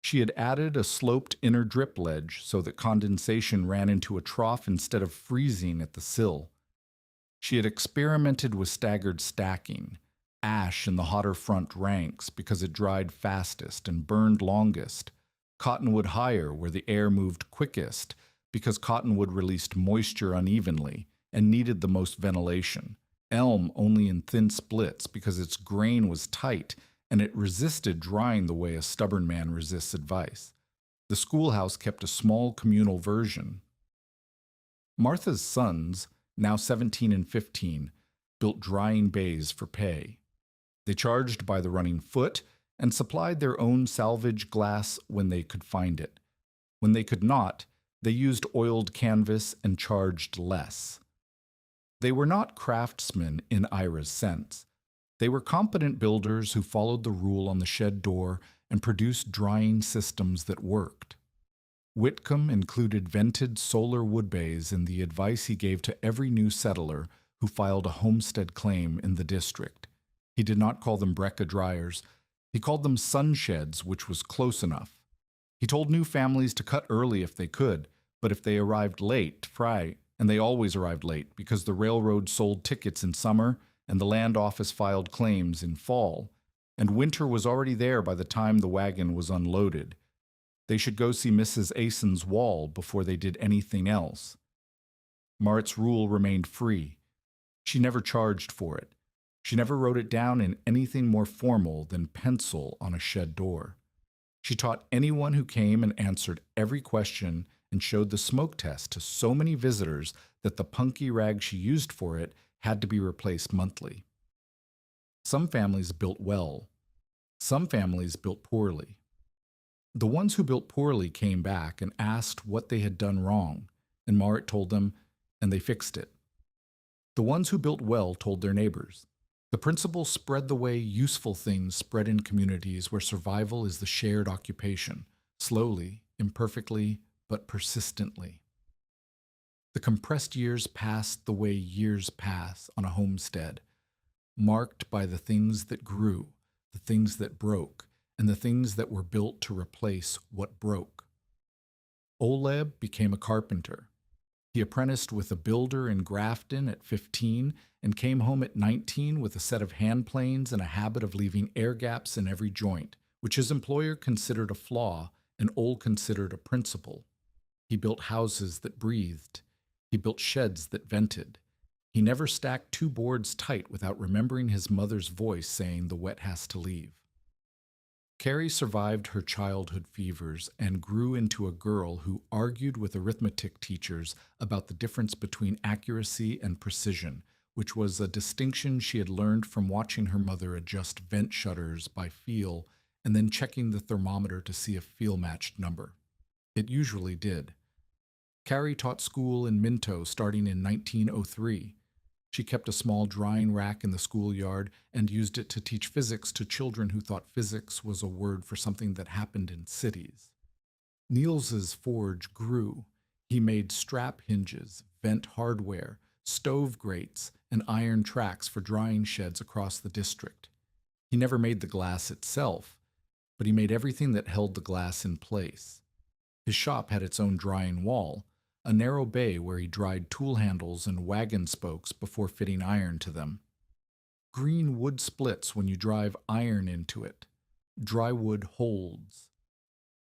She had added a sloped inner drip ledge so that condensation ran into a trough instead of freezing at the sill. She had experimented with staggered stacking, ash in the hotter front ranks because it dried fastest and burned longest, cottonwood higher where the air moved quickest because cottonwood released moisture unevenly and needed the most ventilation, elm only in thin splits because its grain was tight and it resisted drying the way a stubborn man resists advice. The schoolhouse kept a small communal version. Martha's sons, now 17 and 15, built drying bays for pay. They charged by the running foot and supplied their own salvaged glass when they could find it. When they could not, they used oiled canvas and charged less. They were not craftsmen in Ira's sense. They were competent builders who followed the rule on the shed door and produced drying systems that worked. Whitcomb included vented solar wood bays in the advice he gave to every new settler who filed a homestead claim in the district. He did not call them brecca dryers. He called them sunsheds, which was close enough. He told new families to cut early if they could, but if they arrived late, fry, and they always arrived late because the railroad sold tickets in summer and the land office filed claims in fall, and winter was already there by the time the wagon was unloaded. They should go see Mrs. Ason's wall before they did anything else. Marit's rule remained free. She never charged for it. She never wrote it down in anything more formal than pencil on a shed door. She taught anyone who came and answered every question and showed the smoke test to so many visitors that the punky rag she used for it had to be replaced monthly. Some families built well. Some families built poorly. The ones who built poorly came back and asked what they had done wrong, and Marit told them, and they fixed it. The ones who built well told their neighbors. The principle spread the way useful things spread in communities where survival is the shared occupation, slowly, imperfectly, but persistently. The compressed years passed the way years pass on a homestead, marked by the things that grew, the things that broke, and the things that were built to replace what broke. Oleb became a carpenter. He apprenticed with a builder in Grafton at 15 and came home at 19 with a set of hand planes and a habit of leaving air gaps in every joint, which his employer considered a flaw and Ole considered a principle. He built houses that breathed. He built sheds that vented. He never stacked 2 boards tight without remembering his mother's voice saying the wet has to leave. Carrie survived her childhood fevers and grew into a girl who argued with arithmetic teachers about the difference between accuracy and precision, which was a distinction she had learned from watching her mother adjust vent shutters by feel and then checking the thermometer to see a feel-matched number. It usually did. Carrie taught school in Minto starting in 1903. She kept a small drying rack in the schoolyard and used it to teach physics to children who thought physics was a word for something that happened in cities. Niels's forge grew. He made strap hinges, vent hardware, stove grates, and iron tracks for drying sheds across the district. He never made the glass itself, but he made everything that held the glass in place. His shop had its own drying wall, a narrow bay where he dried tool handles and wagon spokes before fitting iron to them. Green wood splits when you drive iron into it. Dry wood holds.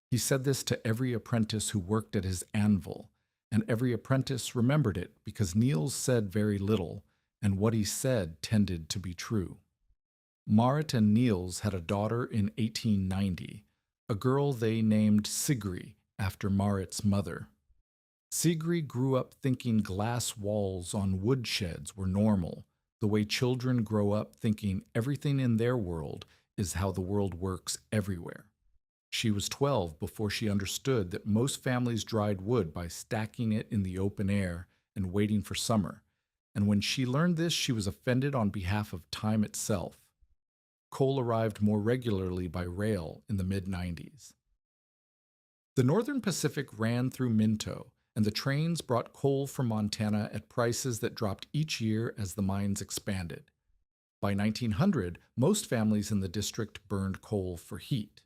He said this to every apprentice who worked at his anvil, and every apprentice remembered it because Niels said very little, and what he said tended to be true. Marit and Niels had a daughter in 1890, a girl they named Sigrid after Marit's mother. Sigrid grew up thinking glass walls on woodsheds were normal, the way children grow up thinking everything in their world is how the world works everywhere. She was 12 before she understood that most families dried wood by stacking it in the open air and waiting for summer, and when she learned this, she was offended on behalf of time itself. Coal arrived more regularly by rail in the mid-90s. The Northern Pacific ran through Minto, and the trains brought coal from Montana at prices that dropped each year as the mines expanded. By 1900, most families in the district burned coal for heat.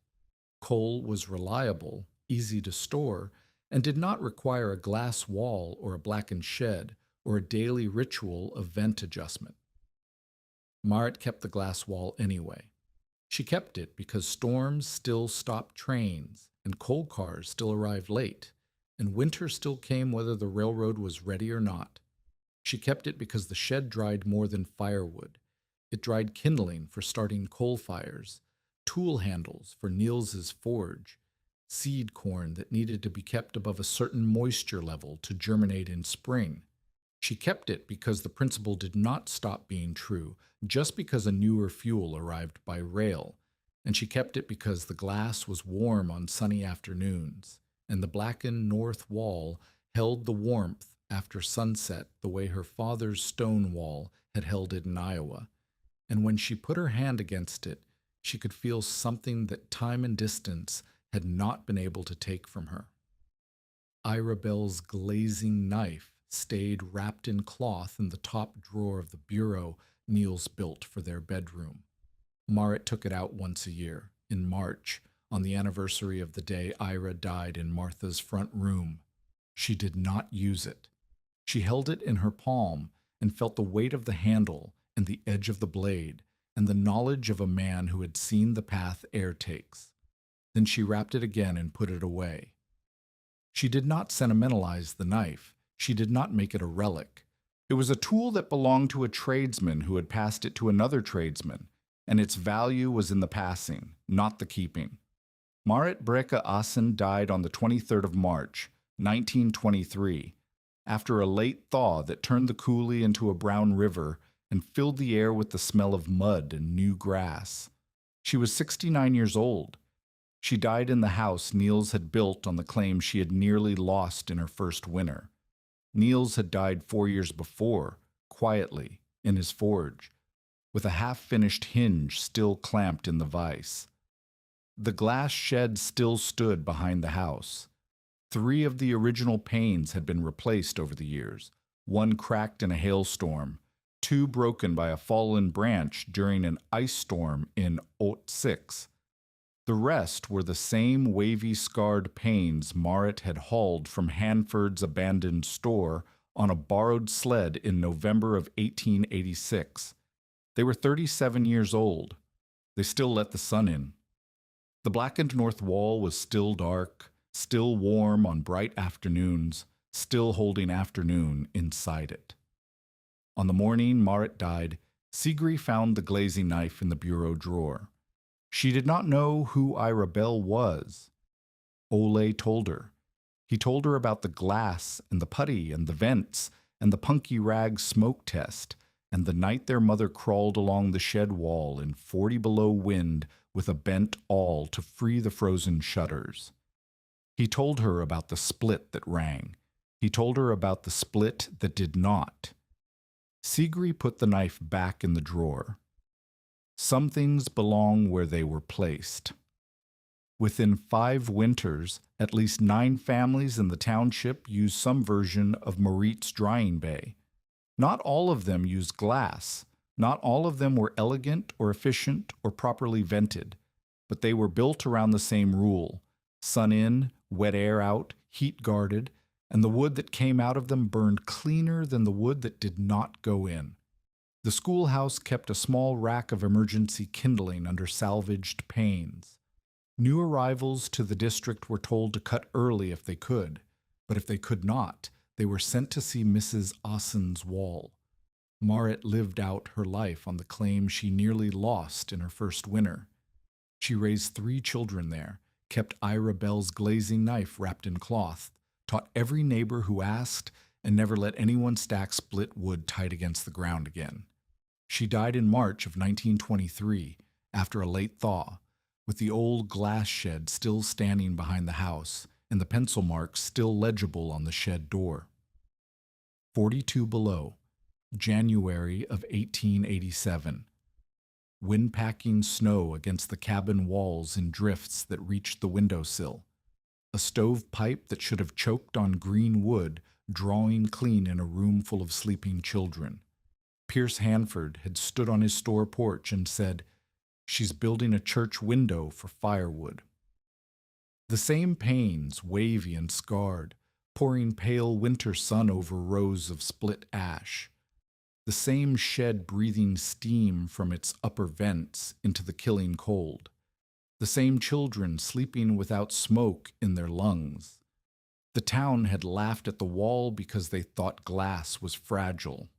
Coal was reliable, easy to store, and did not require a glass wall or a blackened shed or a daily ritual of vent adjustment. Marit kept the glass wall anyway. She kept it because storms still stopped trains, and coal cars still arrived late, and winter still came whether the railroad was ready or not. She kept it because the shed dried more than firewood. It dried kindling for starting coal fires, tool handles for Niels's forge, seed corn that needed to be kept above a certain moisture level to germinate in spring. She kept it because the principle did not stop being true just because a newer fuel arrived by rail, and she kept it because the glass was warm on sunny afternoons, and the blackened north wall held the warmth after sunset the way her father's stone wall had held it in Iowa. And when she put her hand against it, she could feel something that time and distance had not been able to take from her. Ira Bell's glazing knife stayed wrapped in cloth in the top drawer of the bureau Niels built for their bedroom. Marit took it out once a year, in March, on the anniversary of the day Ira died in Martha's front room. She did not use it. She held it in her palm and felt the weight of the handle and the edge of the blade and the knowledge of a man who had seen the path air takes. Then she wrapped it again and put it away. She did not sentimentalize the knife. She did not make it a relic. It was a tool that belonged to a tradesman who had passed it to another tradesman, and its value was in the passing, not the keeping. Marit Breke Assen died on the 23rd of March, 1923, after a late thaw that turned the coulee into a brown river and filled the air with the smell of mud and new grass. She was 69 years old. She died in the house Niels had built on the claim she had nearly lost in her first winter. Niels had died 4 years before, quietly, in his forge, with a half-finished hinge still clamped in the vise. The glass shed still stood behind the house. 3 of the original panes had been replaced over the years, 1 cracked in a hailstorm, 2 broken by a fallen branch during an ice storm in '06. The rest were the same wavy scarred panes Marit had hauled from Hanford's abandoned store on a borrowed sled in November of 1886. They were 37 years old. They still let the sun in. The blackened north wall was still dark, still warm on bright afternoons, still holding afternoon inside it. On the morning Marit died, Sigrid found the glazing knife in the bureau drawer. She did not know who Ira Bell was. Ole told her. He told her about the glass and the putty and the vents and the punky rag smoke test and the night their mother crawled along the shed wall in 40 below wind with a bent awl to free the frozen shutters. He told her about the split that rang. He told her about the split that did not. Sigrid put the knife back in the drawer. Some things belong where they were placed. Within 5 winters, at least 9 families in the township used some version of Marit's drying bay. Not all of them used glass. Not all of them were elegant or efficient or properly vented, but they were built around the same rule: sun in, wet air out, heat guarded, and the wood that came out of them burned cleaner than the wood that did not go in. The schoolhouse kept a small rack of emergency kindling under salvaged panes. New arrivals to the district were told to cut early if they could, but if they could not, they were sent to see Mrs. Assen's wall. Marit lived out her life on the claim she nearly lost in her first winter. She raised 3 children there, kept Ira Bell's glazing knife wrapped in cloth, taught every neighbor who asked, and never let anyone stack split wood tight against the ground again. She died in March of 1923, after a late thaw, with the old glass shed still standing behind the house and the pencil marks still legible on the shed door. 42 below, January of 1887. Wind-packing snow against the cabin walls in drifts that reached the windowsill. a stovepipe that should have choked on green wood, drawing clean in a room full of sleeping children. Pierce Hanford had stood on his store porch and said, "She's building a church window for Firewood." The same panes, wavy and scarred, pouring pale winter sun over rows of split ash. The same shed breathing steam from its upper vents into the killing cold. The same children sleeping without smoke in their lungs. The town had laughed at the wall because they thought glass was fragile.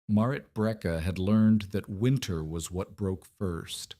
Marit Brecka had learned that winter was what broke first.